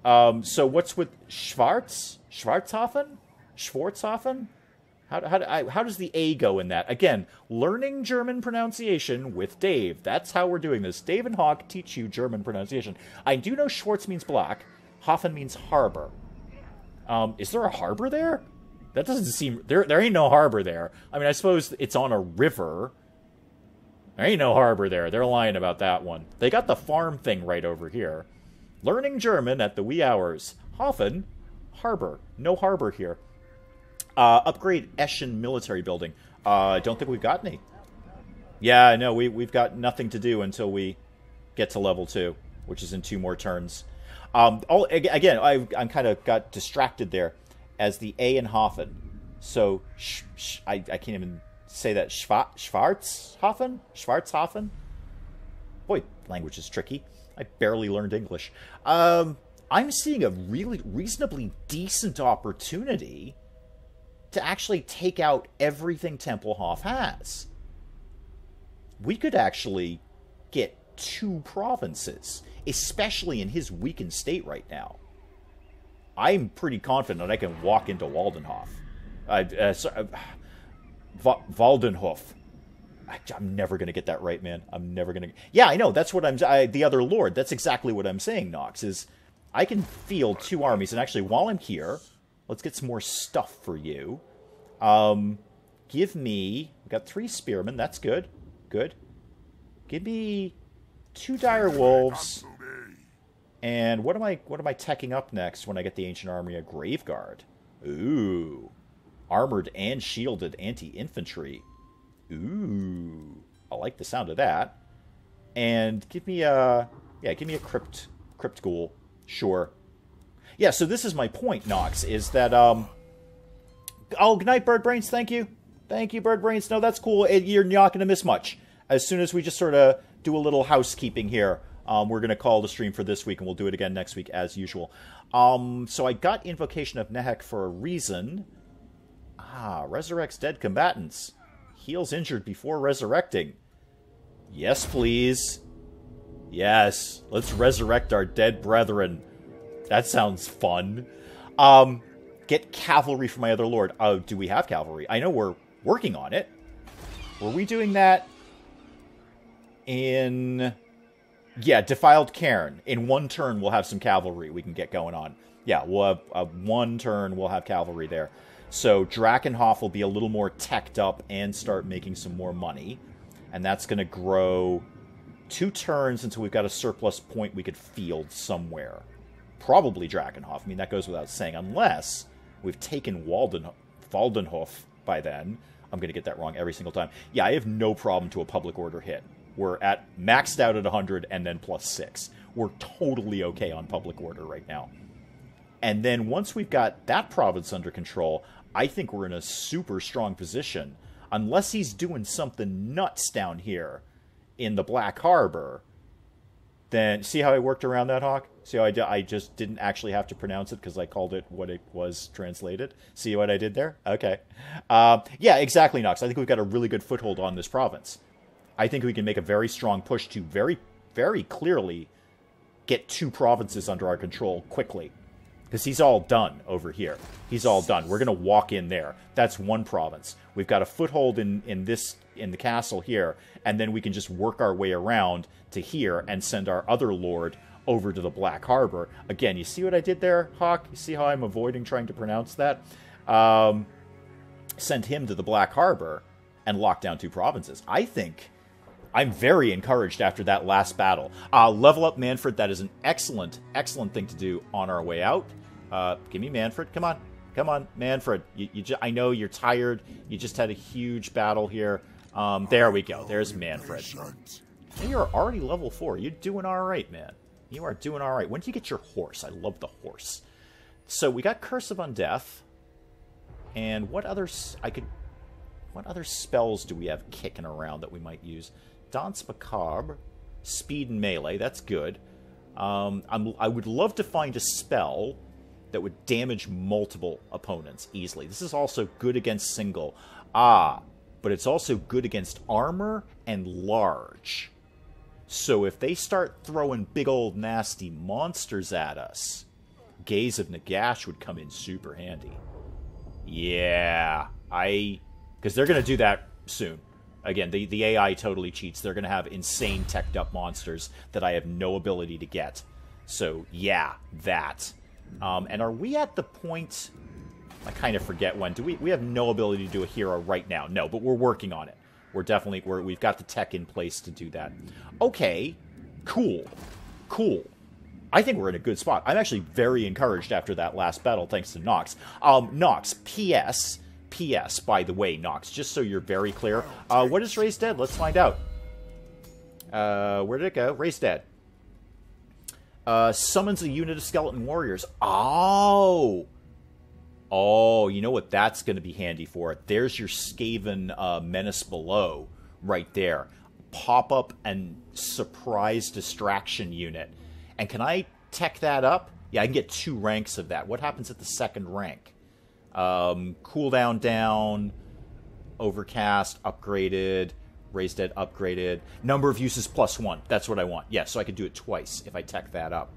So what's with Schwarz? Schwarzhofen? Schwarzhofen? How does the A go in that? Again, learning German pronunciation with Dave. That's how we're doing this. Dave and Hawk teach you German pronunciation. I do know Schwarz means black. Hoffen means harbor. Is there a harbor there? That doesn't seem... There ain't no harbor there. I mean, I suppose it's on a river. There ain't no harbor there. They're lying about that one. They got the farm thing right over here. Learning German at the wee hours. Hoffen, harbor. No harbor here. Upgrade Eschen military building. I don't think we've got any. Yeah, no, we've got nothing to do until we get to level 2, which is in 2 more turns. Again, I'm kind of got distracted there as the A in Hoffen. So, I can't even say that. Schwarzhofen? Schwarzhofen? Boy, language is tricky. I barely learned English. I'm seeing a really reasonably decent opportunity to actually take out everything Tempelhof has. We could actually get 2 provinces, especially in his weakened state right now. I'm pretty confident that I can walk into Waldenhof. Waldenhof. I'm never going to get that right, man. I'm never going to... Yeah, I know. That's what the other lord. That's exactly what I'm saying, Nox, is I can field 2 armies. And actually, while I'm here, let's get some more stuff for you. Give me... We got 3 spearmen. That's good. Good. Give me 2 dire wolves. And what am I teching up next when I get the ancient army of Graveguard? Ooh. Armored and shielded anti-infantry. Ooh. I like the sound of that. And give me a crypt ghoul. Sure. Yeah, so this is my point, Nox, is that oh, good night, Bird Brains, thank you. Thank you, Bird Brains. No, that's cool. You're not going to miss much. As soon as we just sort of do a little housekeeping here, we're going to call the stream for this week, and we'll do it again next week, as usual. So I got Invocation of Nehek for a reason. Resurrects dead combatants. Heals injured before resurrecting. Yes, please. Yes, let's resurrect our dead brethren. That sounds fun. Get cavalry from my other lord. Do we have cavalry? I know we're working on it. Were we doing that in... Yeah, Defiled Cairn. In 1 turn, we'll have some cavalry we can get going on. Yeah, we'll have 1 turn, we'll have cavalry there. So Drakenhof will be a little more teched up and start making some more money. And that's going to grow 2 turns until we've got a surplus point we could field somewhere. Probably Drakenhof. I mean, that goes without saying. Unless we've taken Waldenhof by then. I'm going to get that wrong every single time. Yeah, I have no problem to a public order hit. We're at maxed out at 100 and then +6. We're totally okay on public order right now. And then once we've got that province under control, I think we're in a super strong position. Unless he's doing something nuts down here in the Black Harbor, then... See how I worked around that, Hawk? See how I just didn't actually have to pronounce it because I called it what it was translated? See what I did there? Okay. Yeah, exactly, Nox. I think we've got a really good foothold on this province. I think we can make a very strong push to very, very clearly get 2 provinces under our control quickly. Because he's all done over here. He's all done. We're going to walk in there. That's 1 province. We've got a foothold in the castle here, and then we can just work our way around to here and send our other lord over to the Black Harbor. Again, you see what I did there, Hawk? You see how I'm avoiding trying to pronounce that? Send him to the Black Harbor and lock down 2 provinces. I think... I'm very encouraged after that last battle. Level up Manfred. That is an excellent, excellent thing to do on our way out. Give me Manfred. Come on. Come on, Manfred. I know you're tired. You just had a huge battle here. There we go. There's Manfred. And you're already level 4. You're doing all right, man. You are doing all right. When did you get your horse? I love the horse. So we got Curse of Undeath. And what other spells do we have kicking around that we might use? Danse Macabre, Speed and Melee, that's good. I would love to find a spell that would damage multiple opponents easily. This is also good against single. But it's also good against armor and large. So if they start throwing big old nasty monsters at us, Gaze of Nagash would come in super handy. Yeah, because they're going to do that soon. Again, the AI totally cheats. They're going to have insane teched up monsters that I have no ability to get. So yeah, that. And are we at the point... I kind of forget when. We have no ability to do a hero right now. No, but we're working on it. We've got the tech in place to do that. Okay, cool. I think we're in a good spot. I'm actually very encouraged after that last battle, thanks to Nox. Nox, P.S., by the way, Nox, just so you're very clear. What is Raised Dead? Let's find out. Where did it go? Raised Dead. Summons a unit of skeleton warriors. Oh, you know what that's going to be handy for? There's your Skaven Menace Below right there. Pop-up and surprise distraction unit. And can I tech that up? Yeah, I can get 2 ranks of that. What happens at the 2nd rank? Cooldown down, Overcast, upgraded, Raised Dead, upgraded. Number of uses +1. That's what I want. Yeah, so I could do it twice if I tech that up.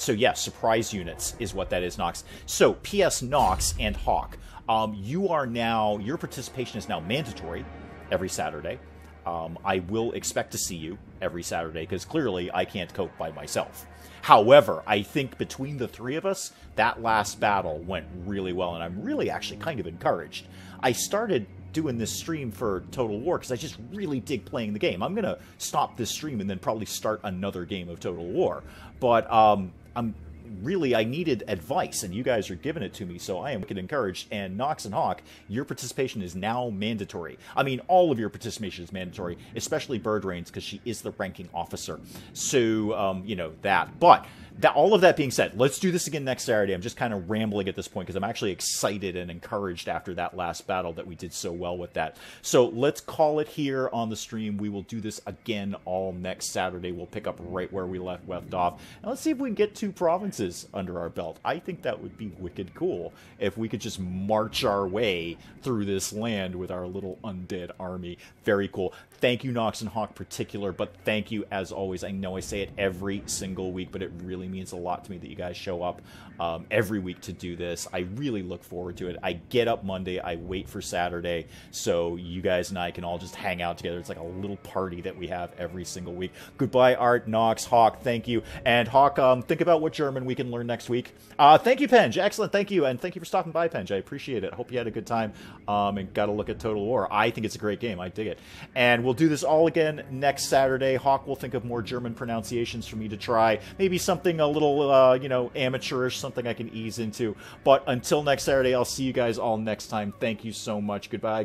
So yeah, surprise units is what that is, Nox. So, P.S. Nox and Hawk, your participation is now mandatory every Saturday. I will expect to see you every Saturday, because clearly I can't cope by myself. However, I think between the 3 of us, that last battle went really well, and I'm really actually kind of encouraged. I started doing this stream for Total War because I just really dig playing the game. I'm going to stop this stream and then probably start another game of Total War. But I needed advice, and you guys are giving it to me, so I am wicked encouraged. And Nox and Hawk, your participation is now mandatory. I mean, all of your participation is mandatory, especially Birdrain's, because she is the ranking officer. So, that. But all of that being said, let's do this again next Saturday. I'm just kind of rambling at this point because I'm actually excited and encouraged after that last battle that we did so well with that. So let's call it here on the stream. We will do this again all next Saturday. We'll pick up right where we left off. And let's see if we can get 2 provinces under our belt. I think that would be wicked cool if we could just march our way through this land with our little undead army. Very cool. Thank you, Nox and Hawk particular, but thank you as always. I know I say it every single week, but it really means a lot to me that you guys show up every week to do this. I really look forward to it. I get up Monday, I wait for Saturday, so you guys and I can all just hang out together. It's like a little party that we have every single week. Goodbye, Art, Nox, Hawk, thank you. And Hawk, think about what German we can learn next week. Thank you, Penge. Excellent, thank you. And thank you for stopping by, Penge. I appreciate it. Hope you had a good time and got a look at Total War. I think it's a great game. I dig it. And we'll do this all again next Saturday. Hawk will think of more German pronunciations for me to try. Maybe something a little, amateurish, something I can ease into. But until next Saturday, I'll see you guys all next time. Thank you so much. Goodbye.